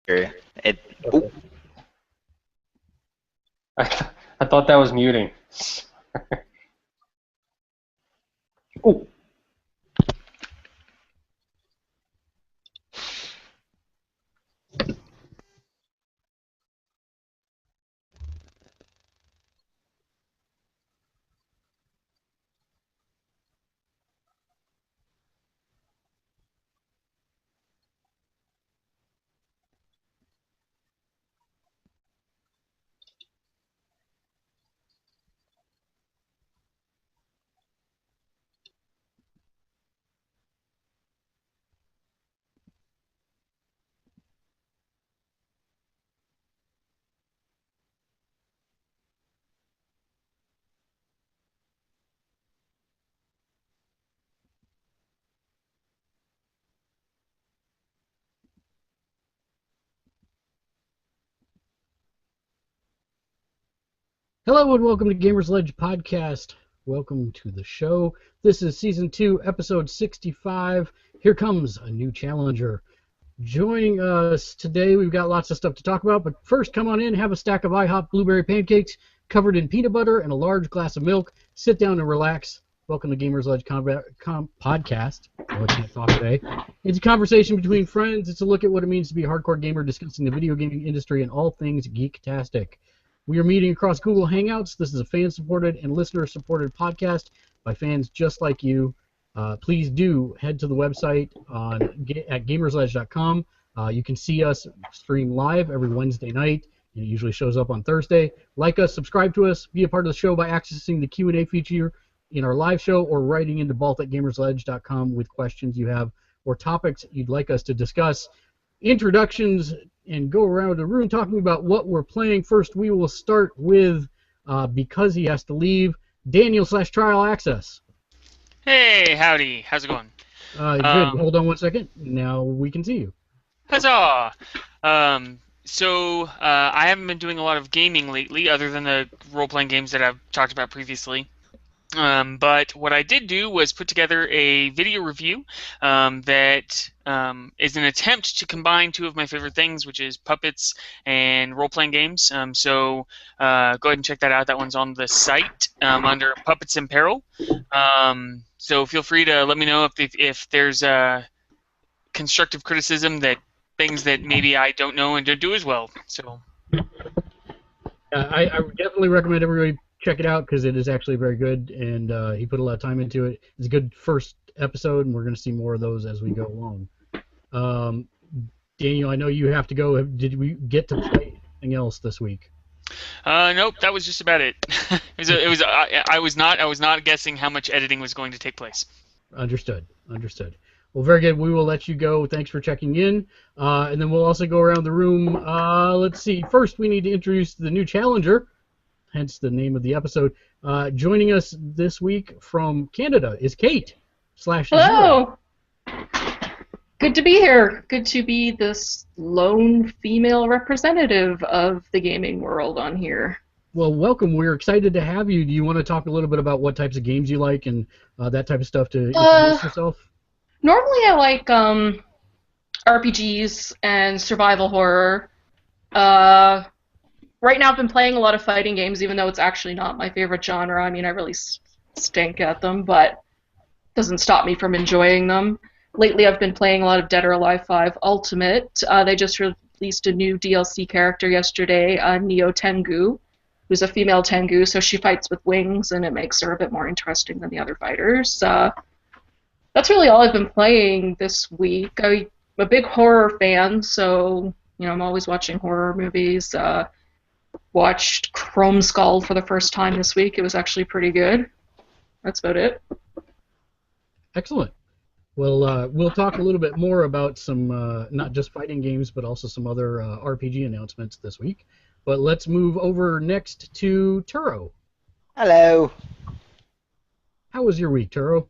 It. Okay. I thought that was muting. Oh. Hello and welcome to Gamersledge podcast. Welcome to the show. This is season 2, episode 65. Here comes a new challenger. Joining us today, we've got lots of stuff to talk about, but first, come on in, have a stack of IHOP blueberry pancakes covered in peanut butter and a large glass of milk. Sit down and relax. Welcome to Gamersledge podcast. Oh, I can't talk today. It's a conversation between friends. It's a look at what it means to be a hardcore gamer, discussing the video gaming industry and all things geek-tastic. We are meeting across Google Hangouts. This is a fan-supported and listener-supported podcast by fans just like you. Please do head to the website at gamersledge.com. You can see us stream live every Wednesday night. It usually shows up on Thursday. Like us, subscribe to us, be a part of the show by accessing the Q&A feature in our live show or writing into balth at gamersledge.com with questions you have or topics you'd like us to discuss. Introductions and go around the room talking about what we're playing. First, we will start with, because he has to leave, Daniel/Trial Access. Hey, howdy. How's it going? Good. Hold on one second. Now we can see you. Huzzah! I haven't been doing a lot of gaming lately, other than the role-playing games that I've talked about previously. But what I did do was put together a video review that is an attempt to combine two of my favorite things, which is puppets and role-playing games. Go ahead and check that out. That one's on the site under Puppets in Peril. So feel free to let me know if there's constructive criticism, that things that maybe I don't know and don't do as well. So I would definitely recommend everybody check it out because it is actually very good, and he put a lot of time into it. It's a good first episode, and we're going to see more of those as we go along. Daniel, I know you have to go. Did we get to play anything else this week? Nope, that was just about it. I was not guessing how much editing was going to take place. Understood. Well, very good. We will let you go. Thanks for checking in. And then we'll also go around the room. Let's see. First, we need to introduce the new challenger, hence the name of the episode. Joining us this week from Canada is Kate /Zero. Hello. Good to be here. Good to be this lone female representative of the gaming world on here. Well, welcome. We're excited to have you. Do you want to talk a little bit about what types of games you like and that type of stuff to introduce yourself? Normally I like RPGs and survival horror. Right now I've been playing a lot of fighting games, even though it's actually not my favorite genre. I mean, I really stink at them, but it doesn't stop me from enjoying them. Lately I've been playing a lot of Dead or Alive 5 Ultimate. They just released a new DLC character yesterday, Neo Tengu, who's a female Tengu, so she fights with wings, and it makes her a bit more interesting than the other fighters. That's really all I've been playing this week. I'm a big horror fan, so I'm always watching horror movies. Watched Chrome Skull for the first time this week. It was actually pretty good. That's about it. Excellent. Well, we'll talk a little bit more about some not just fighting games, but also some other RPG announcements this week. But let's move over next to Turo. Hello. How was your week, Turo?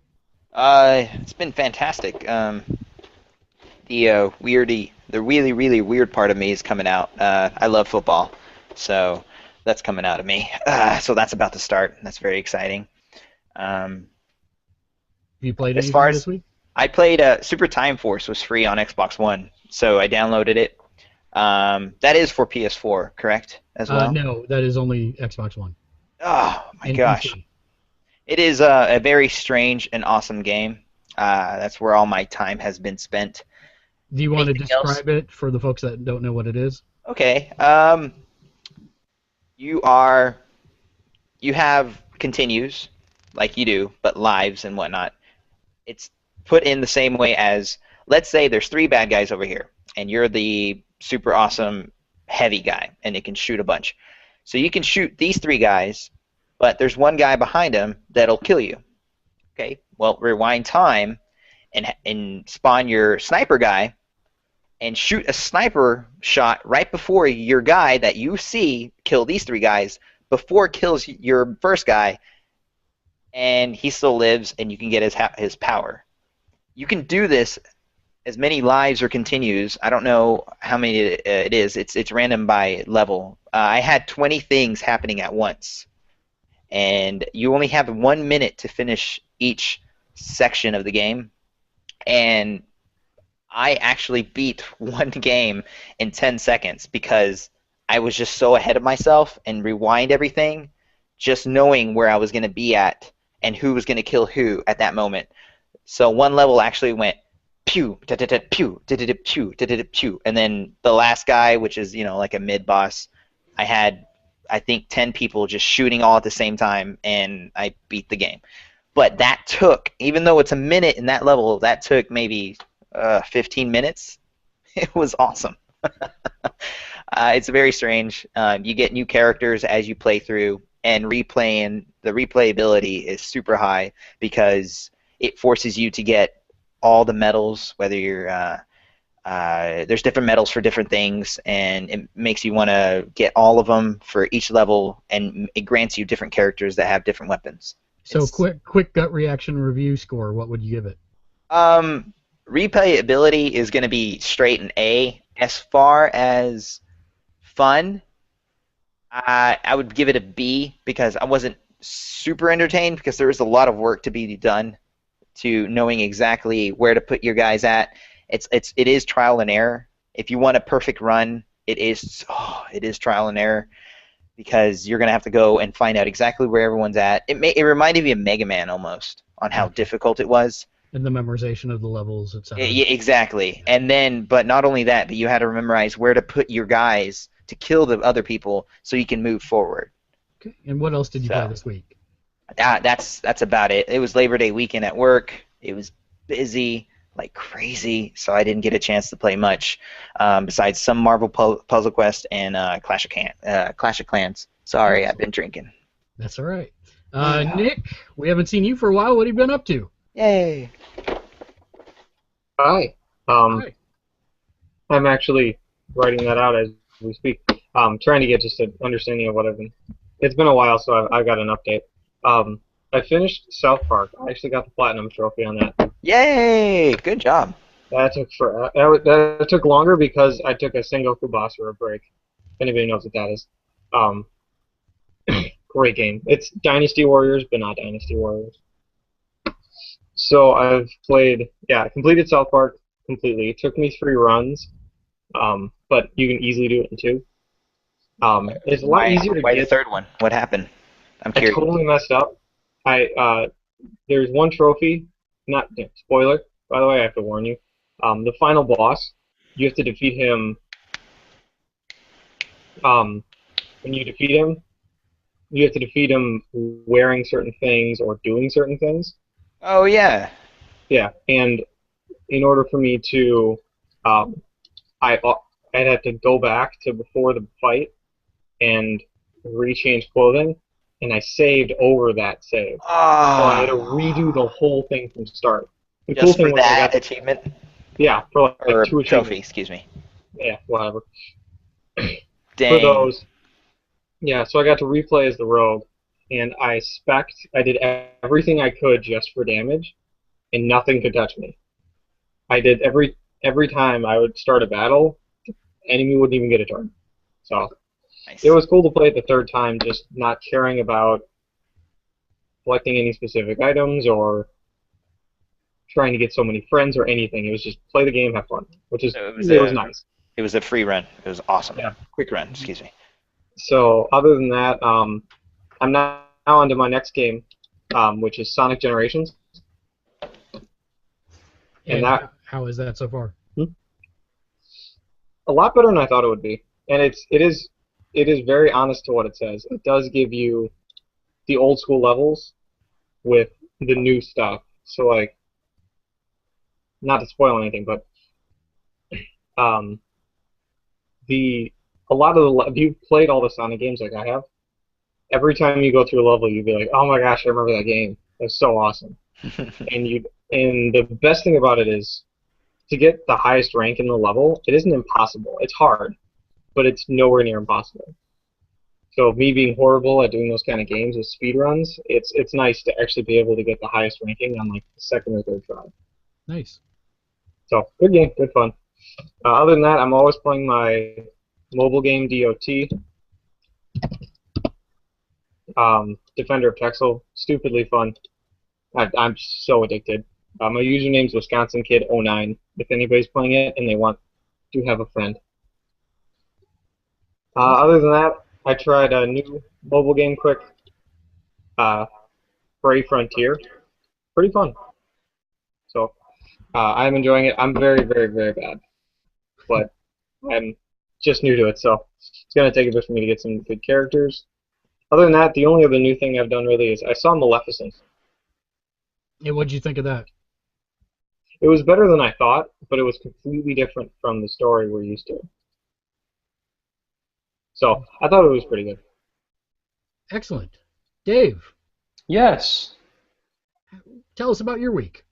It's been fantastic. The really, really weird part of me is coming out. I love football, so that's coming out of me. So that's about to start. That's very exciting. Have you played as anything far as this week? I played Super Time Force was free on Xbox One, so I downloaded it. That is for PS4, correct? As well. No, that is only Xbox One Oh my and gosh, PC. it is a very strange and awesome game. That's where all my time has been spent. Do you want to Anything else? describe it for the folks that don't know what it is? Okay. You are you have continues like you do, but lives and whatnot. It's put in the same way as, let's say there's three bad guys over here, and you're the super awesome heavy guy, and it can shoot a bunch. So you can shoot these three guys, but there's one guy behind him that'll kill you. Okay, well, rewind time and spawn your sniper guy and shoot a sniper shot right before your guy that you see kill these three guys before it kills your first guy, and he still lives, and you can get his power. You can do this as many lives or continues. I don't know how many it is. It's random by level. I had 20 things happening at once, and you only have 1 minute to finish each section of the game. And I actually beat one game in 10 seconds because I was just so ahead of myself and rewind everything, just knowing where I was going to be at and who was going to kill who at that moment. So one level actually went pew, da da da pew, da da da pew, da da da pew, and then the last guy, which is like a mid boss, I had I think 10 people just shooting all at the same time, and I beat the game. But that took, even though it's a minute in that level, that took maybe 15 minutes. It was awesome. It's very strange. You get new characters as you play through, and the replayability is super high because it forces you to get all the medals, whether you're there's different medals for different things, and it makes you want to get all of them for each level, and it grants you different characters that have different weapons. So quick gut reaction review score. What would you give it? Replayability is going to be straight an A. As far as fun, I would give it a B because I wasn't super entertained because there was a lot of work to be done to knowing exactly where to put your guys at. It is trial and error. If you want a perfect run, it is trial and error because you're gonna have to go and find out exactly where everyone's at. It reminded me of Mega Man almost on how difficult it was. And the memorization of the levels, etc. Yeah, exactly. And then, but not only that, but you had to memorize where to put your guys to kill the other people so you can move forward. Okay. And what else did you play this week? That's about it. It was Labor Day weekend at work. It was busy like crazy, so I didn't get a chance to play much besides some Marvel Puzzle Quest and Clash of Clans. Sorry, I've been drinking. That's all right. Nick, we haven't seen you for a while. What have you been up to? Yay! Hi. Hi. I'm actually writing that out as we speak. Trying to get just an understanding of what I've been. It's been a while, so I've got an update. I finished South Park. I actually got the platinum trophy on that. Yay! Good job. That took longer because I took a Sengoku Basara break. If anybody knows what that is. Great game. It's Dynasty Warriors, but not Dynasty Warriors. So I've completed South Park completely. It took me 3 runs, but you can easily do it in 2. It's a lot easier to Why get. the third one? What happened? I'm I curious. totally messed up. There's one trophy. Not spoiler. By the way, I have to warn you. The final boss, you have to defeat him. When you defeat him, you have to defeat him wearing certain things or doing certain things. Oh yeah. Yeah, and in order for me to, I'd have to go back to before the fight and rechange clothing, and I saved over that save. So I had to redo the whole thing from start. The cool Just thing for was that achievement? yeah, for like Or 2 trophy, achievements. excuse me. Yeah, whatever. Dang. For those. Yeah, so I got to replay as the rogue, and I did everything I could just for damage, and nothing could touch me. I did every time I would start a battle, the enemy wouldn't even get a turn. So Nice. it was cool to play it the third time, just not caring about collecting any specific items or trying to get so many friends or anything. It was just play the game, have fun, which is So it was nice. It was a free run. It was awesome. Yeah. Quick run, excuse me. So other than that, I'm now on to my next game, which is Sonic Generations, and And that how is that so far? a lot better than I thought it would be. And it is very honest to what it says. It does give you the old school levels with the new stuff. So like, not to spoil anything, but um, the a lot of the if you've played all the Sonic games like I have, every time you go through a level, you'd be like, "Oh my gosh, I remember that game. It's so awesome." And the best thing about it is to get the highest rank in the level. It isn't impossible. It's hard, but it's nowhere near impossible. So me being horrible at doing those kind of games with speedruns, it's nice to actually be able to get the highest ranking on like the second or third try. Nice. So good game, good fun. Other than that, I'm always playing my mobile game DOT, Defender of Texel. Stupidly fun. I'm so addicted. My username's Wisconsin Kid 09. If anybody's playing it and they want to have a friend. Other than that, I tried a new mobile game quick, Brave Frontier. Pretty fun. So I'm enjoying it. I'm very, very, very bad, but I'm just new to it, so it's gonna take a bit for me to get some good characters. Other than that, the only other new thing I've done really is I saw Maleficent. And what'd you think of that? It was better than I thought, but it was completely different from the story we're used to. So I thought it was pretty good. Excellent. Dave, Yes. tell us about your week.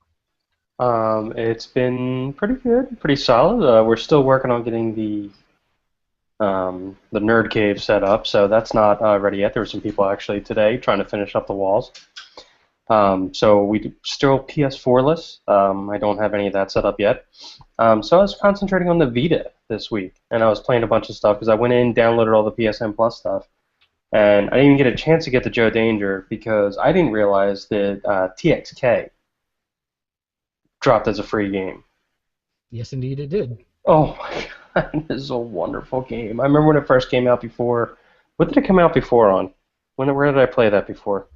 It's been pretty good, pretty solid. We're still working on getting the nerd cave set up, so that's not ready yet. There were some people actually today trying to finish up the walls. So still PS4-less. I don't have any of that set up yet. So I was concentrating on the Vita this week, and I was playing a bunch of stuff because I went in, downloaded all the PSN Plus stuff, and I didn't even get a chance to get to Joe Danger because I didn't realize that TXK dropped as a free game. Yes, indeed, it did. Oh my god, this is a wonderful game. I remember when it first came out before. What did it come out before on? Where did I play that before?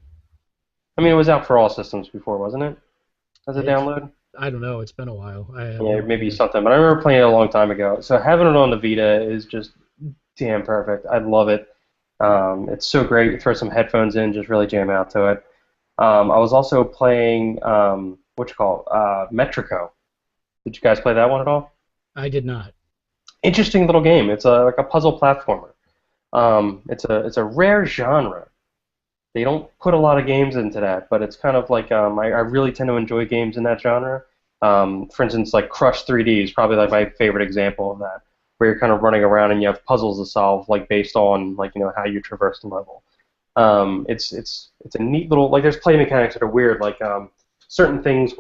I mean, it was out for all systems before, wasn't it? As a download? I don't know. It's been a while. Yeah, maybe something. But I remember playing it a long time ago. So having it on the Vita is just damn perfect. I love it. It's so great. You throw some headphones in, just really jam out to it. I was also playing, Metrico. Did you guys play that one at all? I did not. Interesting little game. It's like a puzzle platformer. It's a rare genre. They don't put a lot of games into that, but it's kind of like I really tend to enjoy games in that genre. For instance, like Crush 3D is probably like my favorite example of that, where you're kind of running around and you have puzzles to solve, like based on like how you traverse the level. It's a neat little there's play mechanics that are weird, like certain things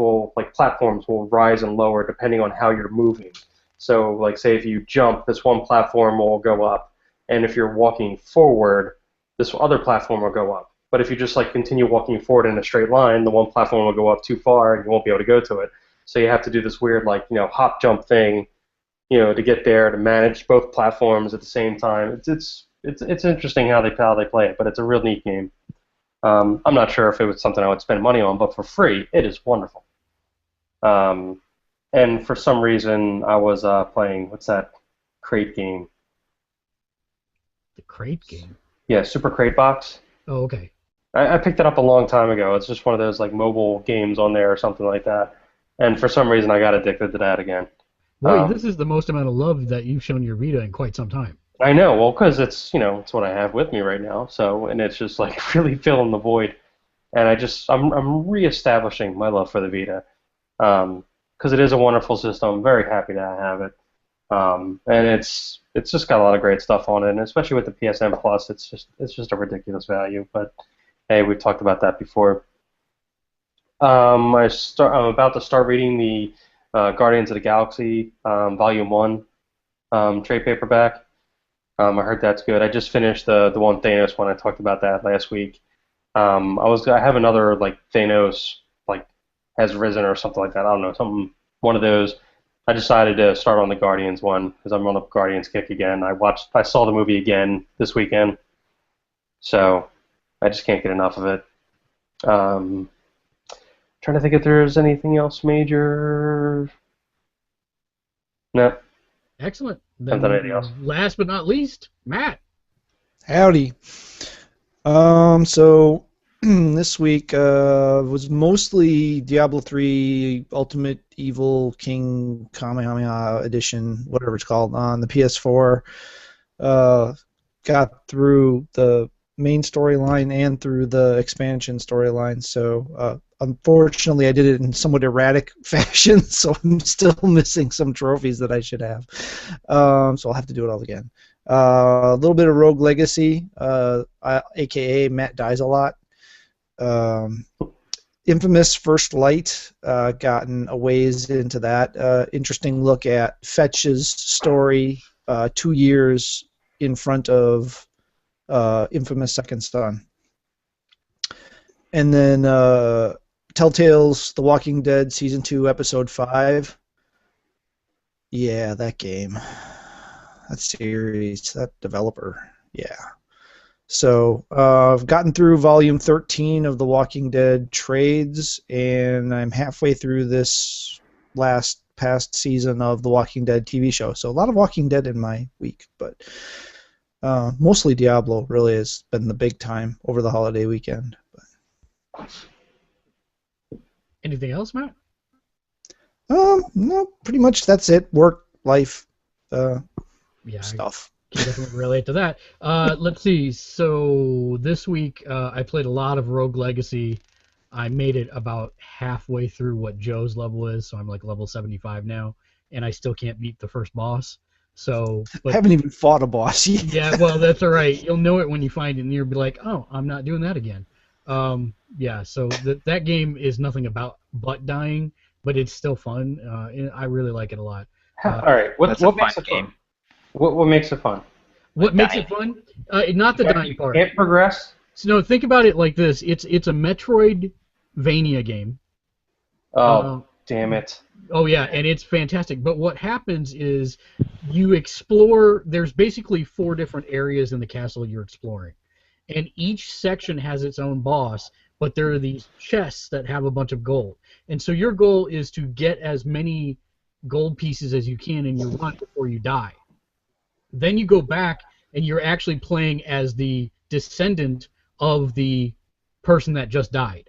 platforms will rise and lower depending on how you're moving. So like say if you jump, this one platform will go up, and if you're walking forward, this other platform will go up. But if you just continue walking forward in a straight line, the one platform will go up too far and you won't be able to go to it. So you have to do this weird hop jump thing, to get there to manage both platforms at the same time. It's interesting how they play it, but it's a real neat game. I'm not sure if it was something I would spend money on, but for free, it is wonderful. And for some reason, I was playing what's that crate game? The crate game? Yeah, Super Crate Box. Oh, okay. I picked it up a long time ago. It's just one of those mobile games on there or something like that. And for some reason, I got addicted to that again. Boy, this is the most amount of love that you've shown your Vita in quite some time. I know. Well, because it's it's what I have with me right now. So and it's just really filling the void. And I'm reestablishing my love for the Vita because it is a wonderful system. I'm very happy to have it. And it's just got a lot of great stuff on it, and especially with the PSN Plus, it's just a ridiculous value. But hey, we've talked about that before. I'm about to start reading the Guardians of the Galaxy Volume 1 trade paperback. I heard that's good. I just finished the one Thanos one. I talked about that last week. I have another Thanos has risen or something like that. I don't know, one of those. I decided to start on the Guardians one because I'm on a Guardians kick again. I saw the movie again this weekend, so I just can't get enough of it. Trying to think if there's anything else major. No, Excellent. haven't done anything else. Last but not least, Matt. Howdy. So this week was mostly Diablo 3 Ultimate Evil King Kamehameha Edition, whatever it's called, on the PS4. Got through the main storyline and through the expansion storyline, so unfortunately I did it in somewhat erratic fashion, so I'm still missing some trophies that I should have. So I'll have to do it all again. A little bit of Rogue Legacy, aka Matt Dies a Lot. Infamous First Light, gotten a ways into that. Interesting look at Fetch's story 2 years in front of Infamous Second Son. And then Telltale's The Walking Dead Season 2, Episode 5. Yeah, that game. That series, that developer. Yeah. So I've gotten through Volume 13 of The Walking Dead trades, and I'm halfway through this past season of The Walking Dead TV show. So a lot of Walking Dead in my week, but mostly Diablo really has been the big time over the holiday weekend. But. Anything else, Matt? No, pretty much that's it. Work, life, stuff. Can definitely relate to that. Let's see. So this week I played a lot of Rogue Legacy. I made it about halfway through what Joe's level is, so I'm like level 75 now, and I still can't beat the first boss. So, I haven't even fought a boss yet. Yeah, well, that's all right. You'll know it when you find it, and you'll be like, oh, I'm not doing that again. Yeah, so that game is nothing but dying, but it's still fun. I really like it a lot. All right, what makes it fun? What makes it fun? What makes it fun? Not the dying part. Can't progress? So no, think about it like this. It's a Metroidvania game. Oh, damn it. Oh yeah, and it's fantastic. But what happens is you explore. There's basically 4 different areas in the castle you're exploring, and each section has its own boss. But there are these chests that have a bunch of gold, and so your goal is to get as many gold pieces as you can in your run before you die. Then you go back and you're actually playing as the descendant of the person that just died.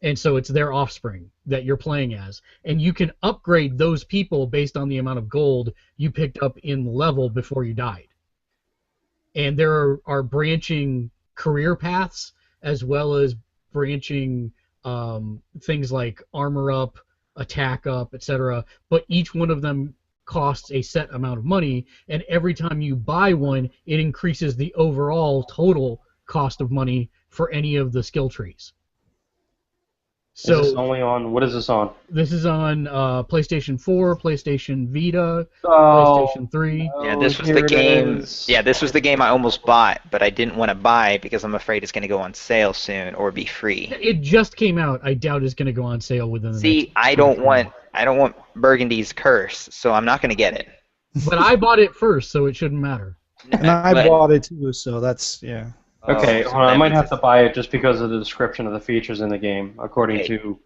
And so it's their offspring that you're playing as. And you can upgrade those people based on the amount of gold you picked up in the level before you died. And there are branching career paths as well as branching things like armor up, attack up, etc. But each one of them costs a set amount of money, and every time you buy one, it increases the overall total cost of money for any of the skill trees. So is this only on, what is this on? This is on PlayStation 4, PlayStation Vita, PlayStation 3. Yeah, this was the game. Yeah, this was the game I almost bought, but I didn't want to buy because I'm afraid it's going to go on sale soon or be free. It just came out. I doubt it's going to go on sale within the next. I don't want Burgundy's curse, so I'm not going to get it. But I bought it first, so it shouldn't matter. And I bought it too, so that's yeah. Okay, well, I might have to buy it just because of the description of the features in the game, according to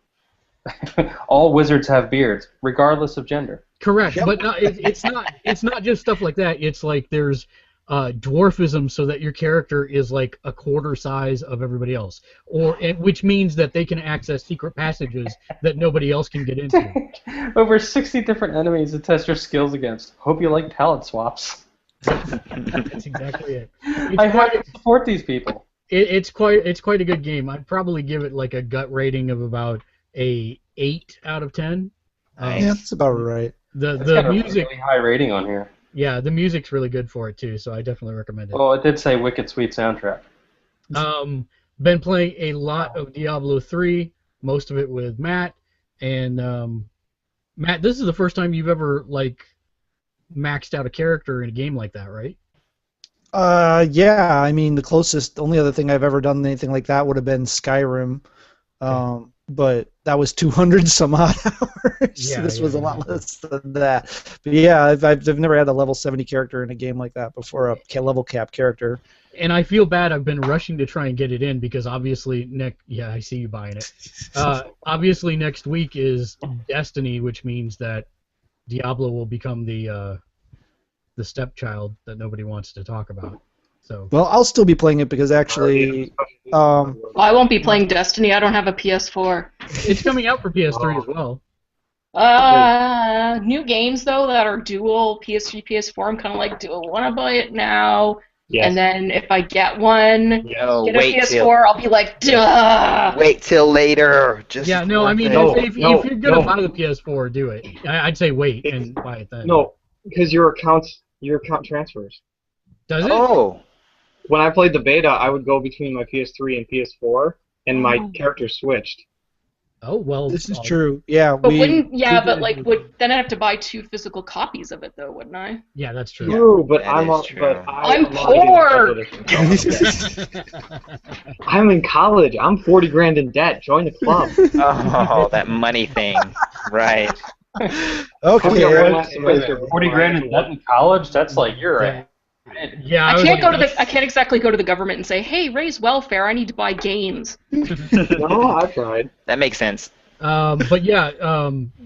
all wizards have beards, regardless of gender. Correct, but no, it's not just stuff like that. It's like there's dwarfism, so that your character is like a quarter size of everybody else, which means that they can access secret passages that nobody else can get into. Over 60 different enemies to test your skills against. Hope you like talent swaps. That's exactly it. I have to support these people. It's quite a good game. I'd probably give it like a gut rating of about a 8 out of 10. Yeah, that's about right. The got music, a really high rating on here. Yeah, the music's really good for it too, so I definitely recommend it. Well, it did say wicked sweet soundtrack. Been playing a lot of Diablo 3, most of it with Matt, and Matt, this is the first time you've ever like maxed out a character in a game like that, right? Yeah, I mean the only other thing I've ever done anything like that would have been Skyrim. but that was 200 some odd hours. Yeah, This was a lot exactly. less than that. But yeah, I've never had a level 70 character in a game like that before, a level cap character. And I feel bad. I've been rushing to try and get it in because obviously yeah, I see you buying it. Obviously next week is Destiny, which means that Diablo will become the stepchild that nobody wants to talk about. So Well, I'll still be playing it because actually, Well, I won't be playing Destiny. I don't have a PS4. it's coming out for PS3 as well. New games though that are dual PS3, PS4. I'm kind of like, do I want to buy it now? Yes. And then if I get one, No, get a wait PS4, till I'll be like, duh. wait till later. Just Yeah, no, I mean, No, if no, you're gonna no. buy the PS4, do it. I'd say wait and buy it then. No, because your account transfers. Does it? Oh, When I played the beta, I would go between my PS3 and PS4, and my Oh. character switched. Oh well. this is true. Yeah, But we then I'd have to buy 2 physical copies of it though, wouldn't I? Yeah, that's true. True, but that I'm is a- true. but I'm I'm not getting poor. a special edition. I'm in college. I'm 40 grand in debt. Join the club. oh, that money thing, right? I'm okay. gonna run last semester before 40 I grand have in to debt in college? That's like you're Yeah. a Yeah, I was can't like, I can't exactly go to the government and say, "Hey, raise welfare. I need to buy games." No, I tried. That makes sense. But yeah,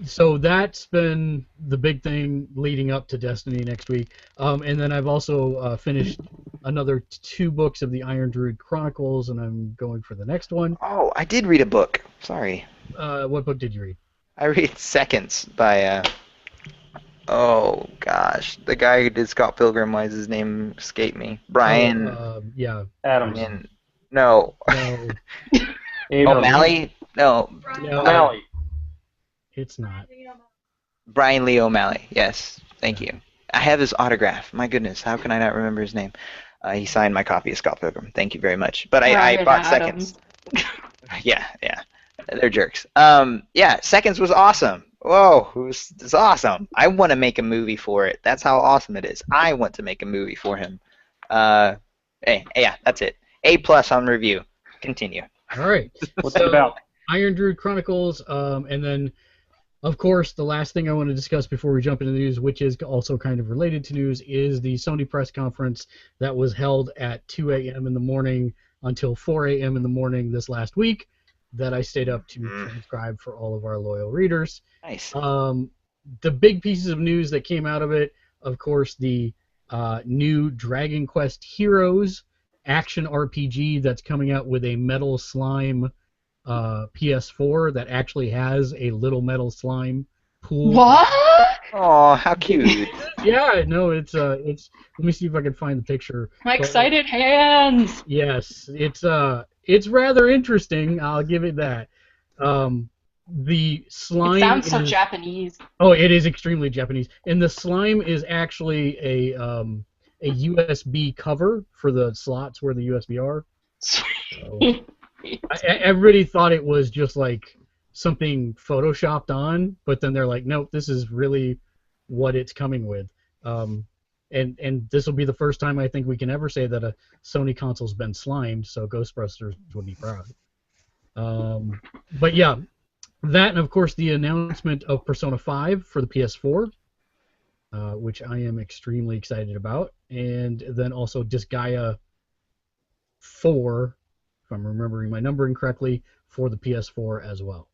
so that's been the big thing leading up to Destiny next week. And then I've also finished another 2 books of the Iron Druid Chronicles, and I'm going for the next one. Oh, I did read a book. Sorry, What book did you read? I read Seconds by oh gosh, the guy who did Scott Pilgrim. Why does his name escape me? Brian. Yeah. Adams. No. No, O'Malley? No. no, O'Malley. it's not. Brian Lee O'Malley. Yes. Thank you. I have his autograph. My goodness, how can I not remember his name? He signed my copy of Scott Pilgrim. Thank you very much. But I Brian bought Adams. Seconds. Yeah. They're jerks. Yeah, Seconds was awesome. Whoa, it's awesome. I want to make a movie for it. That's how awesome it is. I want to make a movie for him. Hey, yeah, that's it. A+ on review. Continue. All right. What's it about? Iron Druid Chronicles, and then, of course, the last thing I want to discuss before we jump into the news, which is also kind of related to news, is the Sony press conference that was held at 2 a.m. in the morning until 4 a.m. in the morning this last week that I stayed up to transcribe for all of our loyal readers. Nice. The big pieces of news that came out of it, of course, the new Dragon Quest Heroes action RPG that's coming out with a metal slime PS4 that actually has a little metal slime pool. What? Oh, how cute. Yeah, no, it's let me see if I can find the picture. My excited hands. Yes, it's rather interesting. I'll give it that. The slime It sounds so is, Japanese. oh, it is extremely Japanese, and the slime is actually a USB cover for the slots where the USB are. So, everybody thought it was just like something photoshopped on, but then they're like, nope, this is really what it's coming with. And this will be the first time I think we can ever say that a Sony console's been slimed, so Ghostbusters would be proud. But yeah, that and of course the announcement of Persona 5 for the PS4, which I am extremely excited about, and then also Disgaea 4, if I'm remembering my numbering correctly, for the PS4 as well.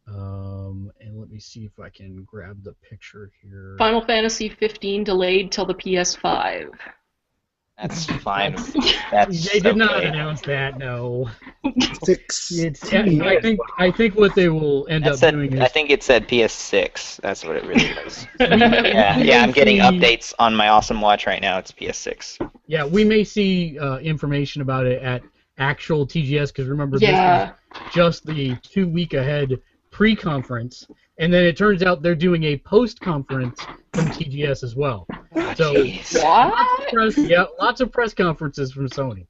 And let me see if I can grab the picture here. Final Fantasy 15 delayed till the PS5. That's fine. That's They did not okay. announce that, no. 16. I think what they will end That up said, doing I is think it said PS6. That's what it really was. we may Yeah, I'm getting see- updates on my awesome watch right now. It's PS6. Yeah, we may see information about it at actual TGS, because remember, Yeah. this is just the 2-week ahead pre-conference, and then it turns out they're doing a post-conference from TGS as well. So Jeez. What? lots of press conferences from Sony.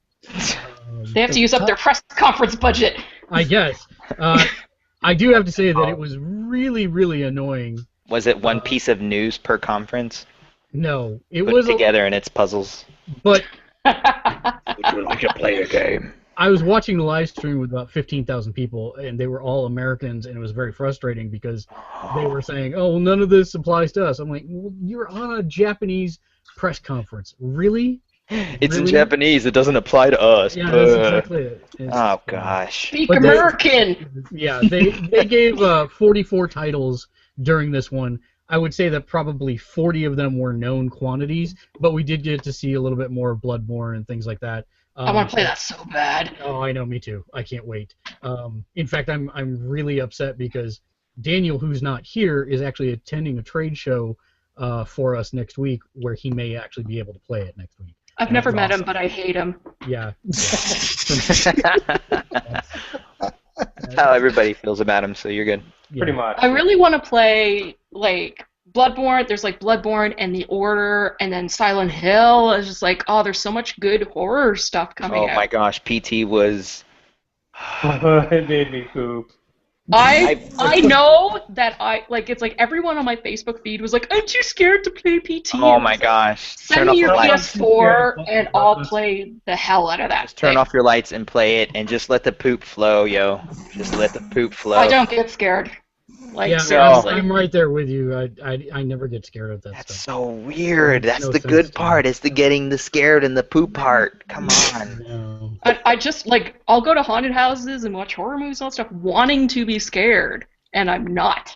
They have to use up their press conference budget. I guess. I do have to say that it was really, really annoying. Was it one piece of news per conference? No, it Put was, together in its puzzles. but Would you like to play a game? I was watching the live stream with about 15,000 people, and they were all Americans, and it was very frustrating because they were saying, "Oh, well, none of this applies to us." I'm like, "Well, you're on a Japanese press conference, really? It's in Really?" Japanese. It doesn't apply to us. Yeah, that's exactly it. Oh gosh. Speak But they- American. Yeah, they gave 44 titles during this one. I would say that probably 40 of them were known quantities, but we did get to see a little bit more of Bloodborne and things like that. I want to play that so bad. Oh, I know, me too. I can't wait. In fact, I'm really upset because Daniel, who's not here, is actually attending a trade show for us next week, where he may actually be able to play it next week. I've never met him, but I hate him. Yeah. That's how everybody feels about him, so you're good. Pretty much. I really want to play like Bloodborne. There's like Bloodborne and The Order, and then Silent Hill. It's just like, oh, there's so much good horror stuff coming Oh out. my gosh, PT was. It made me poop. I know that it's like everyone on my Facebook feed was like, "Aren't you scared to play PT?" Oh my gosh. Send Turn me off your your lights. PS4 and I'll play the hell out of that Just turn thing. off your lights and play it, and just let the poop flow, yo. Just let the poop flow. I don't get scared. Like Yeah, seriously. I'm right there with you. I never get scared of that That's stuff. so weird. That's No the sense good to part. me. It's the getting the scared and the poop part. Come on. No. I just like I'll go to haunted houses and watch horror movies and all that stuff, wanting to be scared, and I'm not.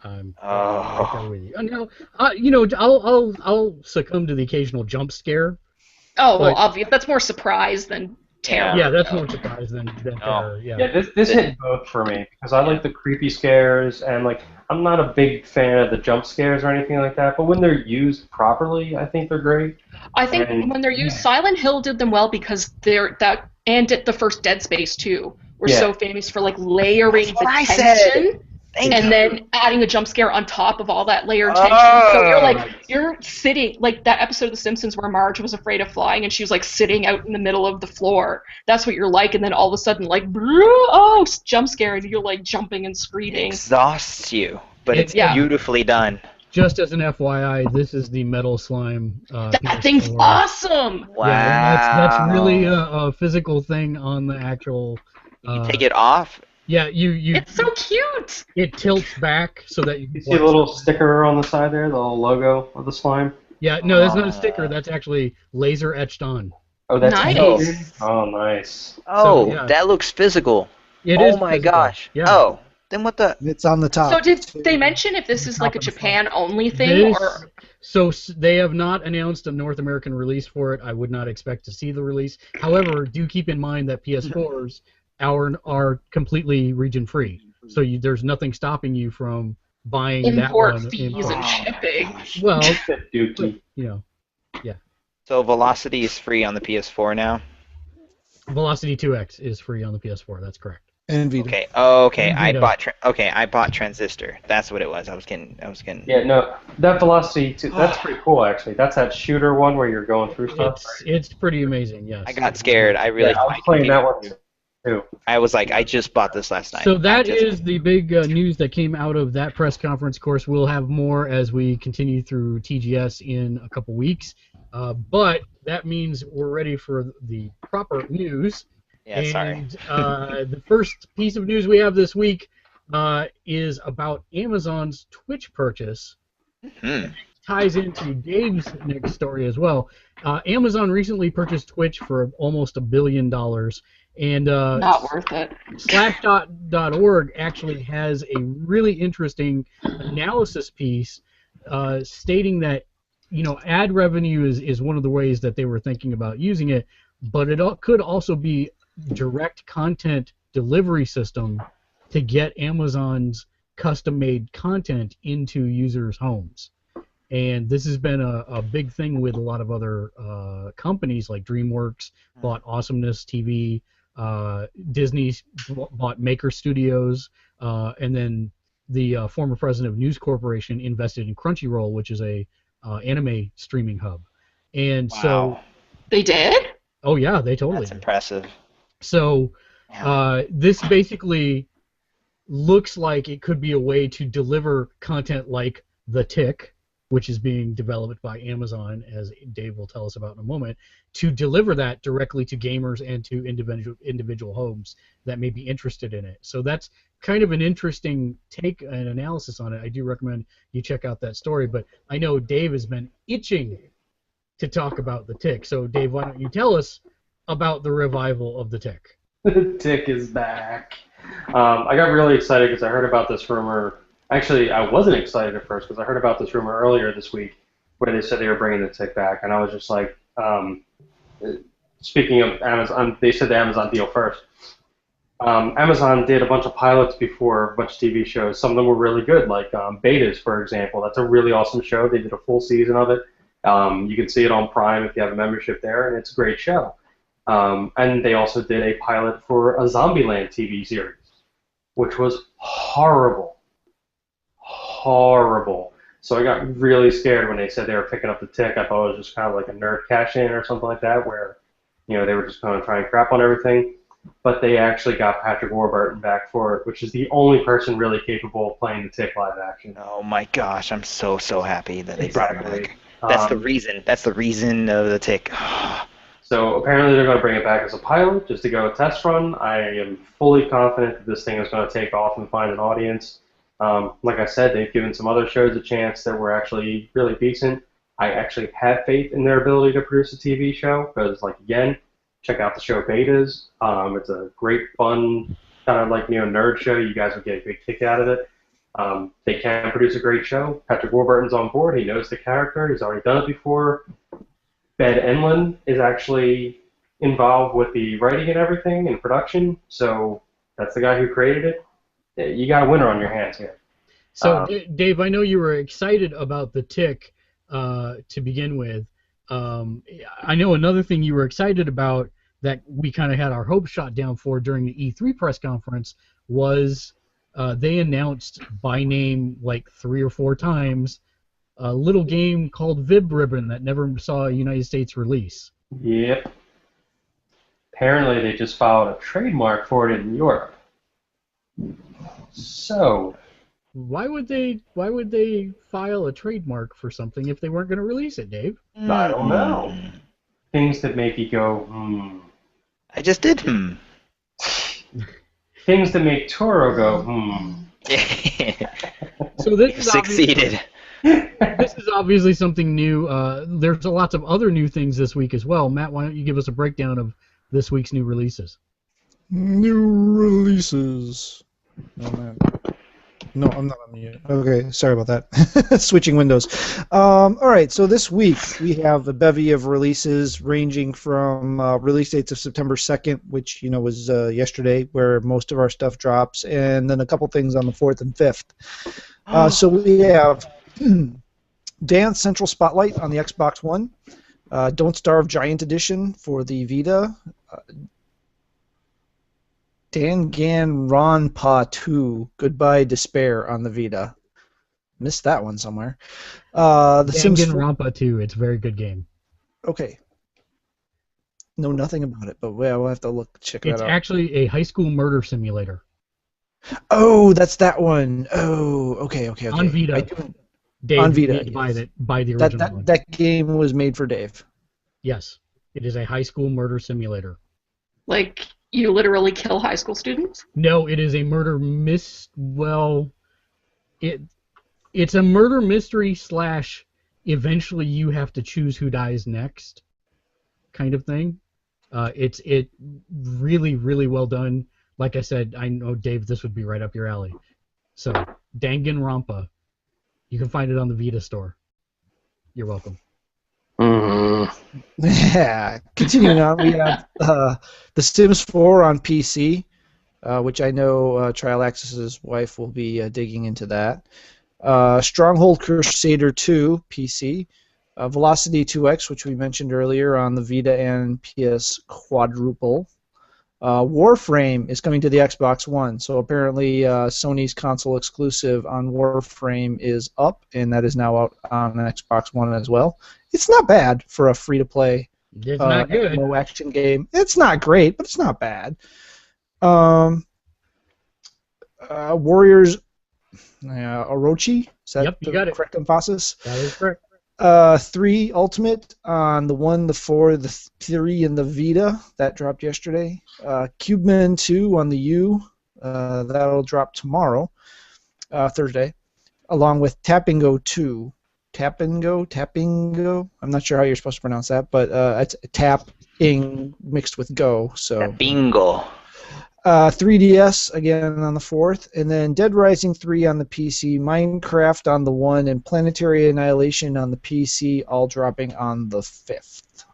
I'm Oh. right there with you. No, I'll succumb to the occasional jump scare. Oh well, But- obvious. That's more surprise than terror. Yeah, that's more surprise than terror. Yeah. Yeah, this hit both for me because I like the creepy scares and like I'm not a big fan of the jump scares or anything like that. But when they're used properly, I think they're great. I think And- when they're used, Silent Hill did them well because the first Dead Space 2 were Yeah. so famous for like layering That's what the I said. tension. Thank And you. then adding a jump scare on top of all that layered tension. Oh. So you're sitting, like that episode of The Simpsons where Marge was afraid of flying and she was like sitting out in the middle of the floor. That's what you're like, and then all of a sudden, like, jump scare, and you're like jumping and screaming. Exhausts you, but it's Yeah. beautifully done. Just as an FYI, this is the metal slime. That PS4. thing's awesome! Wow. Yeah, that's really a physical thing on the actual. You take it off. Yeah, you. It's so cute! It tilts back so that you. You see a little sticker on the side there, the little logo of the slime. Yeah, no, that's not a sticker. That's actually laser etched on. Oh, that's Nice. cool. Oh, nice. Oh, yeah. that looks physical. It Oh is my physical. gosh. Yeah. Oh, then what the? It's on the top. So did they mention if this is like a Top of the Japan only thing, This- or So they have not announced a North American release for it. I would not expect to see the release. However, do keep in mind that PS4s are completely region free. So there's nothing stopping you from buying that import one. fees and shipping? Well, Dookie. you know, So Velocity is free on the PS4 now. Velocity 2X is free on the PS4. That's correct. And Vita. Okay. Oh, okay. I Vita. bought Transistor. That's what it was. I was getting. Yeah, no, that Velocity, that's pretty cool, actually. That's that shooter one where you're going through stuff. It's pretty amazing. Yes. I got scared. I really. Yeah, I was playing that one too. I was like, I just bought this last night. So that I just- is the big news that came out of that press conference. Of course, we'll have more as we continue through TGS in a couple weeks. But that means we're ready for the proper news. Yeah. Sorry. And the first piece of news we have this week is about Amazon's Twitch purchase. Hmm. Ties into Dave's next story as well. Amazon recently purchased Twitch for almost $1 billion. And Not worth it. Slashdot.org actually has a really interesting analysis piece stating that ad revenue is one of the ways that they were thinking about using it, but it could also be direct content delivery system to get Amazon's custom-made content into users' homes. And this has been a big thing with a lot of other companies, like DreamWorks bought Awesomeness TV, Disney bought Maker Studios, and then the former president of News Corporation invested in Crunchyroll, which is a anime streaming hub. And so, Wow. They did? oh yeah, they totally That's did. impressive. So this basically looks like it could be a way to deliver content like The Tick, which is being developed by Amazon, as Dave will tell us about in a moment, to deliver that directly to gamers and to individual homes that may be interested in it. So that's kind of an interesting take and analysis on it. I do recommend you check out that story, but I know Dave has been itching to talk about the Tick. So Dave, why don't you tell us about the revival of the Tick? The Tick is back. I got really excited because I heard about this rumor. Actually, I wasn't excited at first because I heard about this rumor earlier this week where they said they were bringing the Tick back, and I was just like, speaking of Amazon, they said the Amazon deal first. Amazon did a bunch of pilots before, a bunch of TV shows. Some of them were really good, like Betas, for example. That's a really awesome show. They did a full season of it. You can see it on Prime if you have a membership there, and it's a great show. And they also did a pilot for a Zombieland TV series, which was horrible. Horrible. So I got really scared when they said they were picking up the Tick. I thought it was just kind of like a nerd cash-in or something like that, where they were just going to try and crap on everything. But they actually got Patrick Warburton back for it, which is the only person really capable of playing the Tick live action. Oh my gosh, I'm so happy that they brought him Exactly. back. That's the reason. That's the reason of the Tick. So apparently they're going to bring it back as a pilot, just to go a test run. I am fully confident that this thing is going to take off and find an audience. Like I said, they've given some other shows a chance that were actually really decent. I actually have faith in their ability to produce a TV show because, like, again, check out the show Betas. It's a great, fun, kind of like nerd show. You guys would get a big kick out of it. They can produce a great show. Patrick Warburton's on board. He knows the character. He's already done it before. Ben Enlund is actually involved with the writing and everything and production, so that's the guy who created it. You got a winner on your hands here. So, Dave, I know you were excited about the Tick to begin with. I know another thing you were excited about that we kind of had our hopes shot down for during the E3 press conference was they announced by name like 3 or 4 times a little game called Vib Ribbon that never saw a United States release. Yep. Apparently they just filed a trademark for it in Europe. So why would they file a trademark for something if they weren't going to release it, Dave? I don't know. Things that make you go, I just did, Things that make Toro go, So this is succeeded. This is obviously something new. There's lots of other new things this week as well. Matt, why don't you give us a breakdown of this week's new releases? New releases. Oh, man. No, I'm not on mute. Okay, sorry about that. Switching windows. All right, so this week we have a bevy of releases ranging from release dates of September 2nd, which was yesterday, where most of our stuff drops, and then a couple things on the 4th and 5th. So we have Dance Central Spotlight on the Xbox One, Don't Starve Giant Edition for the Vita, Danganronpa 2, Goodbye Despair on the Vita. Missed that one somewhere. The Sims Danganronpa 2, it's a very good game. Okay. Know nothing about it, but we'll have to check that out. It's actually a high school murder simulator. Oh, that's that one. Oh, okay. On Vita. Dave, on Vita. You need to buy the original one. That game was made for Dave. Yes. It is a high school murder simulator. Like, you literally kill high school students? No, it is a murder it's a murder mystery / eventually you have to choose who dies next kind of thing. It's really, really well done. Like I said, I know, Dave, this would be right up your alley. So, Danganronpa. You can find it on the Vita store. You're welcome. Yeah. Continuing on, we have The Sims 4 on PC, which I know Trial Access's wife will be digging into that. Stronghold Crusader 2 PC. Velocity 2X, which we mentioned earlier on the Vita and PS Quadruple. Warframe is coming to the Xbox One, so apparently Sony's console exclusive on Warframe is up, and that is now out on an Xbox One as well. It's not bad for a free-to-play It's not good. MMO action game. It's not great, but it's not bad. Warriors Orochi Is that Yep, you the got it. correct emphasis? That is correct. 3 Ultimate on the 1, the 4, the 3, and the Vita. That dropped yesterday. Cubeman 2 on the U. That'll drop tomorrow, Thursday, along with Tapingo 2. Tapingo? I'm not sure how you're supposed to pronounce that, but it's tapping mixed with go. So Bingo. 3DS again on the 4th, and then Dead Rising 3 on the PC, Minecraft on the 1, and Planetary Annihilation on the PC, all dropping on the 5th,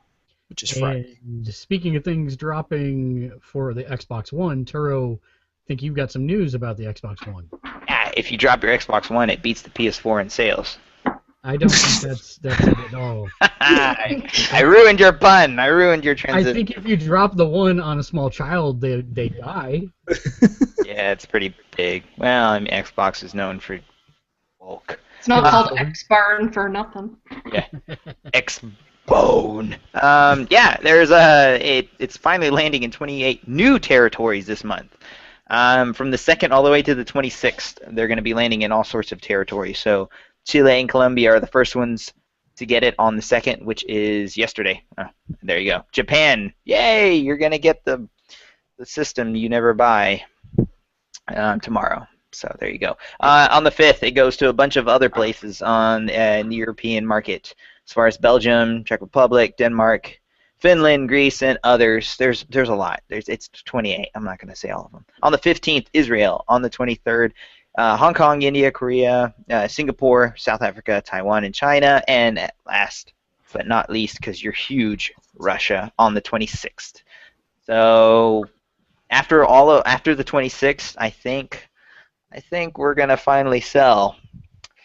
which is Friday. And speaking of things dropping for the Xbox One, Turo, I think you've got some news about the Xbox One. Yeah, if you drop your Xbox One, it beats the PS4 in sales. I don't think that's it at all. I ruined your pun. I ruined your I transition. think if you drop the one on a small child, they die. Yeah, it's pretty big. Well, I mean, Xbox is known for bulk. It's not called X-Barn for nothing. Yeah, X-Bone. Yeah, it's finally landing in 28 new territories this month. From the 2nd all the way to the 26th, they're going to be landing in all sorts of territories. So Chile and Colombia are the first ones to get it on the 2nd, which is yesterday. Oh, there you go. Japan, yay! You're going to get the system you never buy tomorrow. So there you go. On the 5th, it goes to a bunch of other places on the European market, as far as Belgium, Czech Republic, Denmark, Finland, Greece, and others. There's a lot. It's 28. I'm not going to say all of them. On the 15th, Israel. On the 23rd, Hong Kong, India, Korea, Singapore, South Africa, Taiwan, and China. And last but not least, because you're huge, Russia on the 26th. So after the 26th, I think we're gonna finally sell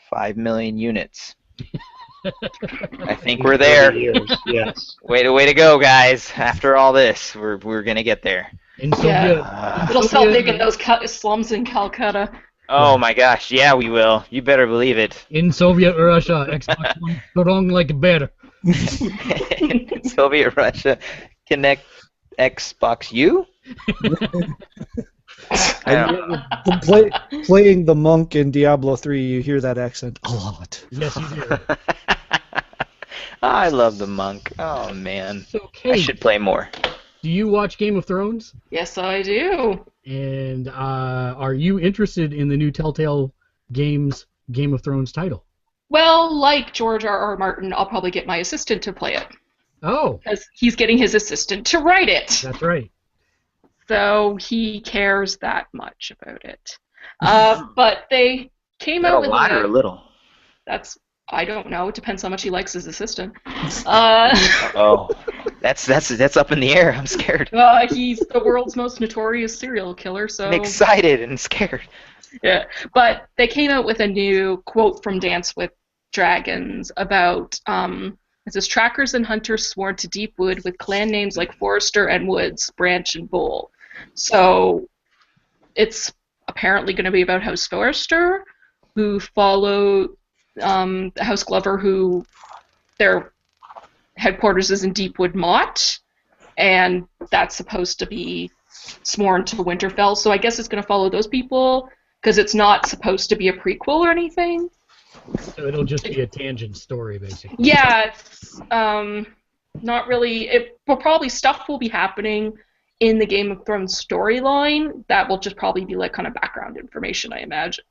5 million units. I think we're there. Years, yes. Way to go, guys! After all this, we're gonna get there. In Soviet, It'll sell big in those slums in Calcutta. Oh my gosh, yeah, we will. You better believe it. in Soviet Russia, Xbox One strong like a bear. In Soviet Russia, connect Xbox U. Playing the monk in Diablo 3, you hear that accent a lot. Yes, you do. I love the monk. Oh man, So, I Kate, should play more. do you watch Game of Thrones? Yes, I do. And are you interested in the new Telltale Games Game of Thrones title? Well, like George R.R. Martin, I'll probably get my assistant to play it. Oh, Because he's getting his assistant to write it. that's right. So he cares that much about it. But they came Is that out a with lot or a little? That's I don't know. It depends how much he likes his assistant. Oh, that's up in the air. I'm scared. He's the world's most notorious serial killer, so I'm excited and scared. yeah. But they came out with a new quote from Dance with Dragons about it says trackers and hunters sworn to deep wood with clan names like Forrester and Woods, Branch and Bull. So it's apparently going to be about House Forrester, who follow House Glover, who their headquarters is in Deepwood Mott, and that's supposed to be sworn to Winterfell. So I guess it's going to follow those people because it's not supposed to be a prequel or anything. So it'll just be a tangent story, basically. Yeah, it's not really. It will probably stuff will be happening in the Game of Thrones storyline that will just probably be like kind of background information, I imagine.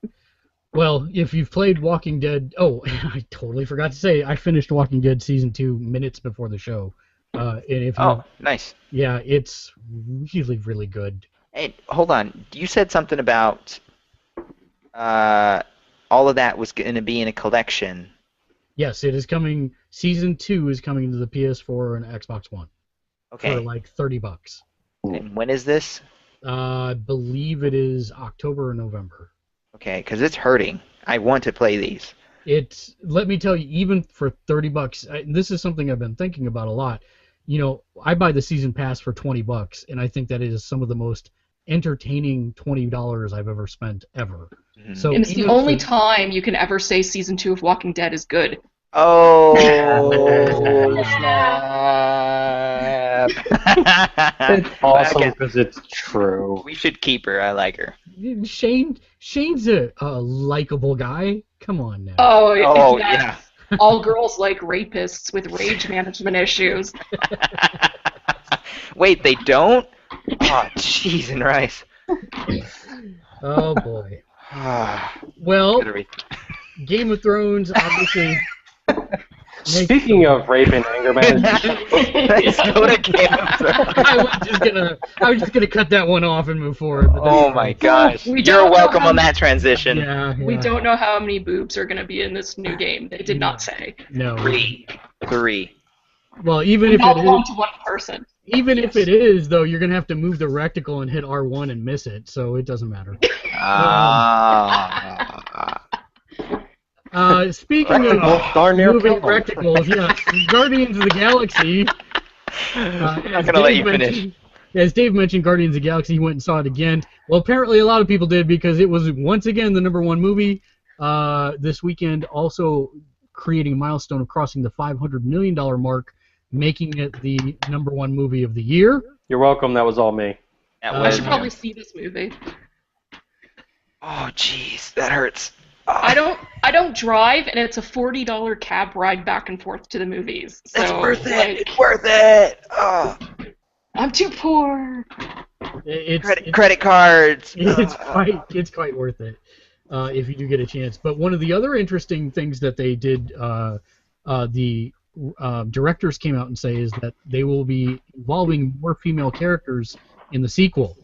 Well, if you've played Walking Dead, I totally forgot to say, I finished Walking Dead Season 2 minutes before the show. And if you, Nice. Yeah, it's really, really good. Hey, hold on. You said something about all of that was going to be in a collection. Yes, it is coming. Season 2 is coming to the PS4 and Xbox One Okay. for like $30. And when is this? I believe it is October or November. Okay, because it's hurting. I want to play these. Let me tell you, even for $30, this is something I've been thinking about a lot. You know, I buy the season pass for $20, and I think that is some of the most entertaining $20 I've ever spent ever. Mhm. So And it's the even only for- time you can ever say Season 2 of Walking Dead is good. Oh, snap. It's awesome Okay. because it's true. We should keep her. I like her. Shane's a likable guy Come on now. Oh, Oh, yes. All girls like rapists with rage management issues. Wait, they don't? Oh, cheese and rice. Oh boy. Gotta Well, read. Game of Thrones obviously. Speaking of rape and anger management, Let's go to Game of Thrones. I was just gonna cut that one off and move forward. But Oh my gosh. We You're don't know welcome how on that transition. Yeah. We don't know how many boobs are going to be in this new game. They did not say. No. Three. Well, even if Not it one is, to one person. even if it is, though, you're gonna have to move the reticle and hit R1 and miss it, so it doesn't matter. Speaking of darn near moving killed him. reticles, yeah, Guardians of the Galaxy. I'm not gonna let you finish. As Dave mentioned, Guardians of the Galaxy, he went and saw it again. Well, apparently a lot of people did because it was once again the #1 movie this weekend, also creating a milestone of crossing the $500 million mark, making it the #1 movie of the year. You're welcome. That was all me. That I was, should probably see this movie. oh, jeez, that hurts. I don't drive, and it's a $40 cab ride back and forth to the movies. So, It's worth it. like, It's worth it. Oh, I'm too poor. credit cards. It's quite worth it if you do get a chance. But one of the other interesting things that they did, the directors came out and say is that they will be involving more female characters in the sequel.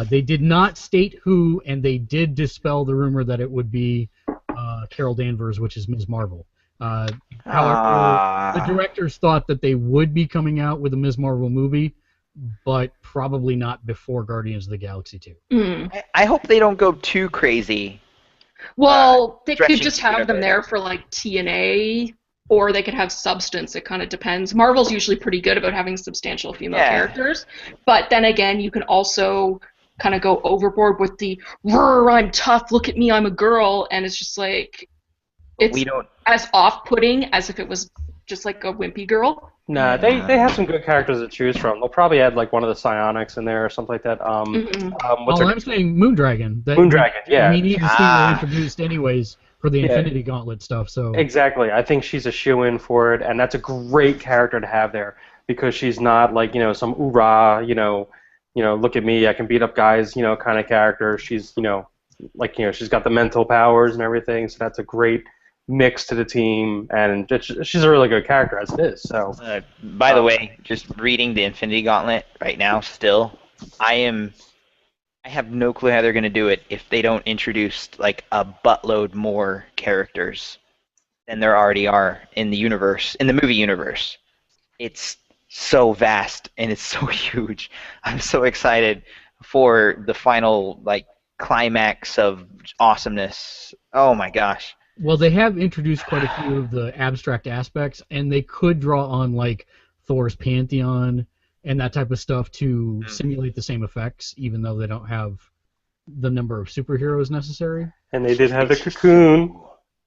They did not state who, and they did dispel the rumor that it would be Carol Danvers, which is Ms. Marvel. However, the directors thought that they would be coming out with a Ms. Marvel movie, but probably not before Guardians of the Galaxy 2. Mm. I hope they don't go too crazy. Well, they could stretching just the have them universe. there for like TNA, or they could have substance. It kind of depends. Marvel's usually pretty good about having substantial female characters, but then again, you can also kind of go overboard with the "Rrr, I'm tough, look at me, I'm a girl," and it's just like it's We don't. as off-putting as if it was just like a wimpy girl. Nah, they have some good characters to choose from. They'll probably add like one of the psionics in there or something like that. What's her- I'm saying Moondragon. Moondragon, yeah. We need to see her introduced anyways for the Infinity Gauntlet stuff. So Exactly. I think she's a shoe-in for it, and that's a great character to have there because she's not like, some oorah, look at me, I can beat up guys, kind of character. She's, she's got the mental powers and everything, so that's a great mix to the team, and she's a really good character as it is. So, By the way, just reading the Infinity Gauntlet right now, still, I have no clue how they're going to do it if they don't introduce like a buttload more characters than there already are in the universe, in the movie universe. It's so vast and it's so huge. I'm so excited for the final like climax of awesomeness. Oh my gosh. well, they have introduced quite a few of the abstract aspects, and they could draw on like Thor's Pantheon and that type of stuff to simulate the same effects, even though they don't have the number of superheroes necessary. and they did have the cocoon.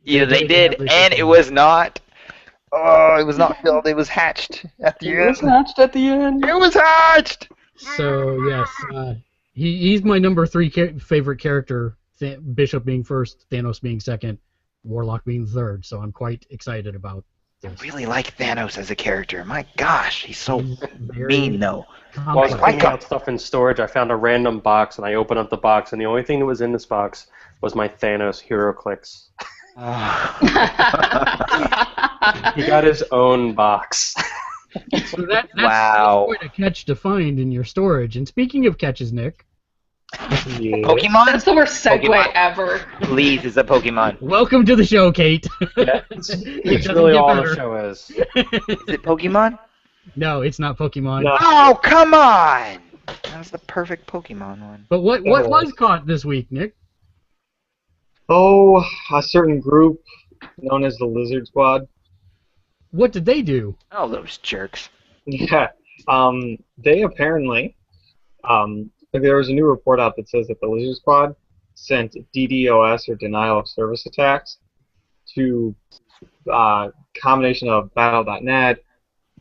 Yeah, they did, and it was not. Oh, it was not filled. It was hatched at the end. hatched at the end. It was hatched. So yes, he's my number 3 favorite character. Bishop being first, Thanos being second, Warlock being third. So I'm quite excited about I this. really like Thanos as a character. My gosh, he's so Very mean though. While I was complex. cleaning out stuff in storage, I found a random box, and I opened up the box, and the only thing that was in this box was my Thanos HeroClix. He got his own box. So that's Wow. quite a catch to find in your storage. And speaking of catches, Nick, Yeah. Pokemon? That's the worst segue Pokemon. ever. Please, it's a Pokemon. welcome to the show, Kate. Yeah, It it's doesn't really get all better. the show is. Is it Pokemon? No, it's not Pokemon. No. Oh, come on! That was the perfect Pokemon one. But what was caught this week, Nick? Oh, a certain group known as the Lizard Squad. What did they do? Oh, those jerks. Yeah. They apparently, there was a new report out that says that the Lizard Squad sent DDoS or denial of service attacks to combination of Battle.net,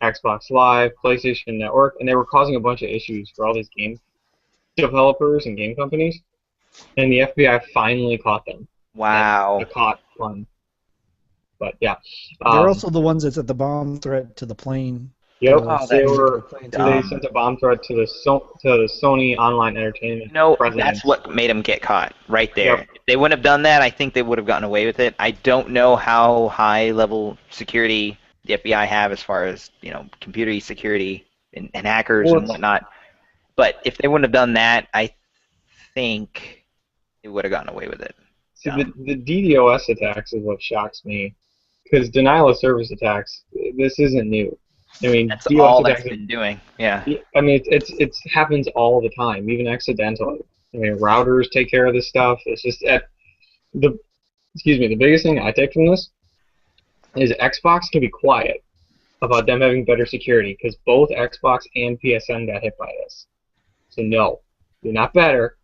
Xbox Live, PlayStation Network, and they were causing a bunch of issues for all these game developers and game companies. And the FBI finally caught them. Wow. They caught fun. But yeah. They're also the ones that sent the bomb threat to the plane. Yep, Oh, they that's were. They dumb. sent a bomb threat to the Sony Online Entertainment No, president. that's what made them get caught right there. Yep. If they wouldn't have done that, I think they would have gotten away with it. I don't know how high level security the FBI have as far as computer security and hackers Well, and whatnot. But if they wouldn't have done that, I think they would have gotten away with it. See, the DDoS attacks is what shocks me, because denial of service attacks. This isn't new. I mean, That's DDoS all that's attacks. been doing. Yeah. I mean, it happens all the time, even accidentally. I mean, routers take care of this stuff. It's just the biggest thing I take from this is Xbox can be quiet about them having better security, because both Xbox and PSN got hit by this. So no, you're not better.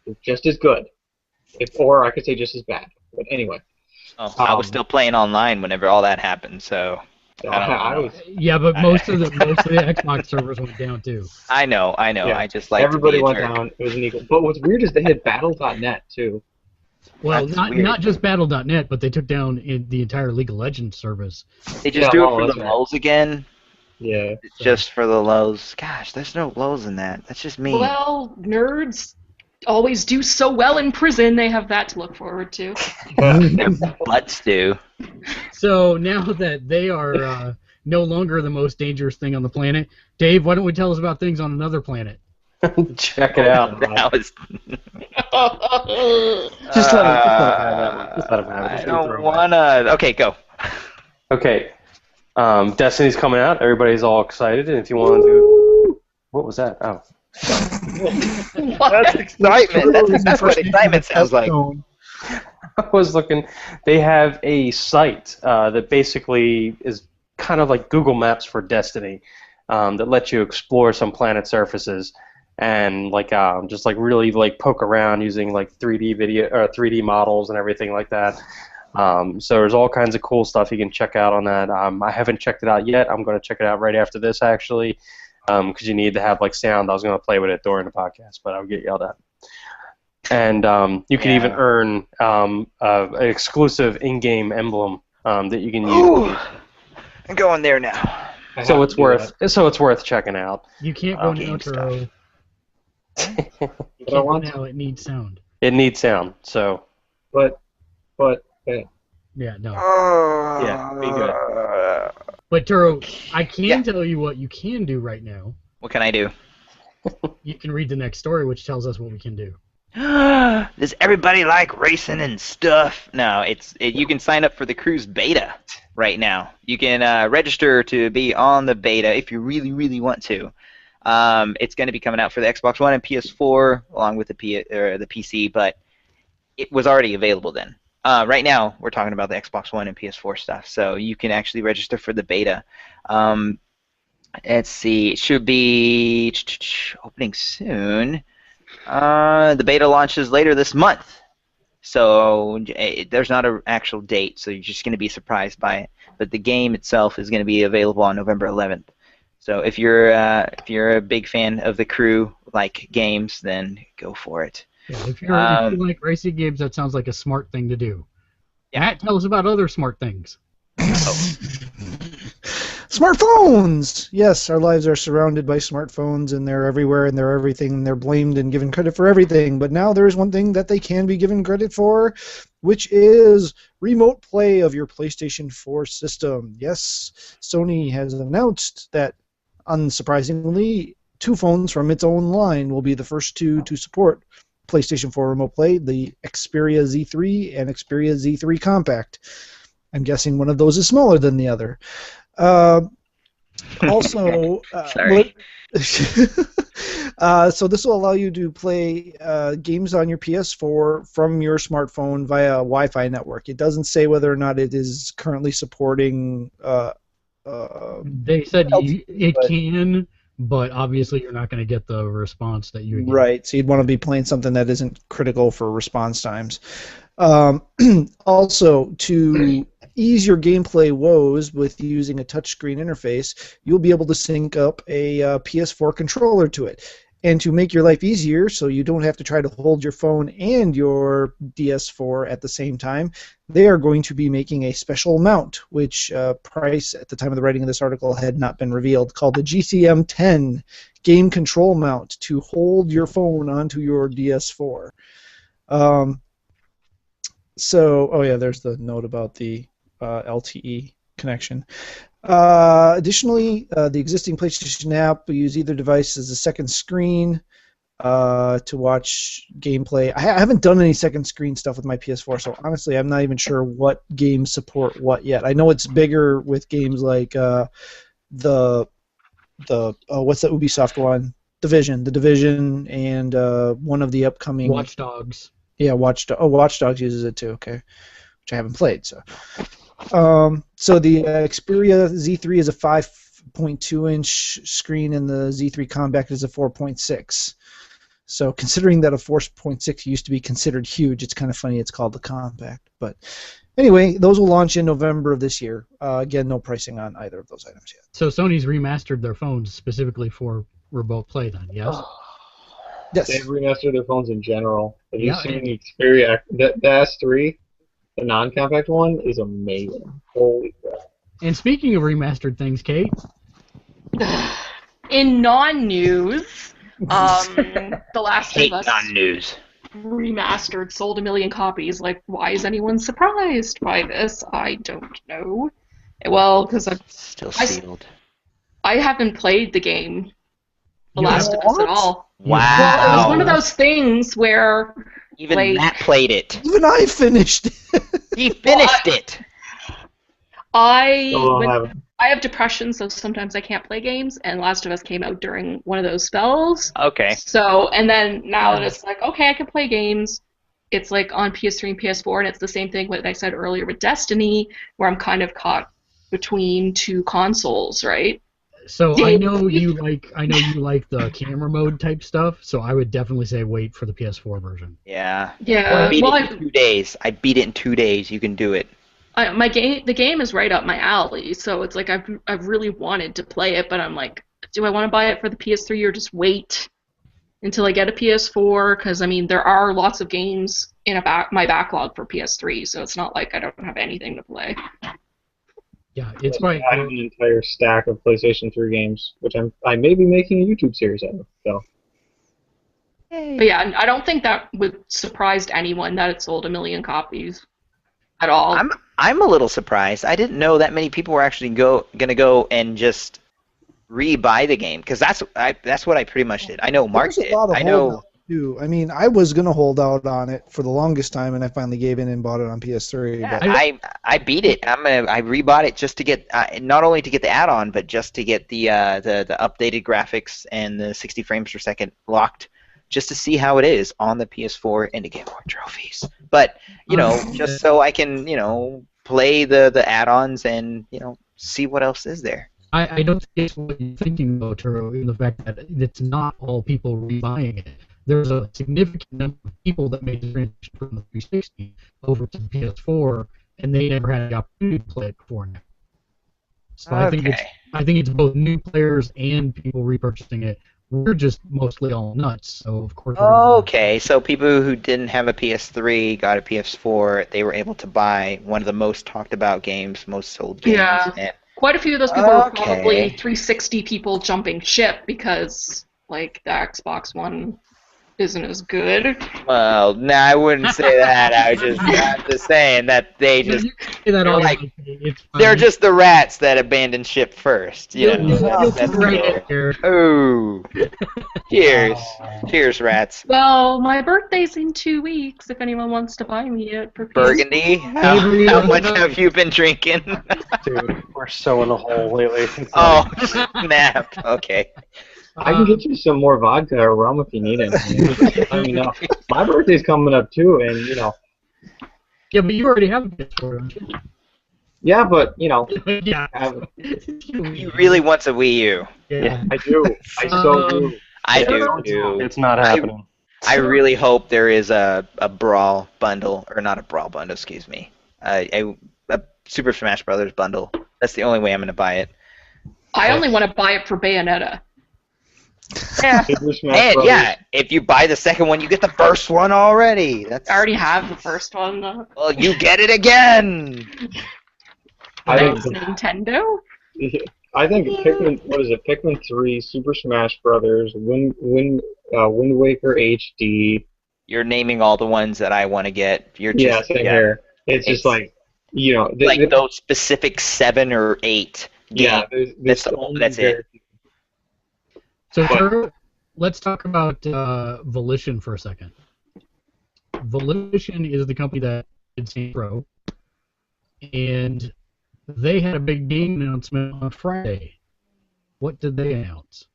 You're just as good. Or I could say just as bad. But anyway. Oh, I was still playing online whenever all that happened, so I was. Yeah, but most of the Xbox servers went down too. I know. Yeah. I just like Everybody to be a went jerk. down. It was an equal. But what's weird is they hit battle.net too. Well, That's not weird. just Battle.net, but they took down the entire League of Legends service. They just Yeah, do well, it for that's the right. lulls again. Yeah. It's just for the lows. Gosh, there's no lows in that. That's just me. Well, nerds always do so well in prison. They have that to look forward to. Their butts do. So now that they are no longer the most dangerous thing on the planet, Dave, why don't we tell us about things on another planet? Check it out. That was. Just let him have that one. Just let him have it. I Just gonna throw don't it away. wanna. Okay, go. Okay. Destiny's coming out. Everybody's all excited. And if you want to do... What was that? Oh. That's excitement. That's what excitement sounds like. I was looking. They have a site that basically is kind of like Google Maps for Destiny, that lets you explore some planet surfaces and just really poke around using 3D video or 3D models and everything like that. So there's all kinds of cool stuff you can check out on that. I haven't checked it out yet. I'm going to check it out right after this actually, because you need to have sound. I was going to play with it during the podcast, but I'll get yelled at. And you can even earn an exclusive in-game emblem that you can use. Ooh, I'm going there now. So it's worth checking out. You can't go game to outro. You But I can't go want now. It needs sound. It needs sound. So but Yeah, no. yeah, be good. But Turo, I can tell you what you can do right now. What can I do? You can read the next story, which tells us what we can do. Does everybody like racing and stuff? No, you can sign up for the cruise beta right now. You can register to be on the beta if you really, really want to. It's going to be coming out for the Xbox One and PS4 along with the PC, but it was already available then. Right now, we're talking about the Xbox One and PS4 stuff, so you can actually register for the beta. Let's see, it should be opening soon. The beta launches later this month, so there's not an actual date, so you're just going to be surprised by it. But the game itself is going to be available on November 11th. So if you're a big fan of the crew like games, then go for it. Yeah, if you like racing games, that sounds like a smart thing to do. Yeah. Matt, tell us about other smart things. Smartphones! Yes, our lives are surrounded by smartphones, and they're everywhere, and they're everything, and they're blamed and given credit for everything. But now there is one thing that they can be given credit for, which is remote play of your PlayStation 4 system. Yes, Sony has announced that, unsurprisingly, 2 phones from its own line will be the first 2 to support PlayStation 4 remote play, the Xperia Z3 and Xperia Z3 Compact. I'm guessing one of those is smaller than the other. Also, Sorry. So this will allow you to play games on your PS4 from your smartphone via a Wi-Fi network. It doesn't say whether or not it is currently supporting. They said it can, but obviously you're not going to get the response that you get. Right, so you'd want to be playing something that isn't critical for response times. Also, to ease your gameplay woes with using a touchscreen interface, you'll be able to sync up a PS4 controller to it. And to make your life easier, so you don't have to try to hold your phone and your DS4 at the same time, they are going to be making a special mount, which price at the time of the writing of this article had not been revealed, called the GCM10 Game Control Mount to hold your phone onto your DS4. Oh yeah, there's the note about the LTE connection. Additionally, the existing PlayStation app will use either device as a second screen to watch gameplay. I haven't done any second screen stuff with my PS4, so honestly, I'm not even sure what games support what yet. I know it's bigger with games like what's the Ubisoft one? The Division, and one of the upcoming Watch Dogs. Yeah, Watch Dogs uses it too. Okay, which I haven't played. So the Xperia Z3 is a 5.2-inch screen, and the Z3 Compact is a 4.6. So considering that a 4.6 used to be considered huge, it's kind of funny it's called the Compact. But anyway, those will launch in November of this year. Again, no pricing on either of those items yet. So Sony's remastered their phones specifically for remote play then, yes? Yes. They've remastered their phones in general. Have you Yeah, seen the Xperia? The S3, the non-compact one, is amazing. Holy crap. And speaking of remastered things, Kate, In non-news, The Last Hate of Us non-news. remastered sold 1 million copies. Like, why is anyone surprised by this? I don't know. Well, because Still I- sealed. I haven't played the game, The You Last of Us, at all. Wow. Well, it was one of those things where Even like- Matt played it. Even I finished it. He finished it. I have depression, so sometimes I can't play games, and Last of Us came out during one of those spells. Okay. So, and then now that it's like, okay, I can play games, it's like on PS3 and PS4, and it's the same thing what I said earlier with Destiny, where I'm kind of caught between two consoles, right? so I know you like the camera mode type stuff, so I would definitely say wait for the PS4 version. Yeah. Yeah, I beat well, it in 2 days. I beat it in 2 days. You can do it. the game is right up my alley, so it's like I've really wanted to play it, but I'm like, do I want to buy it for the PS3 or just wait until I get a PS4? Because I mean, there are lots of games in my backlog for PS3, so it's not like I don't have anything to play. Yeah, it's quite. I have an entire stack of PlayStation 3 games, which I may be making a YouTube series out of. So. But yeah, I don't think that would surprise anyone that it sold 1 million copies at all. I'm a little surprised. I didn't know that many people were actually gonna go and just re-buy the game, because that's what I pretty much did. I know Mark There's did. a lot of I know. holdout, too. I mean, I was gonna hold out on it for the longest time, and I finally gave in and bought it on PS3. Yeah, But I beat it. I rebought it just to get not only to get the add-on, but just to get the updated graphics and the 60 frames per second locked, just to see how it is on the PS4 and to get more trophies. But just so I can play the add-ons and see what else is there. I don't think it's what you're thinking, though, Turo, in the fact that it's not all people rebuying it. There's a significant number of people that made the transition from the 360 over to the PS4, and they never had the opportunity to play it before now. So I think it's both new players and people repurchasing it. We're just mostly all nuts, so of course. Okay, so people who didn't have a PS3 got a PS4. They were able to buy one of the most talked about games, most sold games. Yeah. And Quite a few of those people were Okay. probably 360 people jumping ship because, like, the Xbox One isn't as good. well, no, I wouldn't say that. I'm just saying that they just they're just the rats that abandoned ship first. That's right cool. there. Ooh. Cheers, rats. Well, my birthday's in 2 weeks. If anyone wants to buy me it for Burgundy? How much have you been drinking? Dude, we're so in a hole lately. It's Oh, snap. Okay. I can get you some more vodka or rum if you need it. Let me know. My birthday's coming up too, and Yeah, but you already have a PS4, don't you? yeah, but Yeah. He really wants a Wii U. Yeah. I do. I so do. I do, not- too. It's not happening. I really hope there is a Brawl bundle, or not a Brawl bundle, excuse me. A Super Smash Brothers bundle. That's the only way I'm going to buy it. I only want to buy it for Bayonetta. Yeah, Super Smash And Brothers. yeah, if you buy the second one, you get the first one already. That's I already have the first one. well, you get it again. I think Thanks, Nintendo. I think Pikmin. What is it? Pikmin 3, Super Smash Brothers, Wind Waker HD. You're naming all the ones that I want to get. You're Yeah, just same here. It's just It's like, like those specific 7 or 8 yeah, games. there's That's it. So But- Turo, let's talk about Volition for a second. Volition is the company that did Saints Row, and they had a big game announcement on Friday. What did they announce?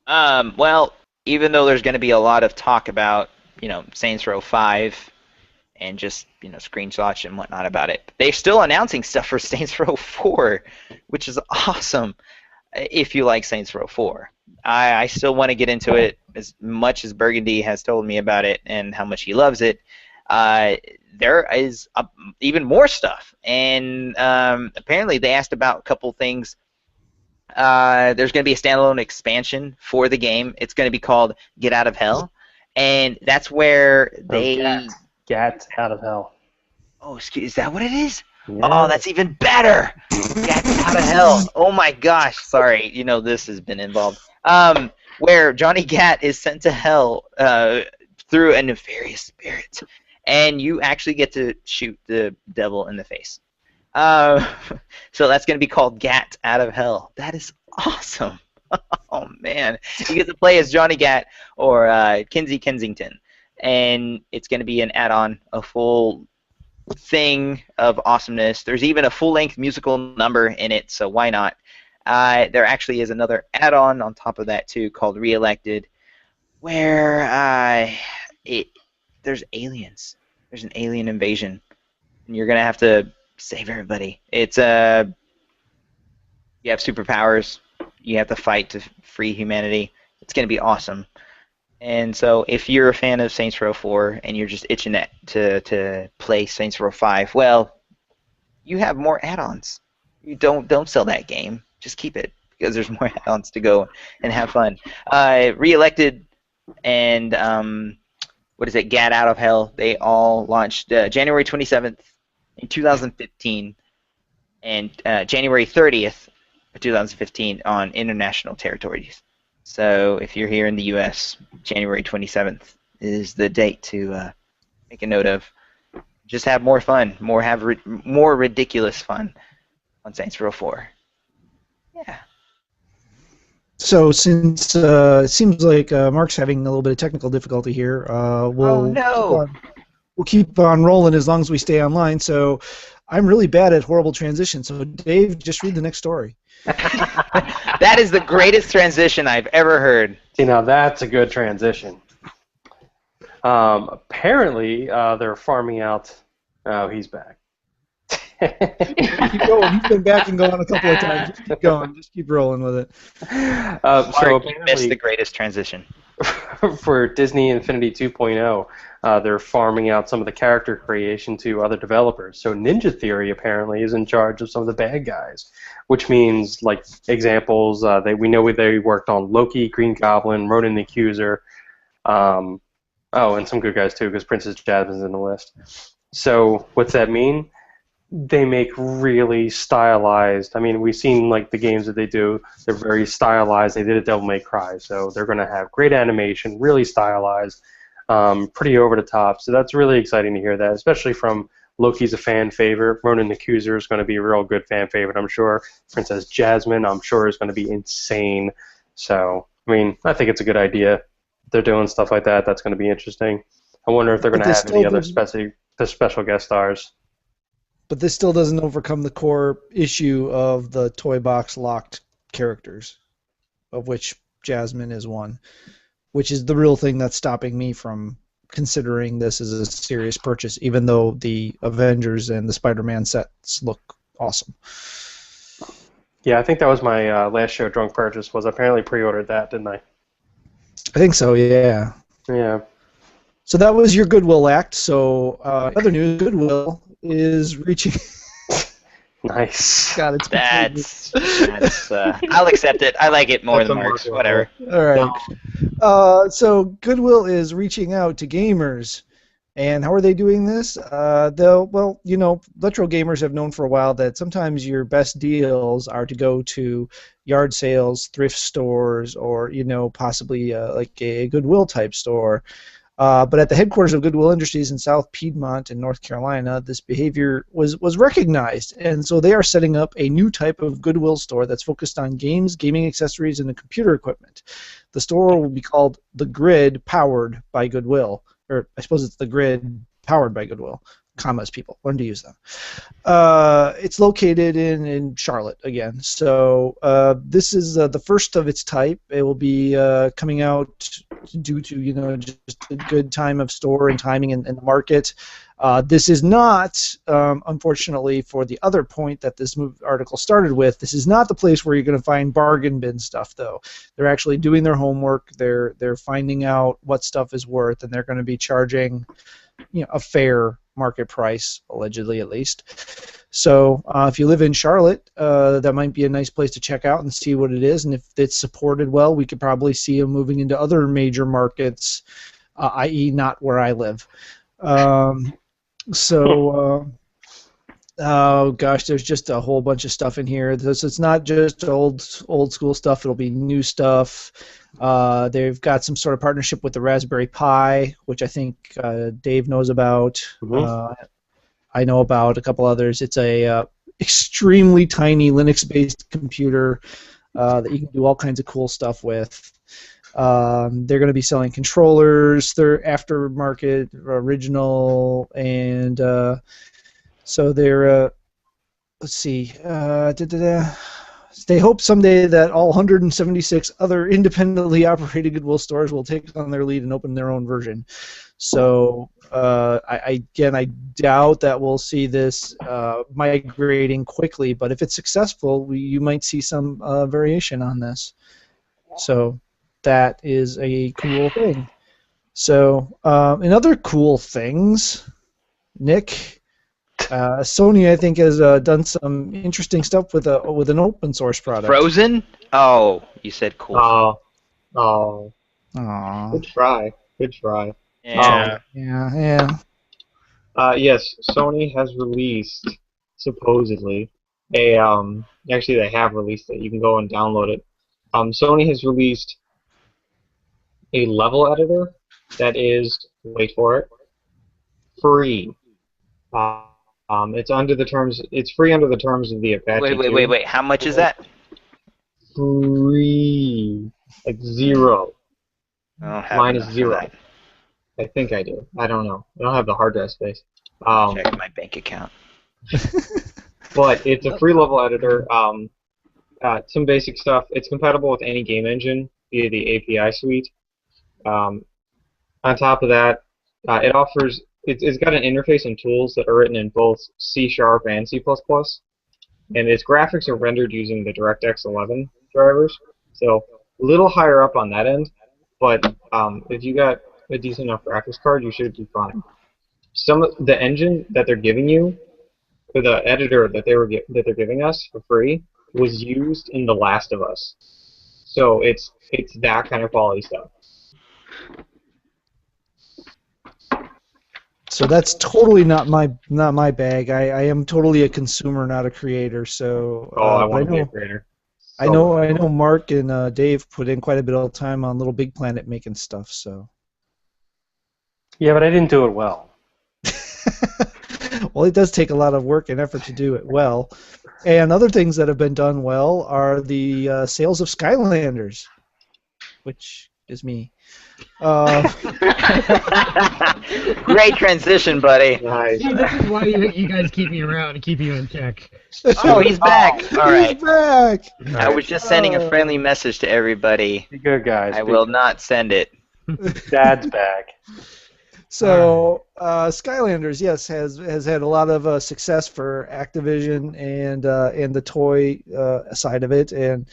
Well, even though there's going to be a lot of talk about, Saints Row 5 and just, screenshots and whatnot about it, they're still announcing stuff for Saints Row 4, which is awesome if you like Saints Row 4. I still want to get into it as much as Burgundy has told me about it and how much he loves it. There is even more stuff, and apparently they asked about a couple things. There's going to be a standalone expansion for the game. It's going to be called Get Out of Hell, and that's where they... Get out of hell. Oh, excuse, is that what it is? Yeah. Oh, that's even better. Get Out of Hell. Oh my gosh. Sorry, this has been involved. Where Johnny Gat is sent to hell through a nefarious spirit, and you actually get to shoot the devil in the face. So that's going to be called Gat Out of Hell. That is awesome. Oh man, you get to play as Johnny Gat or Kinsey Kensington, and it's going to be an add-on, a full thing of awesomeness. There's even a full-length musical number in it, so why not? There actually is another add-on on top of that too called Reelected, where there's aliens. There's an alien invasion, and you're gonna have to save everybody. It's you have superpowers. You have to fight to free humanity. It's gonna be awesome. And so, if you're a fan of Saints Row 4 and you're just itching to play Saints Row 5, well, you have more add-ons. You don't sell that game. Just keep it because there's more add-ons to go and have fun. Reelected and Gat Out of Hell. They all launched January 27th in 2015 and January 30th of 2015 on international territories. So if you're here in the U.S., January 27th is the date to make a note of. Just have more fun, more ridiculous fun on Saints Row 4. Yeah. So since it seems like Mark's having a little bit of technical difficulty here, we'll keep on rolling as long as we stay online. So I'm really bad at horrible transitions. So Dave, just read the next story. That is the greatest transition I've ever heard. See, now that's a good transition. Apparently, they're farming out... Oh, he's back. Keep going. He's been back and gone a couple of times. Just keep going. Just keep rolling with it. So you missed the greatest transition. For Disney Infinity 2.0, they're farming out some of the character creation to other developers. So Ninja Theory apparently is in charge of some of the bad guys, which means, like, examples, we know they worked on Loki, Green Goblin, Ronan the Accuser, and some good guys too, because Princess Jasmine's in the list. So what's that mean? They make really stylized. I mean, we've seen like the games that they do. They're very stylized. They did a Devil May Cry, so they're going to have great animation, really stylized, pretty over the top. So that's really exciting to hear that, especially from Loki's a fan favorite. Ronan the Accuser is going to be a real good fan favorite, I'm sure. Princess Jasmine, I'm sure, is going to be insane. So, I mean, I think it's a good idea. They're doing stuff like that. That's going to be interesting. I wonder if they're going to have any other special guest stars. But this still doesn't overcome the core issue of the toy box locked characters, of which Jasmine is one, which is the real thing that's stopping me from considering this as a serious purchase, even though the Avengers and the Spider-Man sets look awesome. Yeah, I think that was my last show drunk purchase. Was apparently pre-ordered that, didn't I? I think so, yeah. Yeah. So that was your Goodwill act. So other news, Goodwill is reaching. Nice. God, it's That's I'll accept it. I like it more That's than a Mark's. market Whatever. all right. No. So Goodwill is reaching out to gamers. And how are they doing this? Well, retro gamers have known for a while that sometimes your best deals are to go to yard sales, thrift stores, or possibly like a Goodwill type store. But at the headquarters of Goodwill Industries in South Piedmont in North Carolina, this behavior was recognized, and so they are setting up a new type of Goodwill store that's focused on games, gaming accessories, and computer equipment. The store will be called The Grid, powered by Goodwill, or I suppose it's The Grid, powered by Goodwill. Commas, people, learn to use them. It's located in Charlotte again. So this is the first of its type. It will be coming out due to just a good time of store and timing in the market. This is not, unfortunately, for the other point that this article started with. This is not the place where you're going to find bargain bin stuff, though. They're actually doing their homework. They're finding out what stuff is worth, and they're going to be charging a fair market price, allegedly at least. So if you live in Charlotte, that might be a nice place to check out and see what it is. And if it's supported well, we could probably see them moving into other major markets, i.e. not where I live. Oh gosh, there's just a whole bunch of stuff in here. It's not just old school stuff. It'll be new stuff. They've got some sort of partnership with the Raspberry Pi, which I think Dave knows about. Mm-hmm. I know about a couple others. It's a extremely tiny Linux-based computer that you can do all kinds of cool stuff with. They're going to be selling controllers. They're aftermarket, original, and so they're. Let's see. They hope someday that all 176 other independently operated Goodwill stores will take on their lead and open their own version. So I doubt that we'll see this migrating quickly, but if it's successful, you might see some variation on this. So that is a cool thing. So in other cool things, Nick, Sony, I think, has done some interesting stuff with an open source product. Frozen? Oh, you said cool. Oh. Aww. Good try. Good try. Yeah. Yeah. Yes, Sony has released, supposedly, actually they have released it. You can go and download it. Sony has released a level editor that is, wait for it, free. It's under the terms. It's free under the terms of the Apache. Wait. How much is that? Free, like zero. I don't have Mine is enough for 0. that. I think I do. I don't know. I don't have the hard drive space. Check my bank account. But it's a free level editor. Some basic stuff. It's compatible with any game engine via the API suite. On top of that, it offers. It's got an interface and tools that are written in both C# and C++, and its graphics are rendered using the DirectX 11 drivers. So a little higher up on that end, but if you got a decent enough graphics card, you should be fine. Some of the engine that they're giving you, or the editor that they're giving us for free, was used in The Last of Us. So it's that kind of quality stuff. So that's totally not my bag. I am totally a consumer, not a creator. So I want to be a creator. I know Mark and Dave put in quite a bit of time on Little Big Planet making stuff. So. Yeah, but I didn't do it well. Well, it does take a lot of work and effort to do it well. And other things that have been done well are the sales of Skylanders, which is me. Great transition, buddy. Nice. See, this is why you guys keep me around and keep you in check. Oh, he's back. All right. He's back. I was just sending a friendly message to everybody. Be good, guys. I will not send it. Dad's back. So Skylanders, yes, has had a lot of success for Activision and the toy side of it. And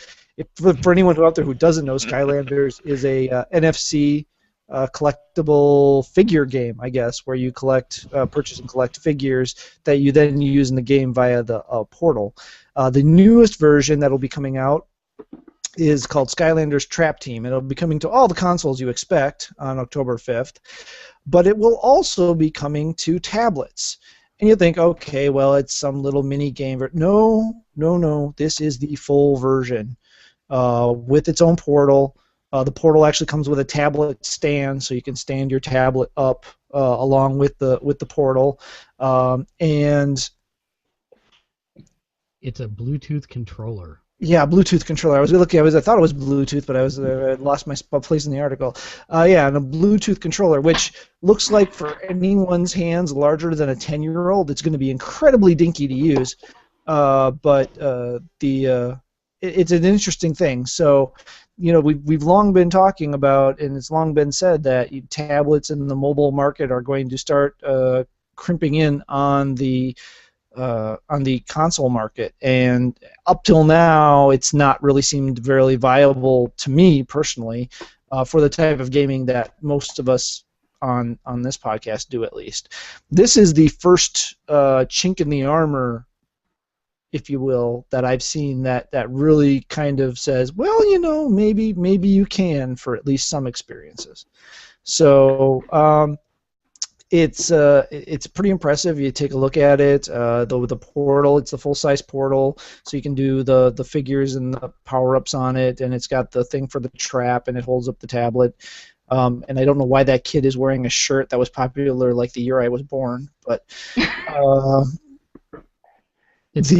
for anyone out there who doesn't know, Skylanders is a NFC collectible figure game, I guess, where you purchase and collect figures that you then use in the game via the portal. The newest version that will be coming out is called Skylanders Trap Team. It'll be coming to all the consoles you expect on October 5th, but it will also be coming to tablets. And you think, okay, well, it's some little mini game. No. This is the full version with its own portal. The portal actually comes with a tablet stand, so you can stand your tablet up along with the portal, and it's a Bluetooth controller. Yeah, Bluetooth controller. I thought it was Bluetooth, but I lost my place in the article. Yeah, and a Bluetooth controller, which looks like for anyone's hands larger than a 10-year-old, it's going to be incredibly dinky to use. But it's an interesting thing. So, we've long been talking about, and it's long been said that tablets in the mobile market are going to start crimping in on the console market, and up till now, it's not really seemed very viable to me personally for the type of gaming that most of us on this podcast do, at least. This is the first chink in the armor, if you will, that I've seen that really kind of says, well, maybe you can for at least some experiences. So. It's pretty impressive. You take a look at it. The portal, it's the full-size portal, so you can do the figures and the power-ups on it, and it's got the thing for the trap, and it holds up the tablet. And I don't know why that kid is wearing a shirt that was popular like the year I was born, but it's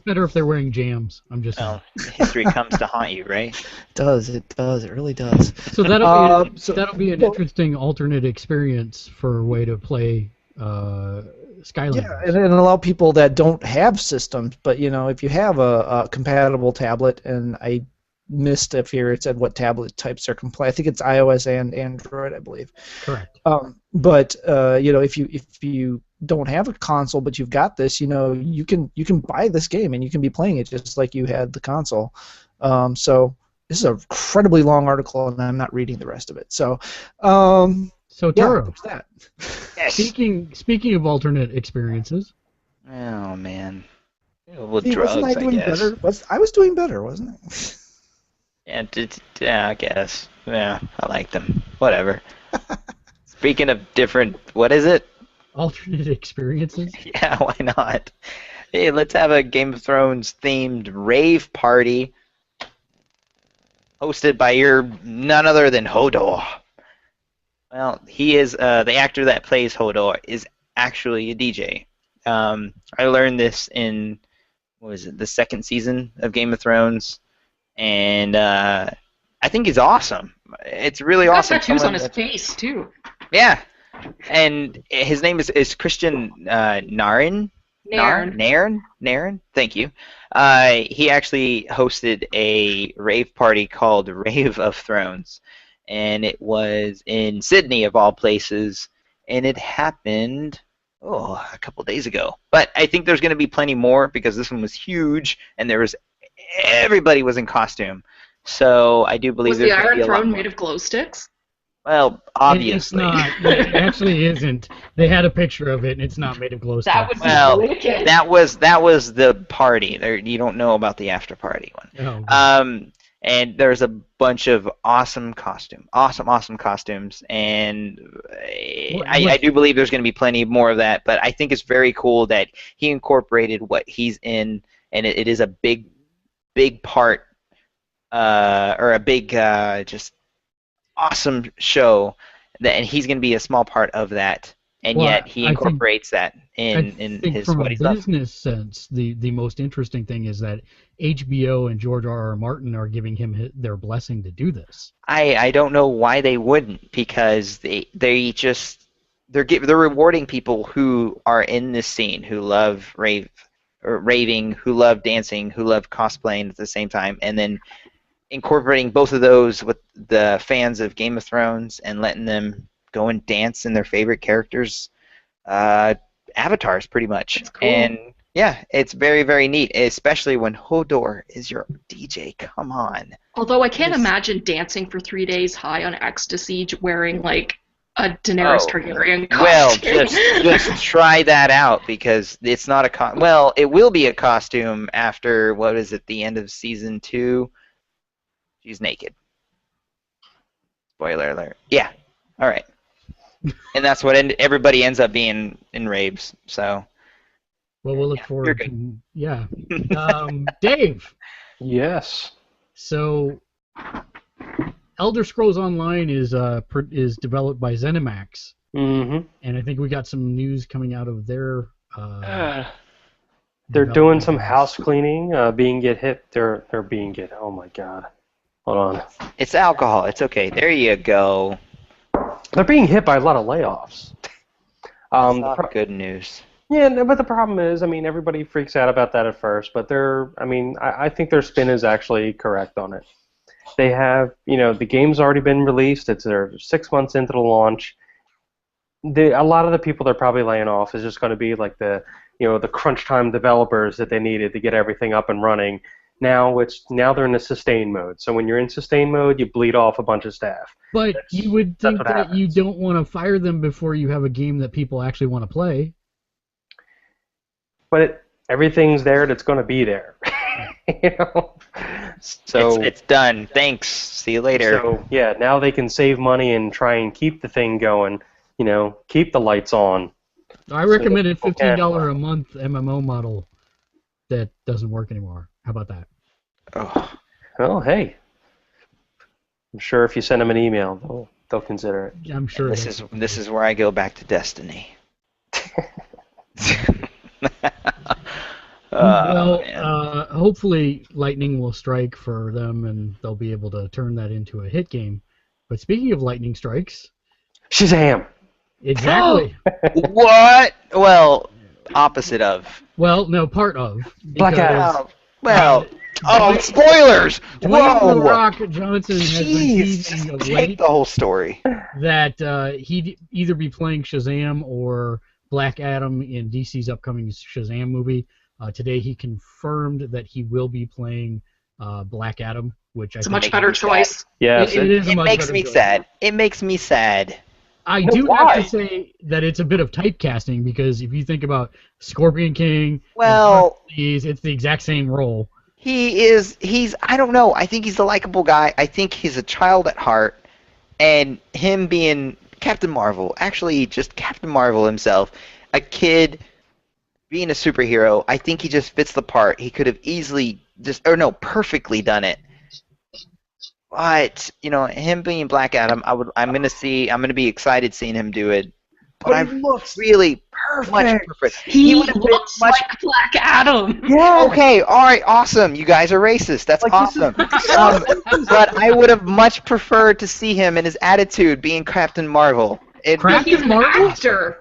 better if they're wearing jams. I'm just saying. History comes to haunt you, right? It does. It really does. So that'll be an interesting alternate experience for a way to play Skylanders. Yeah, and allow people that don't have systems, but if you have a compatible tablet, and I missed if here it said what tablet types are compatible. I think it's iOS and Android, I believe. Correct. But if you don't have a console but you've got this, you can buy this game and you can be playing it just like you had the console. So this is an incredibly long article, and I'm not reading the rest of it. So Taro, yeah, that. Yes. Speaking of alternate experiences. Oh man. With drugs, drugs, wasn't I doing better? I was doing better, wasn't I? Yeah, I guess. Yeah, I like them. Whatever. Speaking of different, what is it? Alternate experiences? Yeah, why not? Hey, let's have a Game of Thrones themed rave party hosted by none other than Hodor. Well, he is the actor that plays Hodor is actually a DJ. I learned this in the second season of Game of Thrones, and I think he's awesome. It's really awesome. He's got tattoos on his face too. Yeah. And his name is Christian Nairn. Nairn. Thank you. He actually hosted a rave party called Rave of Thrones, and it was in Sydney of all places, and it happened a couple days ago. But I think there's going to be plenty more because this one was huge, and everybody was in costume. So I do believe was there's the going to be Iron a lot Throne more. made of glow sticks? Well, obviously. It's not. It actually isn't. They had a picture of it, and it's not made of glow sticks. That would be wicked. that was the party. You don't know about the after party one. Oh, and there's a bunch of awesome costumes, and I do believe there's going to be plenty more of that. But I think it's very cool that he incorporated what he's in, and it is a big part, or a big just awesome show, and he's going to be a small part of that, and yet he incorporates that in his from what a he's done. business sense, the most interesting thing is that HBO and George R.R. Martin are giving him their blessing to do this. I don't know why they wouldn't, because they're rewarding people who are in this scene, who love raving, who love dancing, who love cosplaying at the same time, and then incorporating both of those with the fans of Game of Thrones and letting them go and dance in their favorite characters' avatars, pretty much. That's cool. And Yeah, it's very, very neat, especially when Hodor is your DJ. Come on. Although I can't Yes. imagine dancing for 3 days high on ecstasy wearing like a Daenerys Oh. Targaryen Well, costume. just try that out because it's not a well, it will be a costume after what is it, the end of season 2? She's naked. Spoiler alert. Yeah. All right. And that's what everybody ends up being in raves. So. Well, we'll look You're forward good. to yeah. Dave. Yes. So, Elder Scrolls Online is developed by ZeniMax, Mm-hmm. and I think we got some news coming out of their. They're doing some development. house cleaning. Being get hit. They're being get. Oh my god. Hold on. It's alcohol. It's okay. There you go. They're being hit by a lot of layoffs. That's not good news. Yeah, no, but the problem is, I mean, everybody freaks out about that at first, but I think their spin is actually correct on it. They have, the game's already been released. They're 6 months into the launch. A lot of the people they're probably laying off is just going to be like the crunch time developers that they needed to get everything up and running. Now they're in a sustain mode. So when you're in sustain mode, you bleed off a bunch of staff. But you would think what that happens. you don't want to fire them before you have a game that people actually want to play. But everything's there that's going to be there. So It's done. Thanks. See you later. So yeah, now they can save money and try and keep the thing going. Keep the lights on. I recommended people can- $15 a month MMO model that doesn't work anymore. How about that? Oh. Well, hey, I'm sure if you send them an email, they'll consider it. I'm sure This is where I go back to Destiny. Hopefully lightning will strike for them and they'll be able to turn that into a hit game. But speaking of lightning strikes, Shazam! exactly. What? Well, opposite of. Well, no, part of. Black because Adam. Well. Oh, spoilers! Dwayne Whoa! The Rock Johnson has been Jeez, teasing of take late the whole story. that he'd either be playing Shazam or Black Adam in DC's upcoming Shazam movie. Today he confirmed that he will be playing Black Adam, which It's a I think much better choice. Yes, it is a It much makes better me choice. sad. It makes me sad. I No, do why? have to say that it's a bit of typecasting because if you think about Scorpion King, Well, it's the exact same role. he's I don't know. I think he's a likable guy. I think he's a child at heart, and him being Captain Marvel, actually just Captain Marvel himself, a kid being a superhero, I think he just fits the part. He could have easily perfectly done it. But him being Black Adam, I'm gonna be excited seeing him do it. But I really much prefer. He would have been looks much. like Black Adam. Yeah. Okay, all right, awesome. You guys are racist. That's awesome. But I would have much preferred to see him and his attitude being Captain Marvel. Crap. He's an Marvel? actor.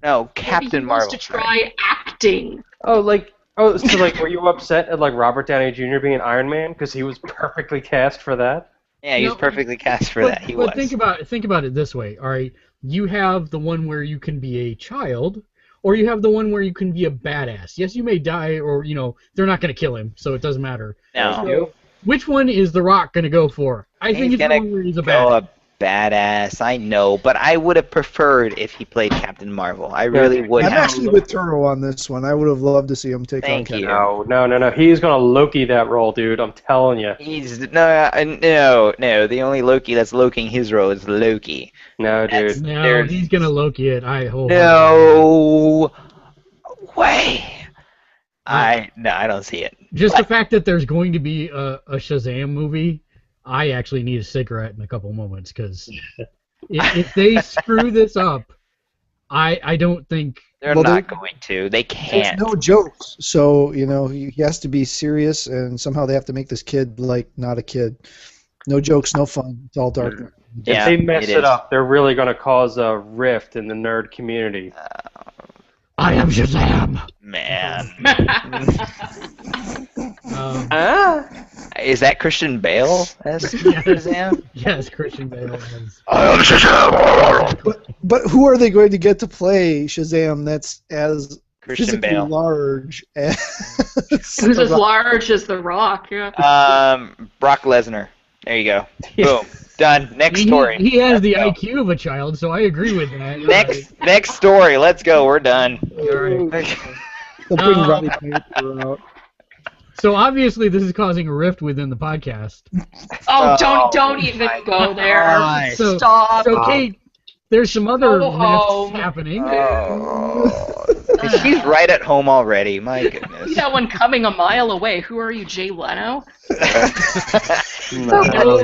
No, Maybe Captain he Marvel. wants to try acting. So were you upset at Robert Downey Jr. being Iron Man because he was perfectly cast for that? Yeah, he was No, perfectly cast for that. He was. But think about it this way. All right, you have the one where you can be a child, or you have the one where you can be a badass. Yes, you may die, or they're not going to kill him, so it doesn't matter. No. So, which one is The Rock going to go for? I think He's it's the gonna one where he's a go badass. a badass. I know, but I would have preferred if he played Captain Marvel. I really would I'm have. actually with Turo on this one. I would have loved to see him take Thank on you. Captain. No. He's gonna Loki that role, dude. I'm telling you. He's no. The only Loki that's Loking his role is Loki. No, dude. No, There's- he's going to Loki it. I hope. No way. I don't see it. Just the fact that there's going to be a Shazam movie, I actually need a cigarette in a couple moments because if they screw this up, I don't think. They're Well, not there- going to. They It's can't. no jokes, so he has to be serious, and somehow they have to make this kid like not a kid. No jokes, no fun. It's all dark. Yeah, If they mess it it is. up, they're really gonna cause a rift in the nerd community. I am Shazam. Man. Is that Christian Bale as Shazam? Yes, Christian Bale is. I am Shazam! But who are they going to get to play Shazam? That's as Christian physically Bale. large. And Who's as large as The Rock? Yeah. Brock Lesnar. There you go. Yeah. Boom. Done. Next He, story. he has the Let's IQ of a child, so I agree with that. Next story. Let's go. We're done. All right. They'll bring Um, Roddy Piper out. So obviously this is causing a rift within the podcast. Oh, Oh, don't even my go there. God. So, Stop. so Kate, there's some other Go rifts home. happening. Oh. She's right at home already. My See goodness. that one coming a mile away. Who are you, Jay Leno? No,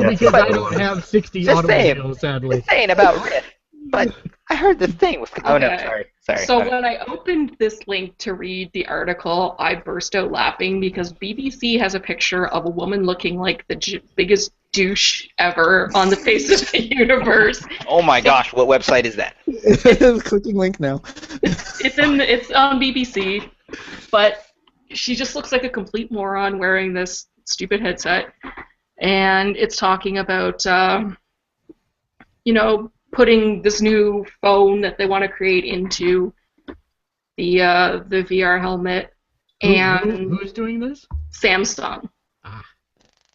because I don't have 60 Just saying. automobiles, sadly. Saying about Rift, but I heard this thing was. Oh no, Okay. sorry. So Okay. when I opened this link to read the article, I burst out laughing because BBC has a picture of a woman looking like the biggest douche ever on the face of the universe. Oh my gosh, what website is that? Clicking link now. It's on BBC, but she just looks like a complete moron wearing this stupid headset, and it's talking about putting this new phone that they want to create into the VR helmet, and Who's doing this? Samsung. Ah.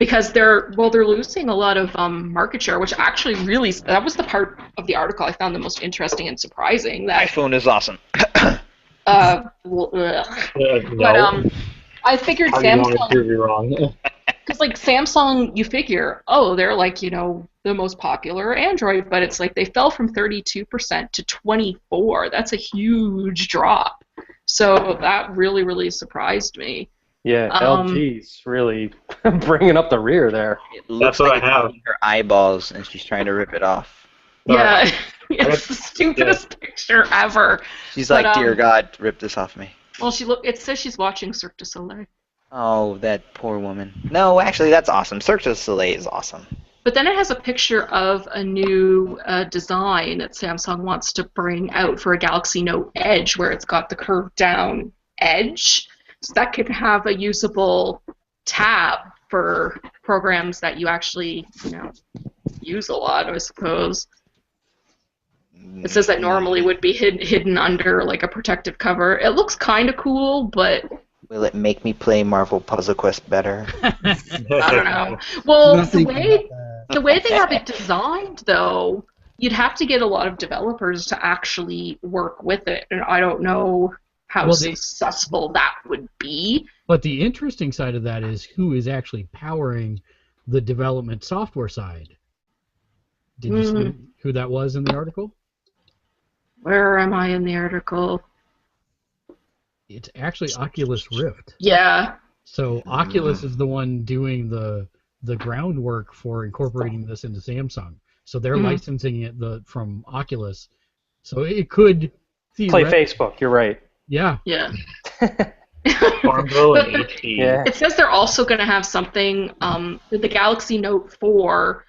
Because they're losing a lot of market share, which actually really, that was the part of the article I found the most interesting and surprising. That iPhone is awesome. well, ugh. No. But I figured How do you want to Samsung, prove you wrong? because like Samsung, you figure, oh, they're like the most popular Android, but it's like they fell from 32% to 24%. That's a huge drop. So that really, really surprised me. Yeah, Um, LG's really bringing up the rear there. It looks That's what like I it's have. on her eyeballs, and she's trying to rip it off. Yeah, it's the stupidest picture ever. She's But, like, "Dear God, rip this off me." Well, it says she's watching Cirque du Soleil. Oh, that poor woman. No, actually, that's awesome. Cirque du Soleil is awesome. But then it has a picture of a new design that Samsung wants to bring out for a Galaxy Note Edge, where it's got the curved down edge. So that could have a usable tab for programs that you actually, use a lot, I suppose. It says that normally would be hidden under like a protective cover. It looks kind of cool, but Will it make me play Marvel Puzzle Quest better? I don't know. Well, Nothing the way they have it designed, though, you'd have to get a lot of developers to actually work with it, and I don't know how successful that would be. But the interesting side of that is who is actually powering the development software side. Did you see who that was in the article? Where am I in the article? It's actually Oculus Rift. Yeah. So Oculus is the one doing the groundwork for incorporating this into Samsung. So they're licensing it from Oculus. So it could Play Facebook, you're right. Yeah. Yeah. Farmville and HD. Yeah. It says they're also going to have something. The Galaxy Note 4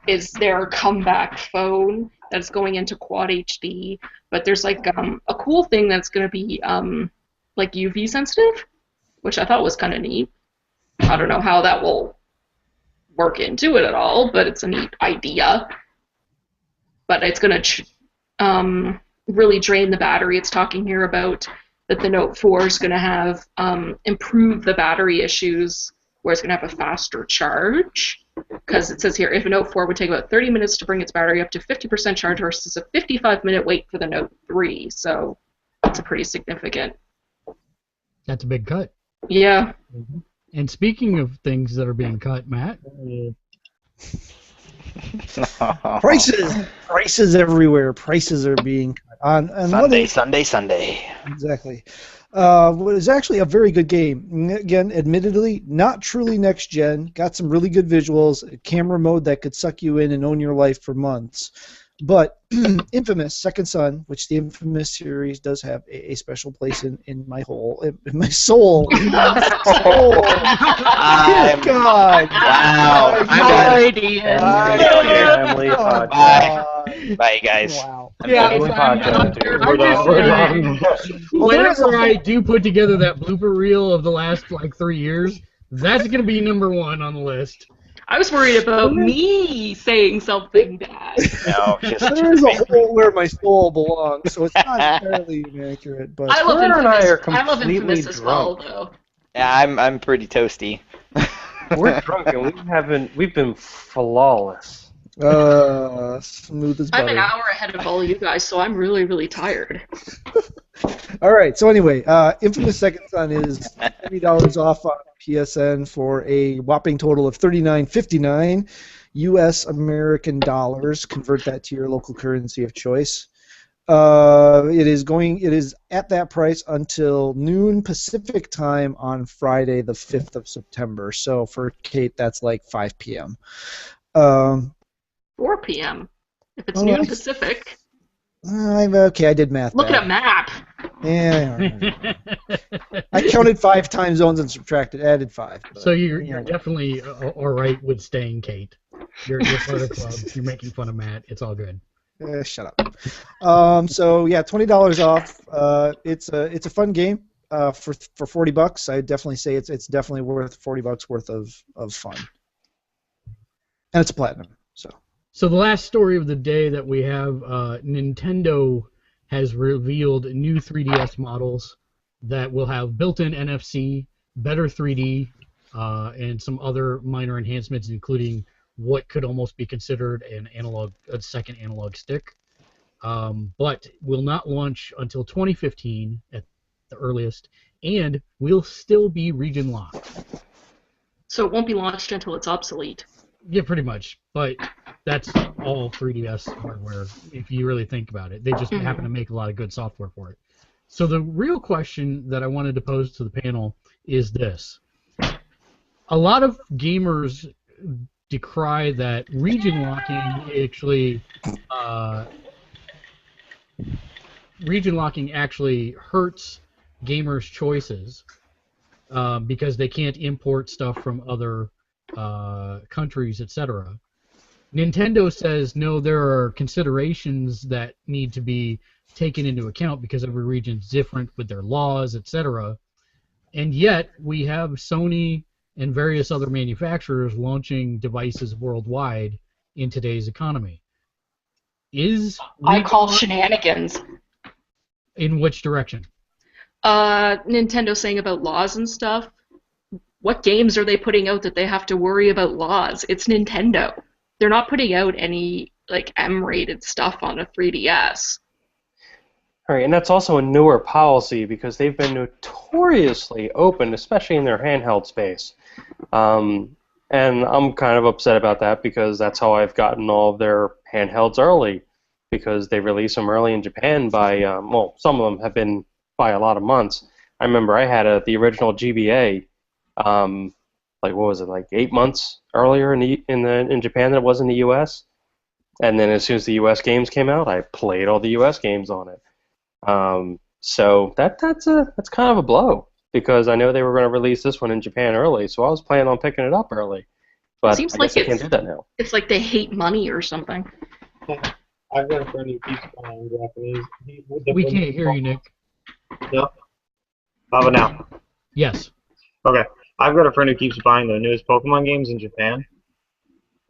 is their comeback phone that's going into Quad HD. But there's like a cool thing that's going to be like UV sensitive, which I thought was kind of neat. I don't know how that will work into it at all, but it's a neat idea. But it's going to really drain the battery. It's talking here about that the Note 4 is going to have improve the battery issues, where it's going to have a faster charge. Because it says here, if a Note 4 would take about 30 minutes to bring its battery up to 50% charge versus a 55-minute wait for the Note 3. So that's a pretty significant. That's a big cut. Yeah. And speaking of things that are being cut, Matt, prices everywhere. Prices are being cut. Sunday. Exactly. What is actually a very good game. Again, admittedly, not truly next gen. Got some really good visuals, a camera mode that could suck you in and own your life for months. But Infamous Second Son, which the Infamous series does have a special place in my soul. In my soul. God. Wow. Bye, guys. Wow. Whenever I do put together that blooper reel of the last 3 years, that's going to be number one on the list. I was worried about me saying something bad. No, just There is a hole where my soul belongs, so it's not entirely inaccurate. But I love Her and I Infamous. are I love completely Infamous as well, drunk. though. yeah, I'm pretty toasty. We're drunk and we've been flawless. Smooth as I'm an butter. hour ahead of all you guys, so I'm really, really tired. All right. So anyway, Infamous Second Son is $20 off on PSN for a whopping total of $39.59 U.S. American dollars. Convert that to your local currency of choice. It is at that price until noon Pacific time on Friday, the 5th of September. So for Kate, that's like 5 p.m. 4 p.m. If it's Oh, noon Pacific. Okay, I did math. Look bad. at a map. Yeah. I counted 5 time zones and added 5. But, So you're definitely all right with staying, Kate. You're part of the club. You're making fun of Matt. It's all good. Shut up. So yeah, $20 off. It's a fun game. For $40, I definitely say it's definitely worth $40 worth of fun. And it's a platinum. So the last story of the day that we have, Nintendo has revealed new 3DS models that will have built-in NFC, better 3D, and some other minor enhancements, including what could almost be considered a second analog stick, but will not launch until 2015 at the earliest, and will still be region locked. So it won't be launched until it's obsolete. Yeah, pretty much. But that's all 3DS hardware, if you really think about it. They just happen to make a lot of good software for it. So the real question that I wanted to pose to the panel is this. A lot of gamers decry that region locking actually hurts gamers' choices because they can't import stuff from other countries, etc. Nintendo says no, there are considerations that need to be taken into account because every region is different with their laws, etc. And yet we have Sony and various other manufacturers launching devices worldwide in today's economy. I call shenanigans. In which direction? Nintendo saying about laws and stuff. What games are they putting out that they have to worry about laws? It's Nintendo. They're not putting out any like M-rated stuff on a 3DS. All right, and that's also a newer policy because they've been notoriously open, especially in their handheld space. And I'm kind of upset about that because that's how I've gotten all of their handhelds early, because they release them early in Japan by, some of them have been by a lot of months. I remember I had the original GBA, like 8 months earlier in Japan than it was in the U.S. And then as soon as the U.S. games came out, I played all the U.S. games on it. So that's kind of a blow because I know they were going to release this one in Japan early, so I was planning on picking it up early. But Seems I like guess I can't do that now. It's like they hate money or something. I've got a friend who keeps buying Japanese. We can't hear you, Nick. No? How about now? Yes. Okay. I've got a friend who keeps buying the newest Pokemon games in Japan,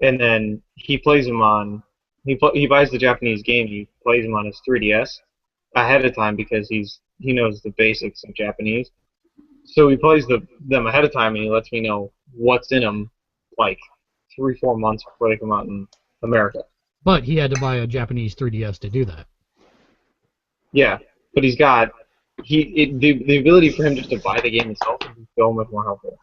and then he plays them on. He buys the Japanese game. He plays them on his 3DS ahead of time because he knows the basics of Japanese. So he plays them ahead of time, and he lets me know what's in them, like 3-4 months before they come out in America. But he had to buy a Japanese 3DS to do that. Yeah, but he's got the ability for him just to buy the game itself is so much more helpful.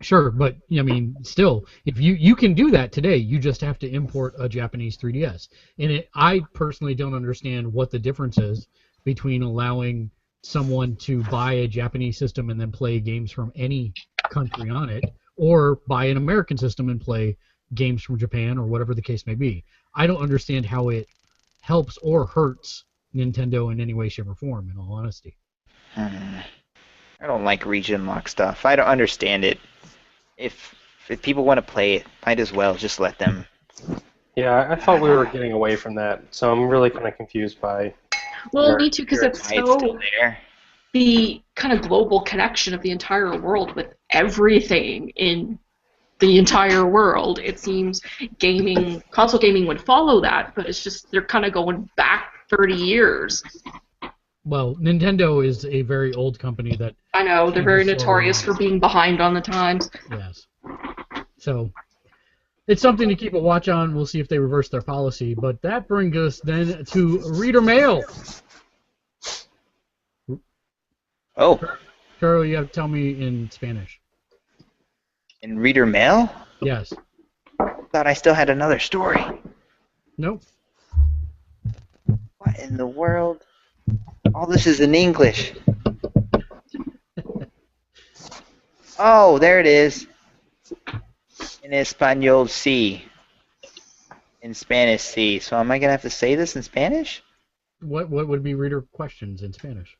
Sure, but I mean, still, if you can do that today, you just have to import a Japanese 3DS. And I personally don't understand what the difference is between allowing someone to buy a Japanese system and then play games from any country on it, or buy an American system and play games from Japan or whatever the case may be. I don't understand how it helps or hurts Nintendo in any way, shape, or form, in all honesty. I don't like region lock stuff. I don't understand it. If people want to play it, might as well just let them. Yeah, I thought we were getting away from that, so I'm really kind of confused by. Well, me too, because it's still so there. the kind of global connection of the entire world with everything in the entire world. It seems console gaming would follow that, but it's just they're kind of going back 30 years. Well, Nintendo is a very old company that I know, they're very changes slowly. notorious for being behind on the times. Yes. So it's something to keep a watch on. We'll see if they reverse their policy. But that brings us then to reader mail. Oh, Carol, you have to tell me in Spanish. in reader mail? Yes. Thought I still had another story. Nope. What in the world? All this is in English. Oh, there it is. In Espanol, sí. In Spanish, sí. So am I going to have to say this in Spanish? What would be reader questions in Spanish?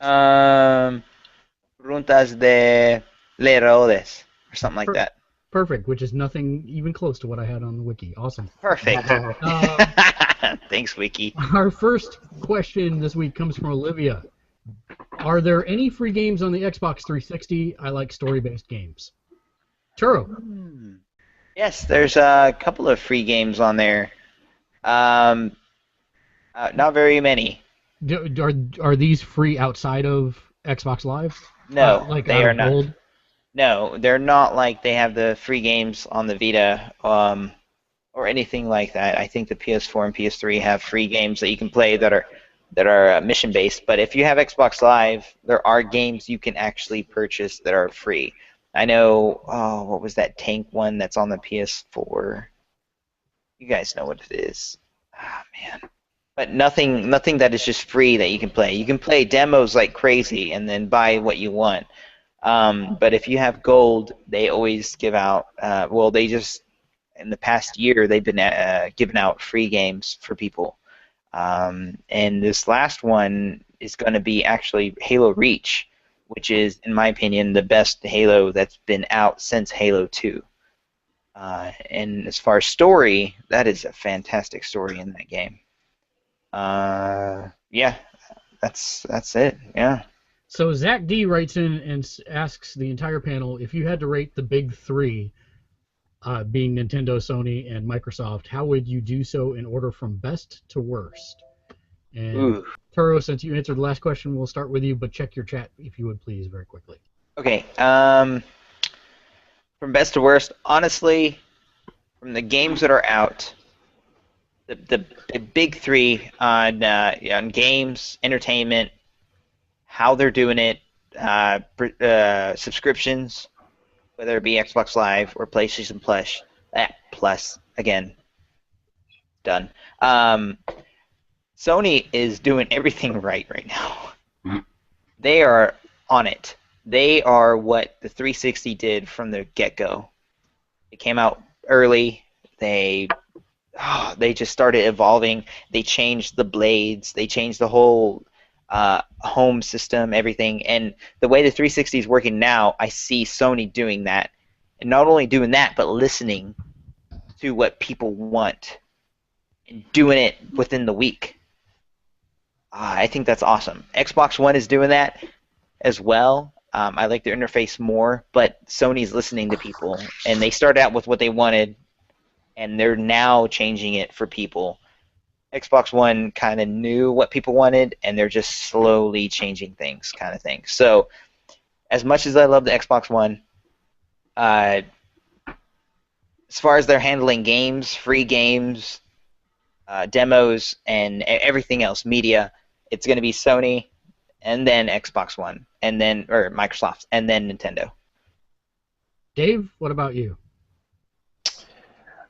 Preguntas de Lerodes, or something like that. Perfect, which is nothing even close to what I had on the wiki. Awesome. Perfect. Thanks, Wiki. Our first question this week comes from Olivia. Are there any free games on the Xbox 360? I like story-based games. Turo. Yes, there's a couple of free games on there. Not very many. Are these free outside of Xbox Live? No, like they out are of not. Gold? No, they're not like they have the free games on the Vita or anything like that. I think the PS4 and PS3 have free games that you can play that are mission based. But if you have Xbox Live, there are games you can actually purchase that are free. I know. Oh, what was that tank one that's on the PS4? You guys know what it is. Ah, man. But nothing that is just free that you can play. You can play demos like crazy and then buy what you want. But if you have gold, they always give out. They just in the past year they've been giving out free games for people. And this last one is going to be actually Halo Reach, which is, in my opinion, the best Halo that's been out since Halo 2. And as far as story, that is a fantastic story in that game. Yeah, that's it. Yeah. So Zach D writes in and asks the entire panel, if you had to rate the big three, being Nintendo, Sony, and Microsoft, how would you do so in order from best to worst? And Ooh. Turo, since you answered the last question, we'll start with you, but check your chat if you would please very quickly. Okay. From best to worst, honestly, from the games that are out, the big three on games, entertainment, how they're doing it, subscriptions, whether it be Xbox Live or PlayStation Plus, again, done. Sony is doing everything right now. They are on it. They are what the 360 did from the get-go. It came out early. They just started evolving. They changed the blades. They changed the whole home system, everything. And the way the 360 is working now, I see Sony doing that. And not only doing that, but listening to what people want and doing it within the week. I think that's awesome. Xbox One is doing that as well. I like their interface more, but Sony's listening to people. And they started out with what they wanted, and they're now changing it for people. Xbox One kind of knew what people wanted, and they're just slowly changing things, kind of thing. So, as much as I love the Xbox One, as far as they're handling games, free games, demos, and everything else, media, it's going to be Sony, and then Xbox One, and then or Microsoft, and then Nintendo. Dave, what about you?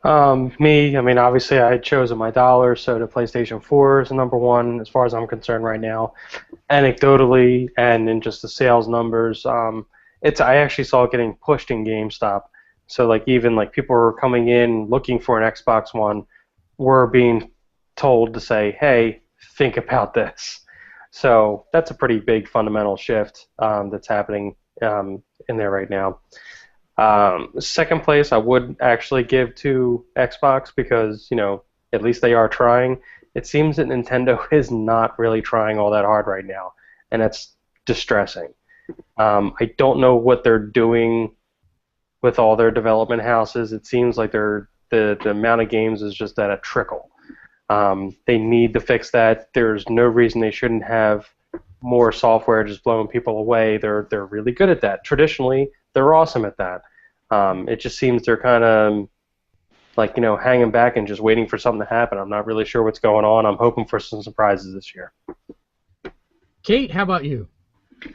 Me, I mean, obviously I had chosen my dollar, so the PlayStation 4 is number one as far as I'm concerned right now. Anecdotally, and in just the sales numbers, I actually saw it getting pushed in GameStop. So like even like people were coming in looking for an Xbox One, were being told to say, hey, think about this. So that's a pretty big fundamental shift that's happening in there right now. Second place I would actually give to Xbox because, at least they are trying. It seems that Nintendo is not really trying all that hard right now, and that's distressing. I don't know what they're doing with all their development houses. It seems like the amount of games is just at a trickle. They need to fix that. There's no reason they shouldn't have more software just blowing people away. They're really good at that. Traditionally, they're awesome at that. It just seems they're kind of like, hanging back and just waiting for something to happen. I'm not really sure what's going on. I'm hoping for some surprises this year. Kate, how about you?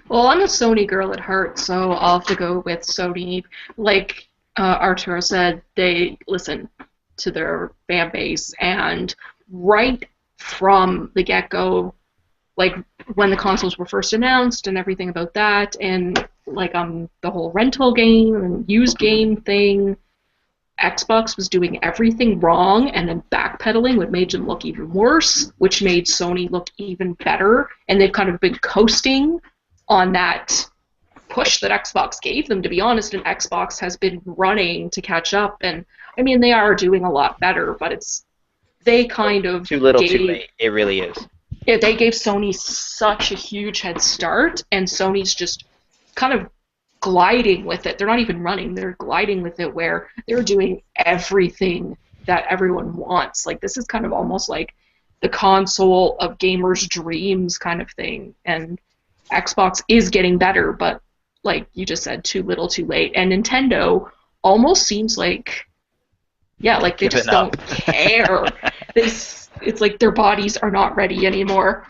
Well, I'm a Sony girl at heart, so I'll have to go with Sony. Like Arturo said, they listen to their fan base, and right from the get-go, like when the consoles were first announced and everything about that, and like the whole rental game and used game thing, Xbox was doing everything wrong and then backpedaling, which made them look even worse, which made Sony look even better, and they've kind of been coasting on that push that Xbox gave them, to be honest, and Xbox has been running to catch up, and I mean, they are doing a lot better, but they kind of too little, too late. It really is. Yeah, they gave Sony such a huge head start, and Sony's just kind of gliding with it. They're not even running, they're gliding with it, where they're doing everything that everyone wants. Like, this is kind of almost like the console of gamers' dreams kind of thing, and Xbox is getting better, but like you just said, too little, too late. And Nintendo almost seems like, yeah, like they just don't care. It's like their bodies are not ready anymore.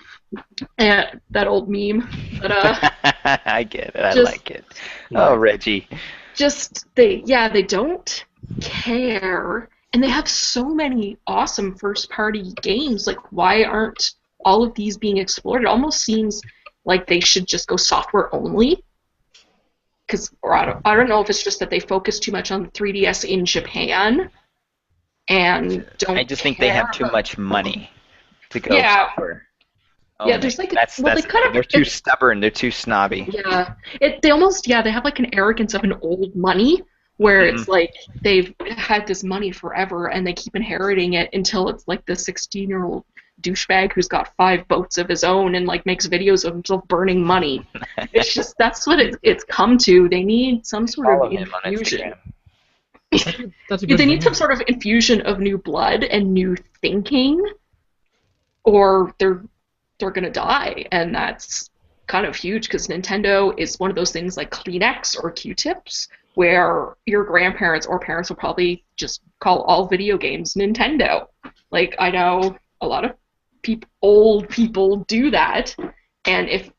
And that old meme. But I get it. I like it. Oh, Reggie. They don't care, and they have so many awesome first-party games. Like, why aren't all of these being explored? It almost seems like they should just go software only. I don't know if it's just that they focus too much on the 3DS in Japan and don't. I just think they have too much money to go software. Yeah, there's like they're too stubborn. They're too snobby. Yeah, they have like an arrogance of an old money where it's like they've had this money forever and they keep inheriting it until it's like the 16-year-old douchebag who's got 5 boats of his own and like makes videos of himself burning money. It's just that's what it's come to. They need some sort of infusion. That's a good they need some sort of infusion of new blood and new thinking, or they're gonna die, and that's kind of huge because Nintendo is one of those things like Kleenex or Q-tips, where your grandparents or parents will probably just call all video games Nintendo. Like, I know a lot of old people do that, and if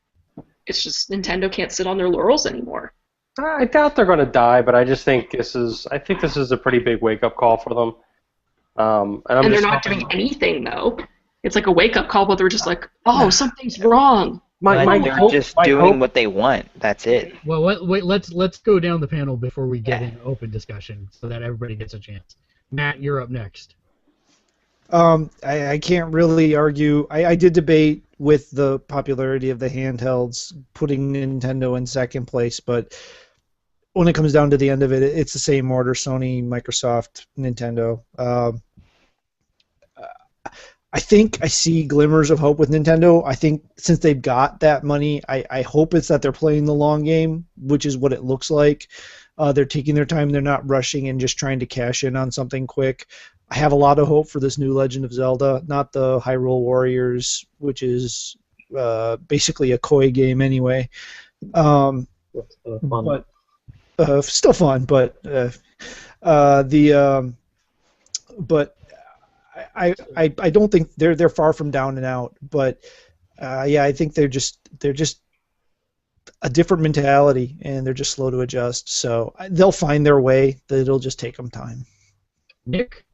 it's just Nintendo can't sit on their laurels anymore. I doubt they're going to die, but I just think this is a pretty big wake-up call for them. And they're not doing anything, though. It's like a wake-up call, but they're just like, oh, something's wrong. They're just doing what they want. That's it. Well, wait. Let's go down the panel before we get into open discussion, so that everybody gets a chance. Matt, you're up next. I can't really argue. I did debate with the popularity of the handhelds, putting Nintendo in second place, but when it comes down to the end of it, it's the same order: Sony, Microsoft, Nintendo. I think I see glimmers of hope with Nintendo. I think since they've got that money, I hope it's that they're playing the long game, which is what it looks like. They're taking their time. They're not rushing and just trying to cash in on something quick. I have a lot of hope for this new Legend of Zelda, not the Hyrule Warriors, which is basically a Koi game anyway. But still fun. But I don't think they're far from down and out. But I think they're just a different mentality, and they're just slow to adjust. So they'll find their way. It'll just take them time. Nick?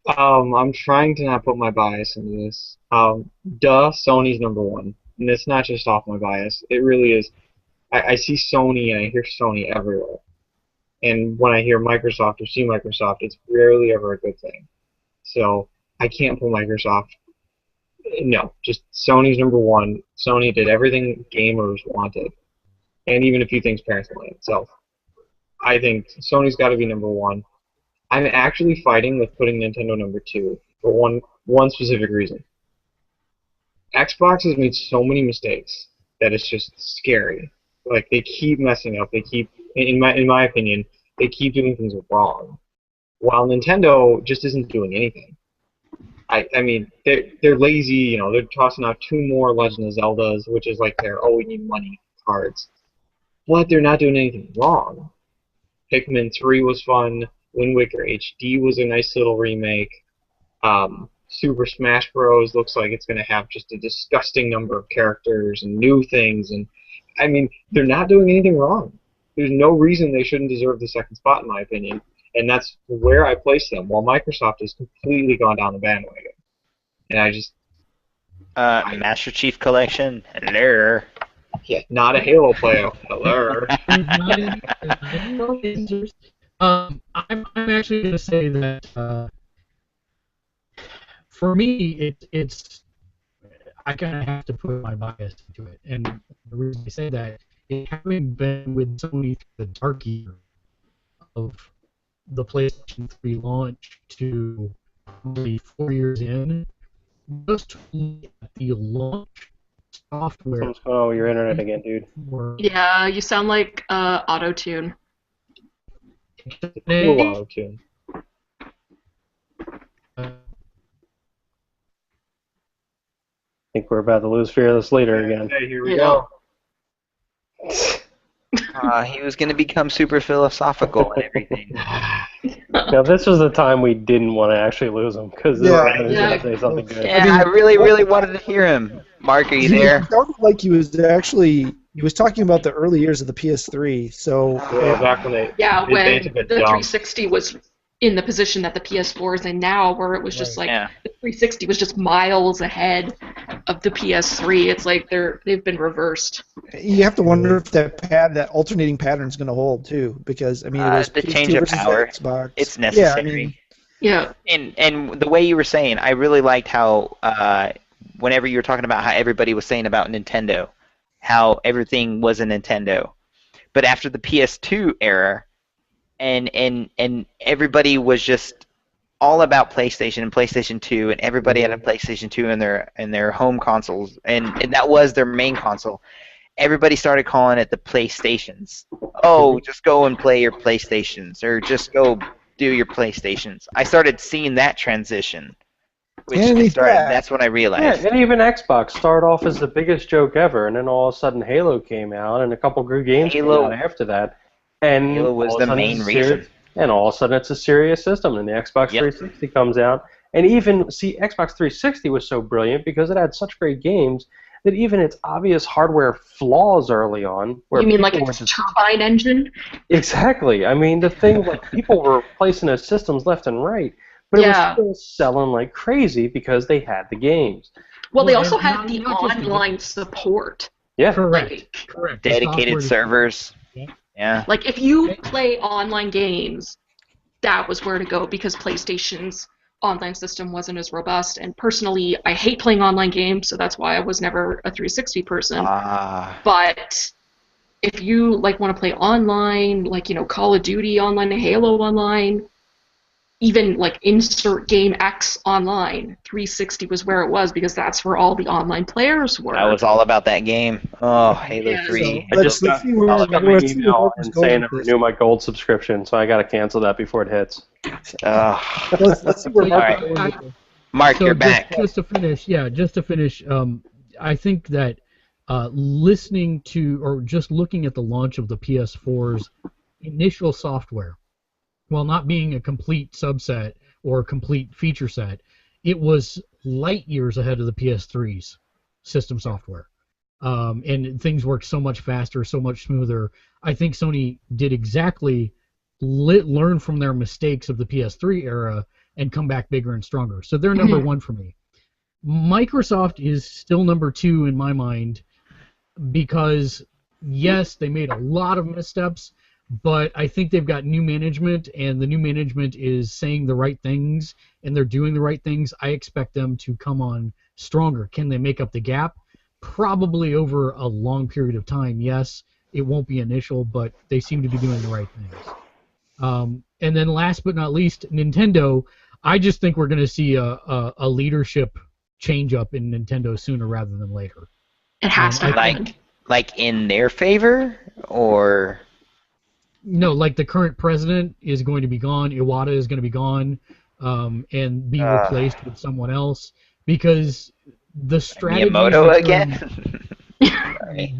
I'm trying to not put my bias into this. Sony's number one. And it's not just off my bias. It really is. I see Sony and I hear Sony everywhere. And when I hear Microsoft or see Microsoft, it's rarely ever a good thing. So I can't put Microsoft. No, just Sony's number one. Sony did everything gamers wanted. And even a few things parents wanted. So I think Sony's got to be number one. I'm actually fighting with putting Nintendo number two for one specific reason. Xbox has made so many mistakes that it's just scary. Like, they keep messing up. They keep in my opinion, they keep doing things wrong, while Nintendo just isn't doing anything. I mean, they're lazy. They're tossing out 2 more Legend of Zeldas, which is like their we need money cards. But they're not doing anything wrong. Pikmin 3 was fun. Wind Waker HD was a nice little remake. Super Smash Bros. Looks like it's going to have just a disgusting number of characters and new things. And I mean, they're not doing anything wrong. There's no reason they shouldn't deserve the second spot, in my opinion. And that's where I place them, while Microsoft has completely gone down the bandwagon. And I just... Master Chief Collection. Hello. Yeah, not a Halo player. Hello. I'm actually going to say that for me, it's I kind of have to put my bias into it, and the reason I say that is having been with Sony through the dark year of the PlayStation 3 launch to probably 4 years in, just look at the launch software. Oh, your internet again, dude. Yeah, you sound like auto-tune. Cool auto-tune. I think we're about to lose Fearless Leader again. Hey, here we go. He was going to become super philosophical and everything. Now, this was the time we didn't want to actually lose him, because he was going to say something good. Yeah, I really, really wanted to hear him. Mark, are you there? It sounded like he was talking about the early years of the PS3. So Yeah, back when they when took the a jump. 360 was in the position that the PS4 is in now, where it was just like the 360 was just miles ahead of the PS3. It's like they've been reversed. you have to wonder if that alternating pattern is going to hold too, because I mean, it was the PS2 change of versus power, Xbox. it's necessary. Yeah, I mean, Yeah. And the way you were saying, I really liked how whenever you were talking about how everybody was saying about Nintendo, how everything was a Nintendo, but after the PS2 era, and everybody was just all about PlayStation and PlayStation 2, and everybody had a PlayStation 2 in their home consoles, and that was their main console. Everybody started calling it the PlayStations. Oh, just go and play your PlayStations, or just go do your PlayStations. I started seeing that transition, that's when I realized. Yeah, and even Xbox started off as the biggest joke ever, and then all of a sudden Halo came out, and a couple good games came out after that. And Halo was the main reason. And all of a sudden it's a serious system, and the Xbox 360 comes out. And even, Xbox 360 was so brilliant because it had such great games that even its obvious hardware flaws early on... Where you mean like its turbine engine? Exactly. I mean, the thing, like, people were replacing those systems left and right, but it was still selling like crazy because they had the games. Well, they also had the online support. Yeah. Correct. Dedicated servers. Yeah. Like, if you play online games, that was where to go, because PlayStation's online system wasn't as robust. And personally, I hate playing online games, so that's why I was never a 360 person. But if you want to play online, Call of Duty online, Halo online, even insert game X online, 360 was where it was, because that's where all the online players were. I was all about that game. Oh, Halo 3. I just got an email and saying I renew my gold subscription, so I got to cancel that before it hits. Let's see where Mark, you're back. Just to finish, I think that listening to, or just looking at the launch of the PS4's initial software, while not being a complete subset or a complete feature set, it was light years ahead of the PS3's system software. And things worked so much faster, so much smoother. I think Sony did exactly learn from their mistakes of the PS3 era and come back bigger and stronger. So they're number one for me. Microsoft is still number two in my mind, because, yes, they made a lot of missteps, but I think they've got new management, and the new management is saying the right things, and they're doing the right things. I expect them to come on stronger. Can they make up the gap? Probably over a long period of time, yes. It won't be initial, but they seem to be doing the right things. And then last but not least, Nintendo. I just think we're going to see a leadership change up in Nintendo sooner rather than later. It has to happen. Like in their favor, or... No, like the current president is going to be gone. Iwata is going to be gone, and be replaced with someone else because the strategies Miyamoto that again? Sorry.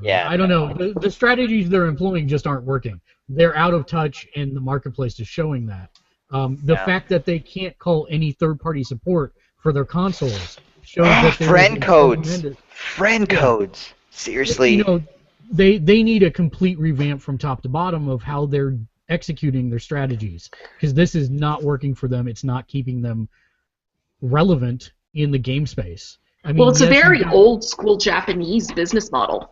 Yeah. I don't know. The strategies they're employing just aren't working. They're out of touch, and the marketplace is showing that. The Yeah. fact that they can't call any third-party support for their consoles shows that there is Friend a codes. tremendous. Friend codes. Seriously. You know, they need a complete revamp from top to bottom of how they're executing their strategies because this is not working for them. It's not keeping them relevant in the game space. I mean, Well, it's a yes, very old school Japanese business model.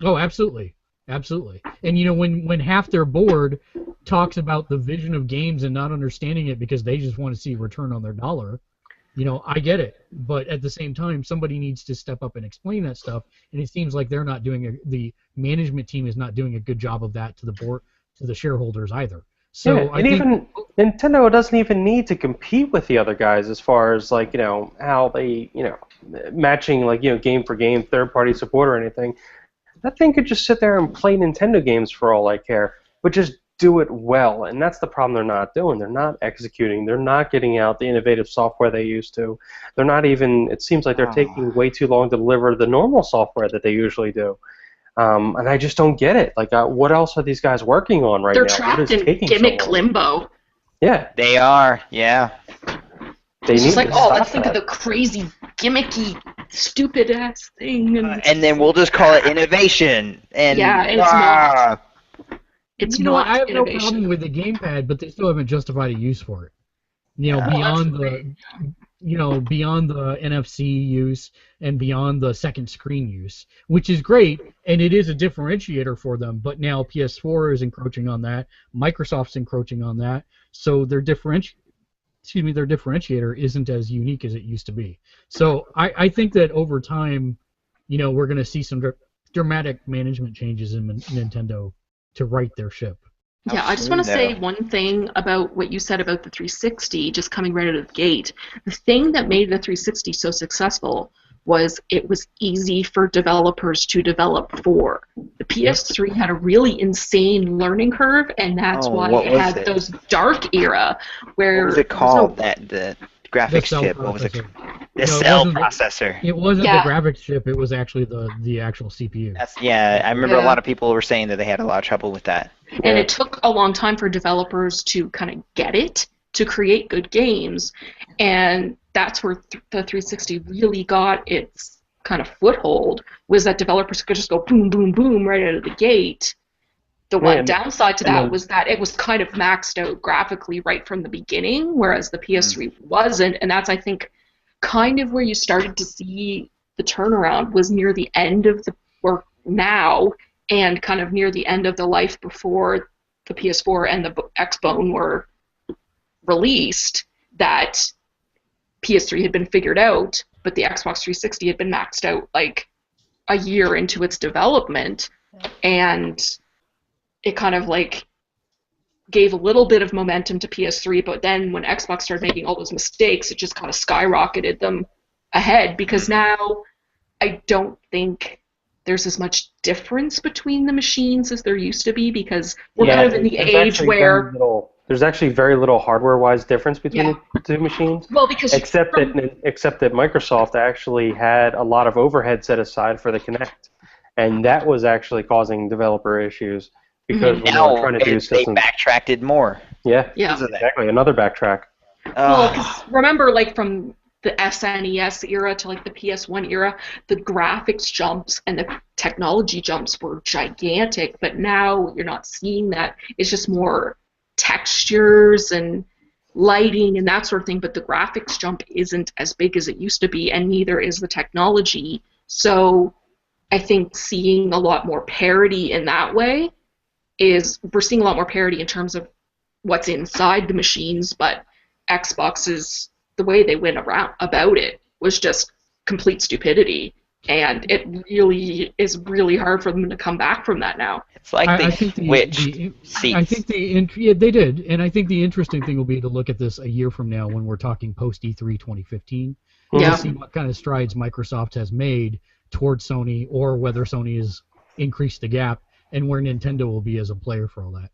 Oh, absolutely. Absolutely. And, you know, when half their board talks about the vision of games and not understanding it because they just want to see a return on their dollar, you know, I get it. But at the same time, somebody needs to step up and explain that stuff. And it seems like they're not doing the management team is not doing a good job of that to the board, to the shareholders either. So yeah, I and think even Nintendo doesn't even need to compete with the other guys as far as like how they matching like game for game third party support or anything. That thing could just sit there and play Nintendo games for all I care, but just do it well. And that's the problem they're not doing. They're not executing. They're not getting out the innovative software they used to. They're not even. It seems like they're taking way too long to deliver the normal software that they usually do. And I just don't get it. Like, what else are these guys working on right They're now? trapped in gimmick limbo. Yeah, They are, yeah. It's just like, to oh, stop let's think of that. the crazy, gimmicky, stupid ass thing. And then we'll just call it innovation. And Yeah, it's not. It's you know what, not I have innovation. no problem with the gamepad, but they still haven't justified a use for it. You know, Yeah. beyond the NFC use and beyond the second screen use, which is great, and it is a differentiator for them. But now PS4 is encroaching on that, Microsoft's encroaching on that, so their differentiator isn't as unique as it used to be. So I think that over time, you know, we're going to see some dramatic management changes in Nintendo to right their ship. Yeah, I just want to Absolutely. say one thing about what you said about the 360 just coming right out of the gate. The thing that made the 360 so successful was it was easy for developers to develop for. The PS3 had a really insane learning curve, and that's why what it was had it? those dark era where What was it there called? no- The The graphics cell chip. What was it? processor. The No, it cell wasn't the- processor. It wasn't Yeah. the graphics chip, it was actually the actual CPU. I remember a Yeah. lot of people were saying that they had a lot of trouble with that. And it took a long time for developers to kind of get it, to create good games, and that's where the 360 really got its kind of foothold, was that developers could just go boom, boom, boom right out of the gate. The one and- downside to and that then- was that it was kind of maxed out graphically right from the beginning, whereas the PS3 wasn't, and that's, I think, kind of where you started to see the turnaround was near the end of the, or now, and kind of near the end of the life before the PS4 and the Xbone were released, that PS3 had been figured out, but the Xbox 360 had been maxed out like a year into its development, and it kind of like gave a little bit of momentum to PS3, but then when Xbox started making all those mistakes, it just kind of skyrocketed them ahead, because now I don't think there's as much difference between the machines as there used to be, because we're kind of in the there's age actually where, there's actually very little hardware-wise difference between the two machines. well, because Except that Microsoft actually had a lot of overhead set aside for the Kinect, and that was actually causing developer issues because when they were Now trying to they do systems. backtracked more. Yeah, Yeah. exactly. Another backtrack. Well, 'cause remember, like, from the SNES era to, like, the PS1 era, the graphics jumps and the technology jumps were gigantic, but now you're not seeing that. It's just more textures and lighting and that sort of thing, but the graphics jump isn't as big as it used to be, and neither is the technology. So I think seeing a lot more parity in that way we're seeing a lot more parity in terms of what's inside the machines, but Xbox's, the way they went around about it was just complete stupidity, and it really is really hard for them to come back from that now. It's like I they think switched seats. I think they did, and I think the interesting thing will be to look at this a year from now when we're talking post E3 2015, Yeah. to see what kind of strides Microsoft has made towards Sony, or whether Sony has increased the gap and where Nintendo will be as a player for all that.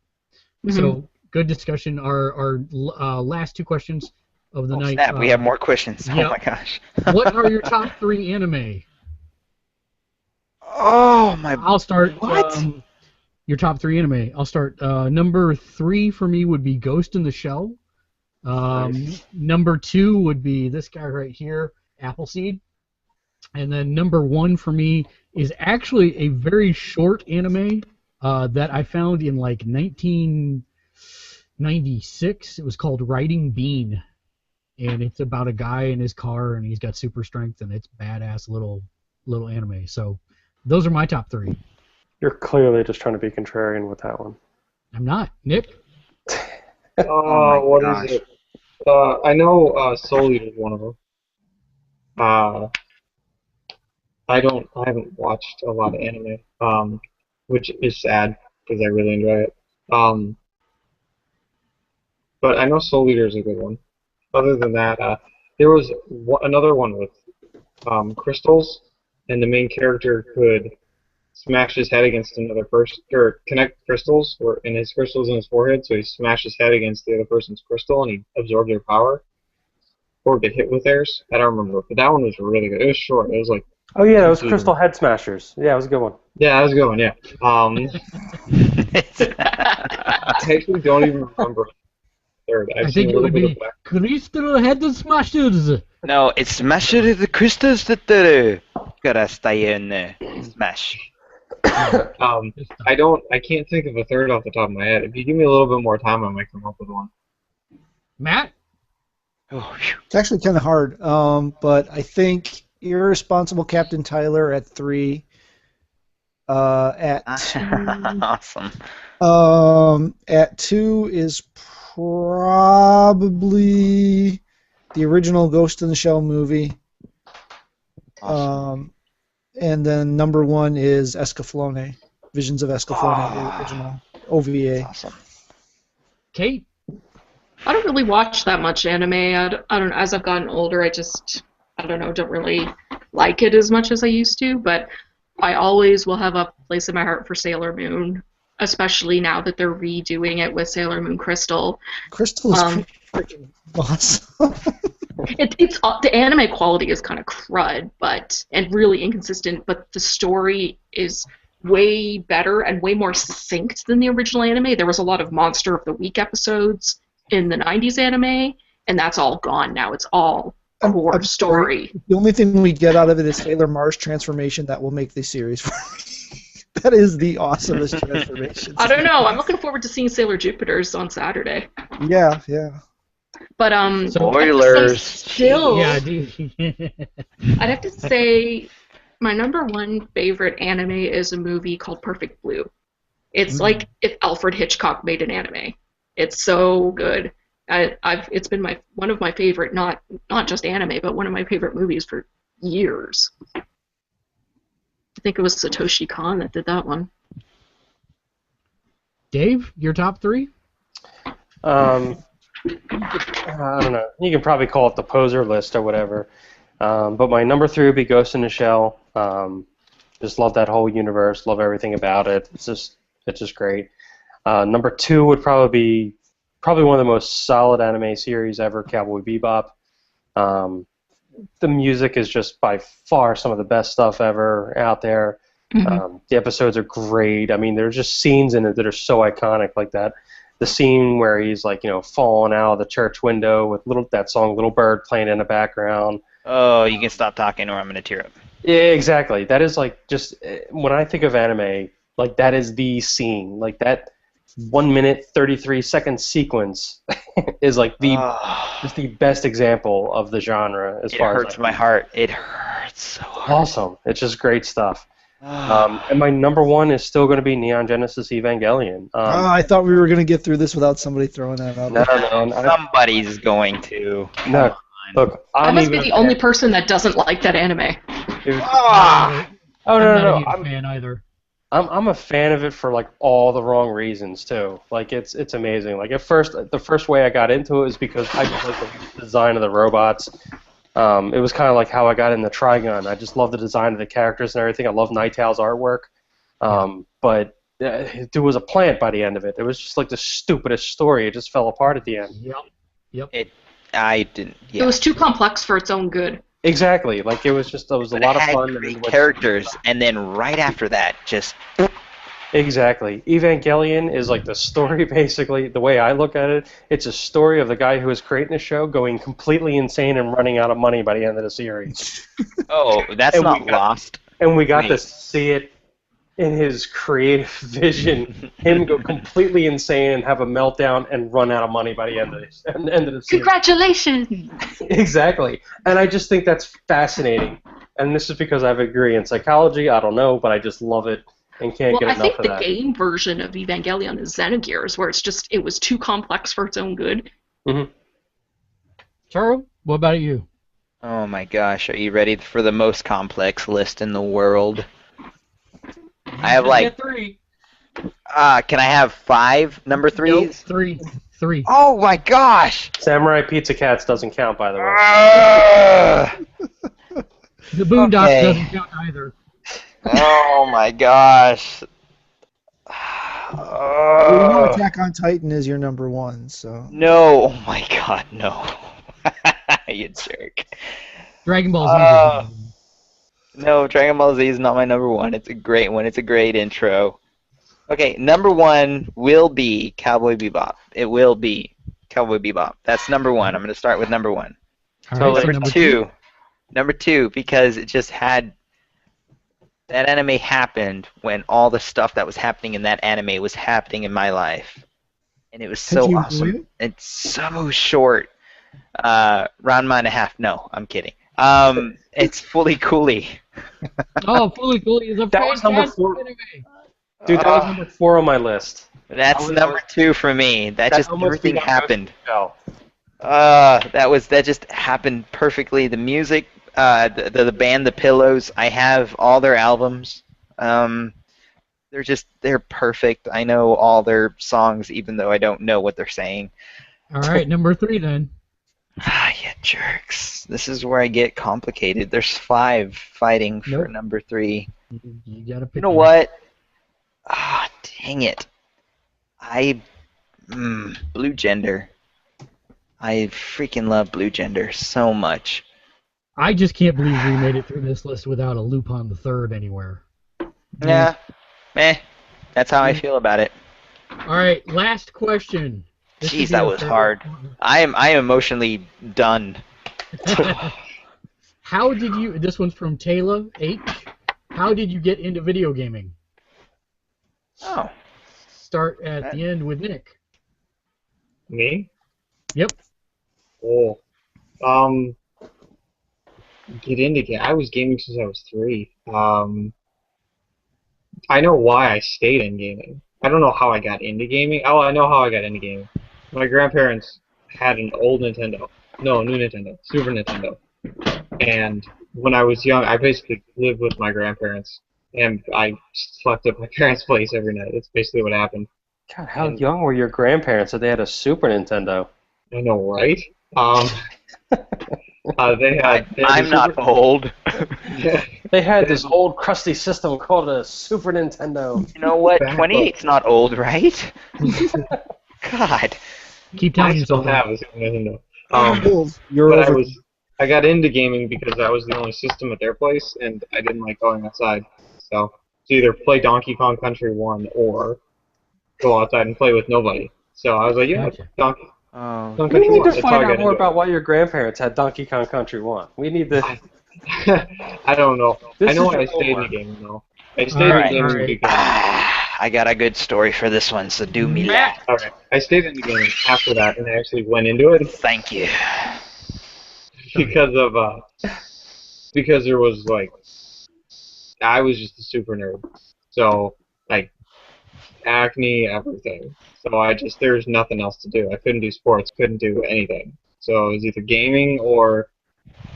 Mhm. So good discussion. Our last two questions of the Oh, night. snap, we have more questions. yep. Oh my gosh. What are your top 3 anime? Oh my. I'll start. What? Your top 3 anime. I'll start. Number 3 for me would be Ghost in the Shell. Nice. Number 2 would be this guy right here, Appleseed. And then number 1 for me is actually a very short anime that I found in like 1996. It was called Riding Bean. And it's about a guy in his car and he's got super strength and it's badass little anime. So those are my top 3. You're clearly just trying to be contrarian with that one. I'm not. Nick? Oh my what gosh. is it? I know Soul Eater is one of them. I haven't watched a lot of anime, which is sad because I really enjoy it. But I know Soul Eater is a good one. Other than that, there was another one with crystals, and the main character could smash his head against another person, or connect crystals, and his crystals in his forehead, so he smashed his head against the other person's crystal, and he absorbed their power, or get hit with theirs. I don't remember, but that one was really good. It was short. It was like Oh yeah, it was 2 Crystal seasons. Head Smashers. Yeah, it was a good one. Yeah, that was a good one. Yeah. I actually don't even remember the third. I I've seen think a it little would bit be of Black. Crystal Head Smashers. No, it's Smasher the Crystals that gotta stay in there. Smash. I can't think of a third off the top of my head. If you give me a little bit more time, I might come up with one. Matt? Oh, phew. It's actually kind of hard, but I think Irresponsible Captain Tyler at 3. At Awesome. at 2 is probably the original Ghost in the Shell movie. Awesome. And then number 1 is Escaflowne, Visions of Escaflowne, the original OVA. Awesome. Kate? I don't really watch that much anime. I don't know. As I've gotten older, I don't know, don't really like it as much as I used to. But I always will have a place in my heart for Sailor Moon, especially now that they're redoing it with Sailor Moon Crystal. Crystal is freaking awesome. It's the anime quality is kind of crud, and really inconsistent. But the story is way better and way more succinct than the original anime. There was a lot of Monster of the Week episodes in the 90s anime, and that's all gone now. It's all core I'm sorry. story. The only thing we get out of it is Sailor Mars transformation that will make the series for me. That is the awesomest transformation. I don't know. I'm looking forward to seeing Sailor Jupiter's on Saturday. Yeah. But Spoilers. Still, Yeah, dude. I'd have to say my number 1 favorite anime is a movie called Perfect Blue. It's like if Alfred Hitchcock made an anime. It's so good. It's been one of my favorite, not just anime, but one of my favorite movies for years. I think it was Satoshi Kon that did that one. Dave, your top 3? I don't know. You can probably call it the poser list or whatever. But my number 3 would be Ghost in the Shell. Just love that whole universe. Love everything about it. It's just great. Number 2 would probably be one of the most solid anime series ever, Cowboy Bebop. The music is just by far some of the best stuff ever out there. Mm-hmm. The episodes are great. I mean, there's just scenes in it that are so iconic, like that. The scene where he's falling out of the church window with that song "Little Bird" playing in the background. Oh, you can stop talking or I'm gonna tear up. Yeah, exactly. That is just when I think of anime, that is the scene. That 1 minute 33-second sequence is just the best example of the genre as far as It hurts my heart. It hurts so hard. Awesome. It's just great stuff. And my number 1 is still going to be Neon Genesis Evangelion. I thought we were going to get through this without somebody throwing that out. No. Somebody's going to. No. Look, I must be the only person that doesn't like that anime. Ah! Oh I'm no. not a huge fan either. I'm a fan of it for all the wrong reasons too. It's amazing. The first way I got into it was because I just like the design of the robots. It was kind of like how I got into Trigun. I just love the design of the characters and everything. I love Nightail's artwork. But there was a plant by the end of it. It was just like the stupidest story. It just fell apart at the end. Yep. I didn't. Yeah. It was too complex for its own good. Exactly. Like it was a But lot it of had fun. great characters, and then right after that, just Exactly. Evangelion is like the story, basically. The way I look at it, it's a story of the guy who was creating the show going completely insane and running out of money by the end of the series. oh, that's And we not got- Lost. And we got to Wait. see it in his creative vision, him go completely insane and have a meltdown and run out of money by the end of the series. Congratulations! Exactly. And I just think that's fascinating. And this is because I have a degree in psychology. I don't know, but I just love it and can't Well, get I enough think of the that. game version of Evangelion is Xenogears, where it was too complex for its own good. Charo, what about you? Oh my gosh, are you ready for the most complex list in the world? I have like, Get 3. can I have 5 number Nope, 3s? 3. Oh my gosh! Samurai Pizza Cats doesn't count, by the way. The Boondocks Okay. doesn't count either. Oh my gosh. We know Oh, Attack on Titan is your number 1, so. no, oh my god, no. You jerk. Dragon Ball Z. Uh, No, Dragon Ball Z is not my number 1. It's a great one. It's a great intro. Okay, number 1 will be Cowboy Bebop. It will be Cowboy Bebop. That's number 1. I'm going to start with number 1. All right, so Number two, because it just had that anime happened when all the stuff that was happening in that anime was happening in my life, and it was so Could you awesome. believe it? It's so short. Ranma and a half. No, I'm kidding. It's Fully Cooley. Oh, Fully Cooley is a That was number fantastic 4. anime. Dude, that was number 4 on my list. That's number 2 for me. That just almost everything beat out happened. Ghost in the That just happened perfectly. The music, the band, the Pillows. I have all their albums. They're perfect. I know all their songs, even though I don't know what they're saying. All right, number 3 then. You jerks. This is where I get complicated. There's 5 fighting for Nope. number 3. You gotta pick. You know one. what? Dang it. Blue Gender. I freaking love Blue Gender so much. I just can't believe we made it through this list without a Lupin the Third anywhere. Yeah. That's how I feel about it. All right, last question. This should Jeez, be that our was third hard. one. I am emotionally done. How did you? This one's from Taylor H. How did you get into video gaming? Oh. Start at the end with Nick. Me? Yep. Oh. Get into game. I was gaming since I was 3. I know why I stayed in gaming. I don't know how I got into gaming. Oh, I know how I got into gaming. My grandparents had an old Nintendo. No, new Nintendo. Super Nintendo. And when I was young, I basically lived with my grandparents. And I slept at my parents' place every night. That's basically what happened. God, how young were your grandparents that they had a Super Nintendo? I know, right? They had I'm a not Super- old. They had this old crusty system called a Super Nintendo. You know what? Back 28's not old, right? God. Keep telling I still yourself. have a Super Nintendo. You're But over. I got into gaming because that was the only system at their place, and I didn't like going outside. So it's either play Donkey Kong Country 1 or go outside and play with nobody. So I was like, yeah, Gotcha. Donkey Oh. Kong We Country need 1. to That's how I find got out more into about why your grandparents had Donkey Kong Country 1. We need to... it. I don't know. This I know is why I your stayed in the homework. gaming, though. I stayed in Alright, gaming alright. because... I got a good story for this one, so do me that. Alright, I stayed in the gaming after that, and I actually went into it Thank you. because of, because there was, like... I was just a super nerd. So, like, acne, everything. So there's nothing else to do. I couldn't do sports, couldn't do anything. So it was either gaming or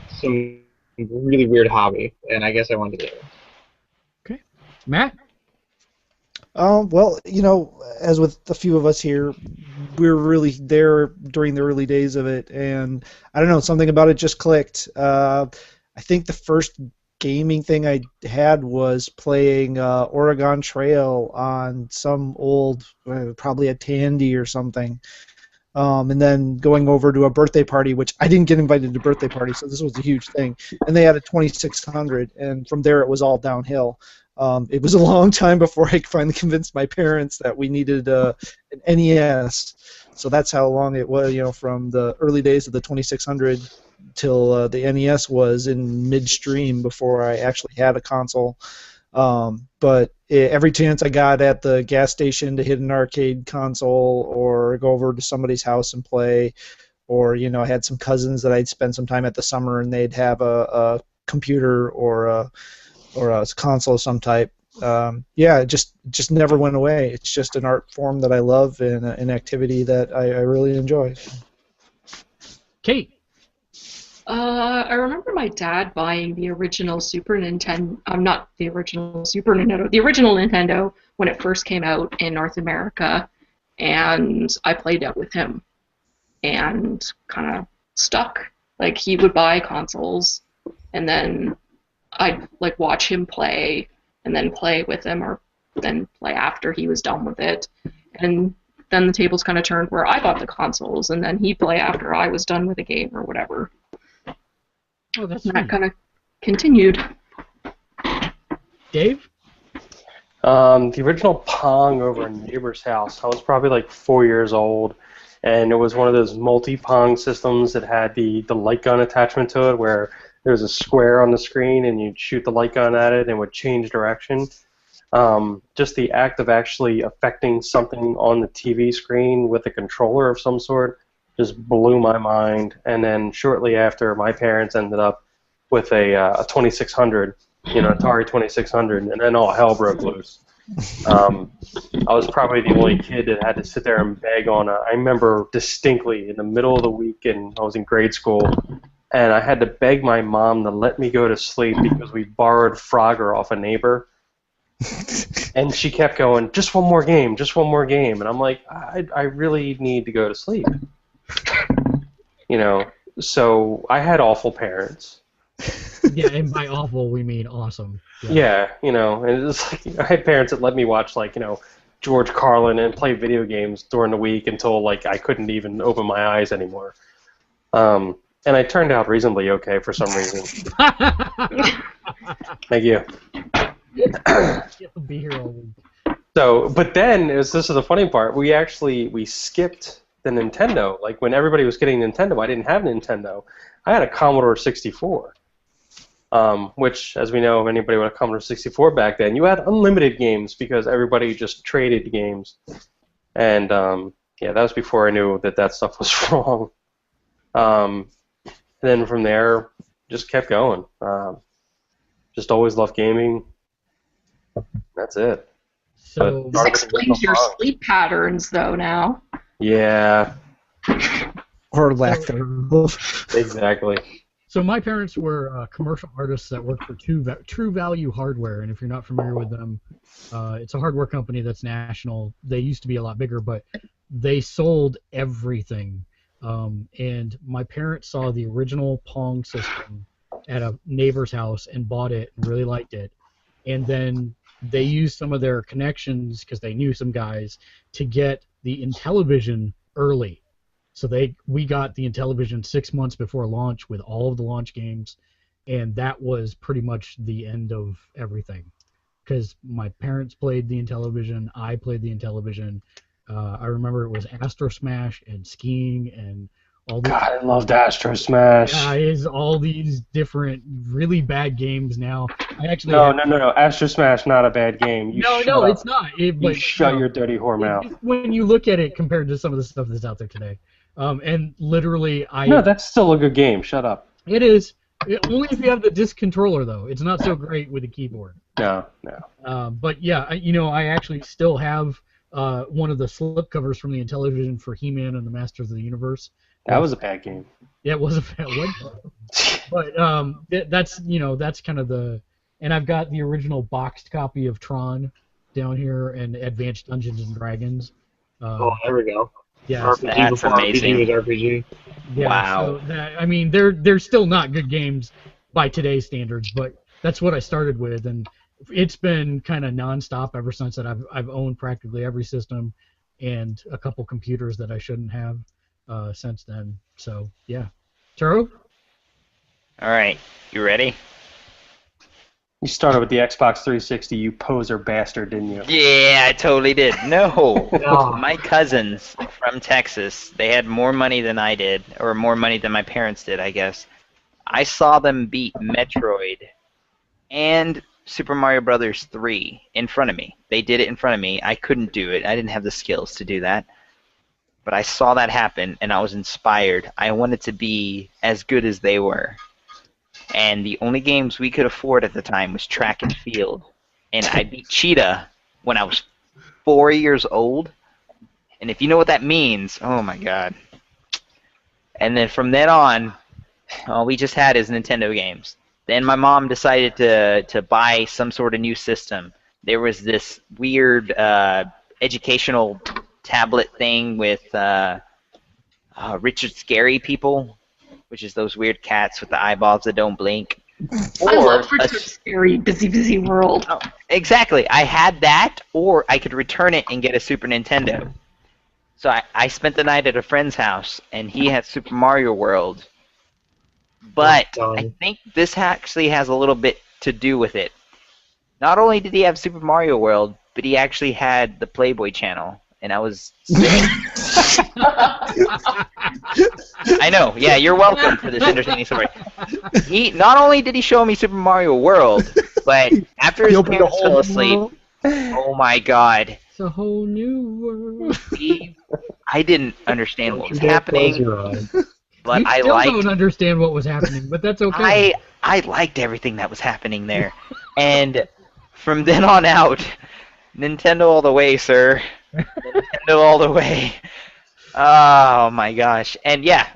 some really weird hobby, and I guess I wanted to do it. Matt? Well, as with a few of us here, we were really there during the early days of it, and I don't know, something about it just clicked. I think the first gaming thing I had was playing Oregon Trail on some old, probably a Tandy or something. And then going over to a birthday party, which I didn't get invited to birthday party, so this was a huge thing. And they had a 2600, and from there it was all downhill. It was a long time before I finally convinced my parents that we needed an NES. So that's how long it was, from the early days of the 2600 till the NES was in midstream before I actually had a console. But every chance I got at the gas station to hit an arcade console or go over to somebody's house and play, or I had some cousins that I'd spend some time at the summer and they'd have a computer or a console of some type. It just never went away. It's just an art form that I love and an activity that I really enjoy. Kate. I remember my dad buying the original Super Nintendo. Not the original Super Nintendo. The original Nintendo when it first came out in North America, and I played it with him, and kind of stuck. Like he would buy consoles, and then I'd like watch him play, and then play with him, or then play after he was done with it, and then the tables kind of turned where I bought the consoles, and then he'd play after I was done with the game or whatever. Oh, that's And sweet. that kind of continued. Dave? The original Pong over a neighbor's house. I was probably like 4 years old, and it was one of those multi-Pong systems that had the light gun attachment to it, where there was a square on the screen and you'd shoot the light gun at it and it would change direction. Just the act of actually affecting something on the TV screen with a controller of some sort just blew my mind. And then shortly after, my parents ended up with a 2600, Atari 2600, and then all hell broke loose. I was probably the only kid that had to sit there and beg on I remember distinctly in the middle of the week, and I was in grade school, and I had to beg my mom to let me go to sleep because we borrowed Frogger off a neighbor. And she kept going, just one more game, and I'm like, I really need to go to sleep. So I had awful parents. Yeah, and by awful we mean awesome. Yeah, and it's like I had parents that let me watch George Carlin and play video games during the week until I couldn't even open my eyes anymore. And I turned out reasonably okay for some reason. Thank you. You'll be here all week. So, but then this is the funny part. We skipped the Nintendo. Like when everybody was getting Nintendo, I didn't have Nintendo. I had a Commodore 64. Which, as we know, if anybody with a Commodore 64 back then, you had unlimited games because everybody just traded games. And that was before I knew that stuff was wrong. And then from there, just kept going. Just always loved gaming. That's it. So This explains your sleep patterns, though, now. Yeah. Or lack thereof. Exactly. So my parents were commercial artists that worked for True Value Hardware, and if you're not familiar with them, it's a hardware company that's national. They used to be a lot bigger, but they sold everything. And my parents saw the original Pong system at a neighbor's house and bought it and really liked it. And then they used some of their connections, because they knew some guys, to get the Intellivision early. So we got the Intellivision 6 months before launch with all of the launch games, and that was pretty much the end of everything. Because my parents played the Intellivision, I played the Intellivision. I remember it was Astro Smash and skiing and all these. God, I loved Astro Smash. Yeah, it's all these different really bad games now. I actually No. Astro Smash, not a bad game. No, it's not. Shut your dirty whore mouth. When you look at it compared to some of the stuff that's out there today. And literally, No, that's still a good game. Shut up. It is. Only if you have the disc controller, though. It's not so great with a keyboard. No. But yeah, I actually still have one of the slipcovers from the Intellivision for He-Man and the Masters of the Universe. That was a bad game. Yeah, it was a bad one. But that's kind of the. And I've got the original boxed copy of Tron down here and Advanced Dungeons and Dragons. There we go. Yeah, RPG that's before amazing. RPG was RPG. yeah, Wow. So they're still not good games by today's standards, but that's what I started with, and it's been kind of nonstop ever since that. I've owned practically every system, and a couple computers that I shouldn't have since then. So yeah, Turo. All right, you ready? You started with the Xbox 360, you poser bastard, didn't you? Yeah, I totally did. No, No. my cousins from Texas, they had more money than I did, or more money than my parents did, I guess. I saw them beat Metroid and Super Mario Brothers 3 in front of me. They did it in front of me. I couldn't do it. I didn't have the skills to do that. But I saw that happen, and I was inspired. I wanted to be as good as they were. And the only games we could afford at the time was track and field. And I beat Cheetah when I was 4 years old. And if you know what that means, oh my god. And then from then on, all we just had is Nintendo games. Then my mom decided to buy some sort of new system. There was this weird educational tablet thing with Richard Scarry people, which is those weird cats with the eyeballs that don't blink. I love a Richard Scary, busy world. Oh, exactly. I had that, or I could return it and get a Super Nintendo. So I spent the night at a friend's house, and he had Super Mario World. But I think this actually has a little bit to do with it. Not only did he have Super Mario World, but he actually had the Playboy channel, and I was sick. I know. Yeah, you're welcome for this entertaining story. He not only did he show me Super Mario World, but after his parents fell asleep, oh my god, It's a whole new world. I didn't understand what was happening, but You I still liked. don't understand what was happening, but that's okay. I liked everything that was happening there, and from then on out, Nintendo all the way, sir. Nintendo all the way. Oh my gosh, and yeah,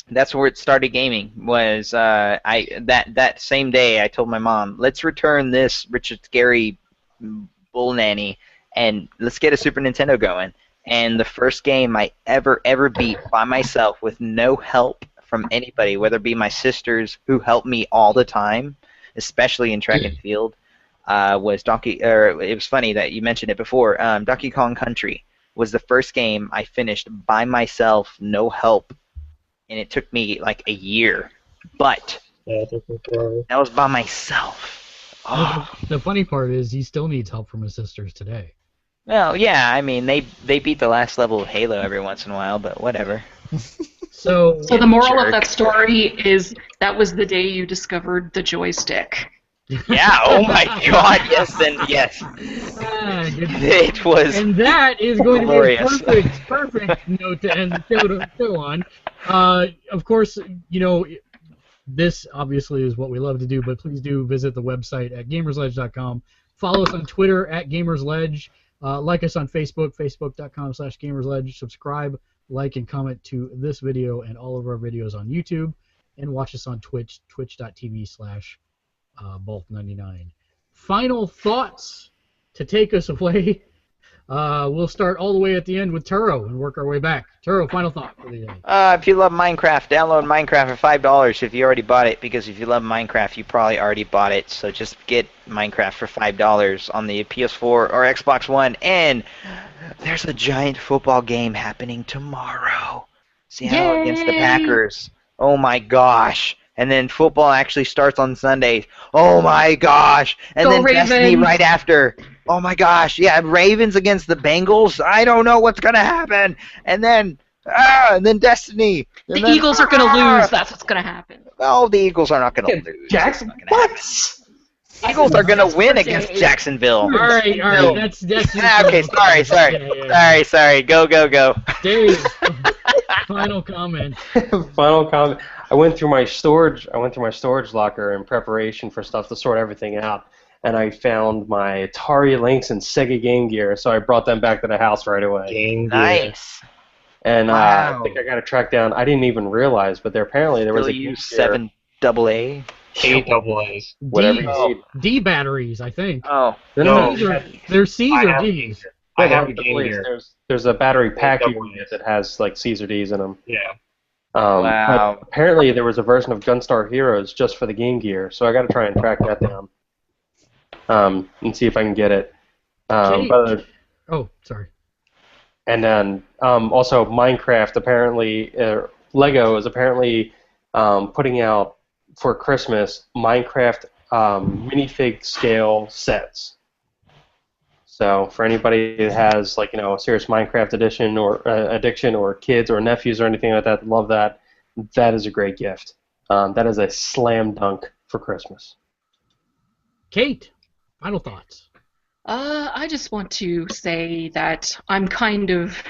that's where it started gaming. Was that same day I told my mom, let's return this Richard Scarry bull nanny, and let's get a Super Nintendo going. And the first game I ever beat by myself with no help from anybody, whether it be my sisters who helped me all the time, especially in track and field, was Donkey. Or it was funny that you mentioned it before. Donkey Kong Country was the first game I finished by myself, no help, and it took me like a year. But that was by myself. Oh. The funny part is he still needs help from his sisters today. Well, yeah, I mean they beat the last level of Halo every once in a while, but whatever. So So the moral Jerk. of that story is that was the day you discovered the joystick. Yeah. Oh my God. Yes, and yes. good. It was. And that is going glorious. to be a perfect note to end the show on. Of course, you know, this obviously is what we love to do, but please do visit the website at gamersledge.com. Follow us on Twitter at Gamersledge. Like us on Facebook, facebook.com/gamersledge. Subscribe, like, and comment to this video and all of our videos on YouTube. And watch us on Twitch, twitch.tv/balth99. Final thoughts to take us away. We'll start all the way at the end with Turo and work our way back. Turo, final thought for the day. If you love Minecraft, download Minecraft for $5 if you already bought it, because if you love Minecraft, you probably already bought it. So just get Minecraft for $5 on the PS4 or Xbox One. And there's a giant football game happening tomorrow. Seattle against the Packers. Oh my gosh. And then football actually starts on Sundays. Oh my gosh. And Go then Ravens. Destiny right after. Oh my gosh. Yeah, Ravens against the Bengals. I don't know what's going to happen. And then Destiny. And The then, Eagles are going to lose. That's what's going to happen. No, the Eagles are not going to lose. Jackson, That's not gonna happen. Eagles are going to win against Jacksonville. All right. That's Okay, sorry. Go. Dave, final comment. Final comment. I went through my storage locker in preparation for stuff to sort everything out, and I found my Atari Lynx and Sega Game Gear, so I brought them back to the house right away. Nice. And Wow. I think I got to track down. I didn't even realize, but there was a Game Gear, 7 AA. 8 double A's. whatever you need. D batteries, I think. Oh. No, They're C's I or have- D's. I Yeah, have the the Game Blaze. Gear. There's a battery pack you Double can get that has like C's or D's in them. Yeah. Wow. But apparently there was a version of Gunstar Heroes just for the Game Gear, so I got to try and track that down and see if I can get it. Kate. But Oh, sorry. And then also Minecraft apparently, Lego is apparently putting out for Christmas Minecraft minifig scale sets. So for anybody that has like a serious Minecraft edition or addiction or kids or nephews or anything like that, love that. That is a great gift. That is a slam dunk for Christmas. Kate, final thoughts. I just want to say that I'm kind of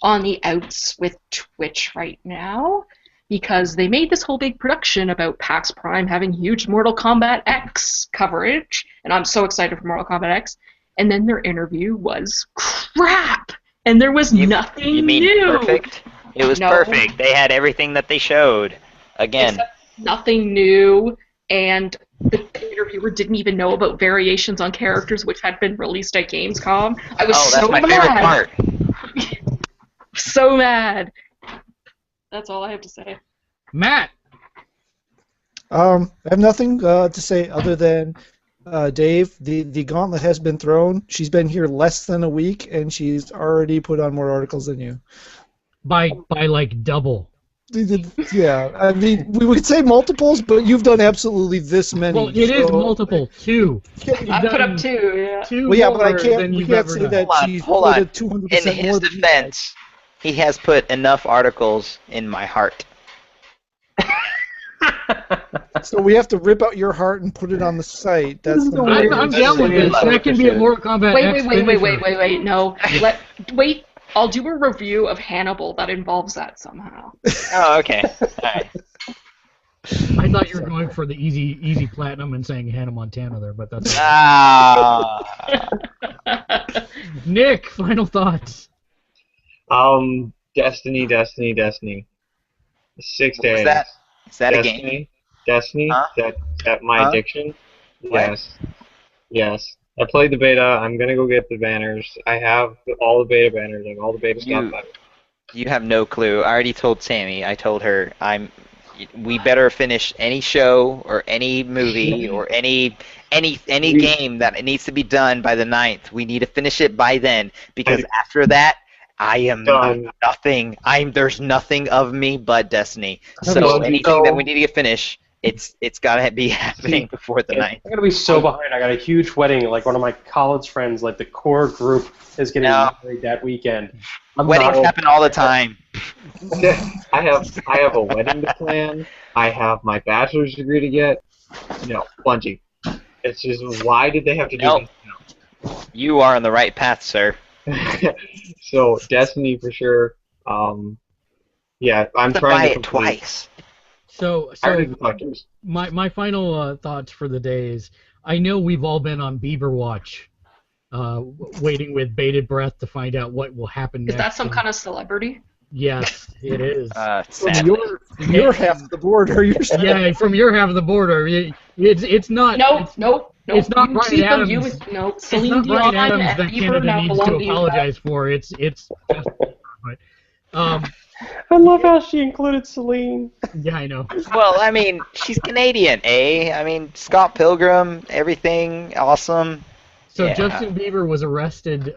on the outs with Twitch right now because they made this whole big production about PAX Prime having huge Mortal Kombat X coverage, and I'm so excited for Mortal Kombat X. And then their interview was crap, and there was nothing You mean new. perfect? It was No. perfect. They had everything that they showed. Again. Except nothing new, and the interviewer didn't even know about variations on characters which had been released at Gamescom. I was Oh, that's so my mad. favorite part. So mad. That's all I have to say. Matt. I have nothing to say other than Dave, the gauntlet has been thrown. She's been here less than a week, and she's already put on more articles than you. By like double. Yeah, I mean, we would say multiples, but you've done absolutely this many. Well, it is multiple. Two. I put up two, yeah. Two Well, yeah, but I more can't. than We you've can't ever say done. that Hold on, she's hold put on. it 200% In more his than you defense, he has put enough articles in my heart. guys. So we have to rip out your heart and put it on the site. That's the I'm down with this. That can be a Mortal Kombat X finisher. Wait. No. Wait. I'll do a review of Hannibal that involves that somehow. Oh, okay. All right. I thought you were going for the easy platinum and saying Hannah Montana there, but that's Ah. Nick, final thoughts. Destiny. 6 days. Is that a game? Destiny. Huh? That my Huh? addiction. What? Yes. I played the beta. I'm gonna go get the banners. I have all the beta banners and all the beta You- stuff. You have no clue. I already told Sammy. I told her we better finish any show or any movie or any game that it needs to be done by the 9th. We need to finish it by then because after that I am Done. nothing. There's nothing of me but Destiny. So- So anything that we need to get finished, it's gotta be happening before the 9th. I'm gonna be so behind. I got a huge wedding. Like one of my college friends, like the core group, is getting No. married that weekend. I'm Weddings not- happen all the time. I have a wedding to plan. I have my bachelor's degree to get. No, Bungie. It's just why did they have to do Nope. You are on the right path, sir. this? So Destiny for sure. Yeah, I'm To trying buy to it complete. twice. So I already collectors. my final thoughts for the day is I know we've all been on Bieber watch, waiting with bated breath to find out what will happen Is next. that some kind of celebrity? Yes, it is. From Sadly. your half of the board, are you saying? Yeah, from your half of the border, it's not. Nope. It's not You Bryan keep them, Adams. no, It's Celine not Bryan Dion Adams and that Bieber Canada now needs belong to to you. apologize for. It's just. But, I love how she included Celine. yeah, I know. Well, I mean, she's Canadian, eh? I mean, Scott Pilgrim, everything, awesome. So Yeah. Justin Bieber was arrested.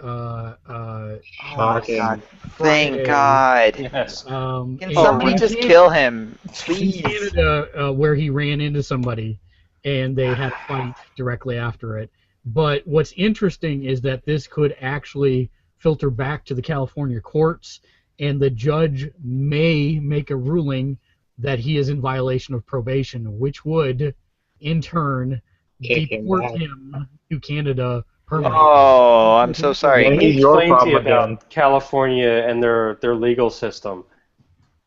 Shocking. God, Friday, thank God. Yes. Can in- somebody in just Canada- kill him, in please? Canada, where he ran into somebody, and they had a fight directly after it. But what's interesting is that this could actually filter back to the California courts, and the judge may make a ruling that he is in violation of probation, which would, in turn, Kick him deport back. him to Canada permanently. Oh, I'm so sorry. Yeah, Let me he's your explain to you problem again. about California and their legal system.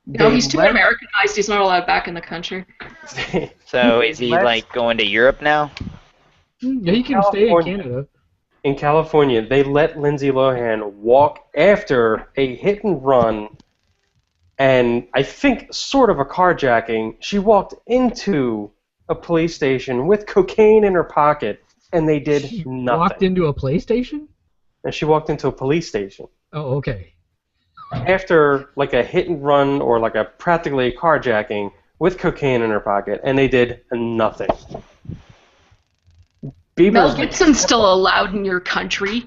No, he's too let- Americanized. He's not allowed back in the country. So is he Let's- like going to Europe now? Yeah, he can stay in California. Canada. In California, they let Lindsay Lohan walk after a hit and run and I think sort of a carjacking. She walked into a police station with cocaine in her pocket, and they did She nothing. walked into a PlayStation? And she walked into a police station. Oh, okay. after like a hit and run or like a practically a carjacking with cocaine in her pocket, and they did nothing. Bieber Mel was like, Gibson's still allowed in your country.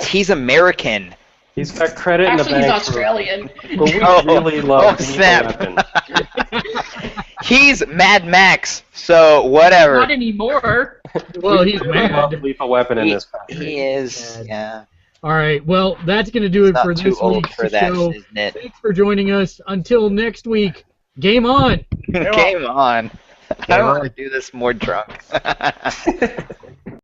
He's American. he's got credit in the Actually, he's bank. Australian. But we Oh, really love oh, Lethal snap. Weapon. He's Mad Max, so whatever. Not anymore. Well, he's We really love mad. Lethal Weapon in He, this country. he is, Mad. yeah. All right, well, that's going to do He's it not for too this old week's for that, show. isn't it? Thanks for joining us. Until next week, game on! Game on. I Game want on. to do this more drunk.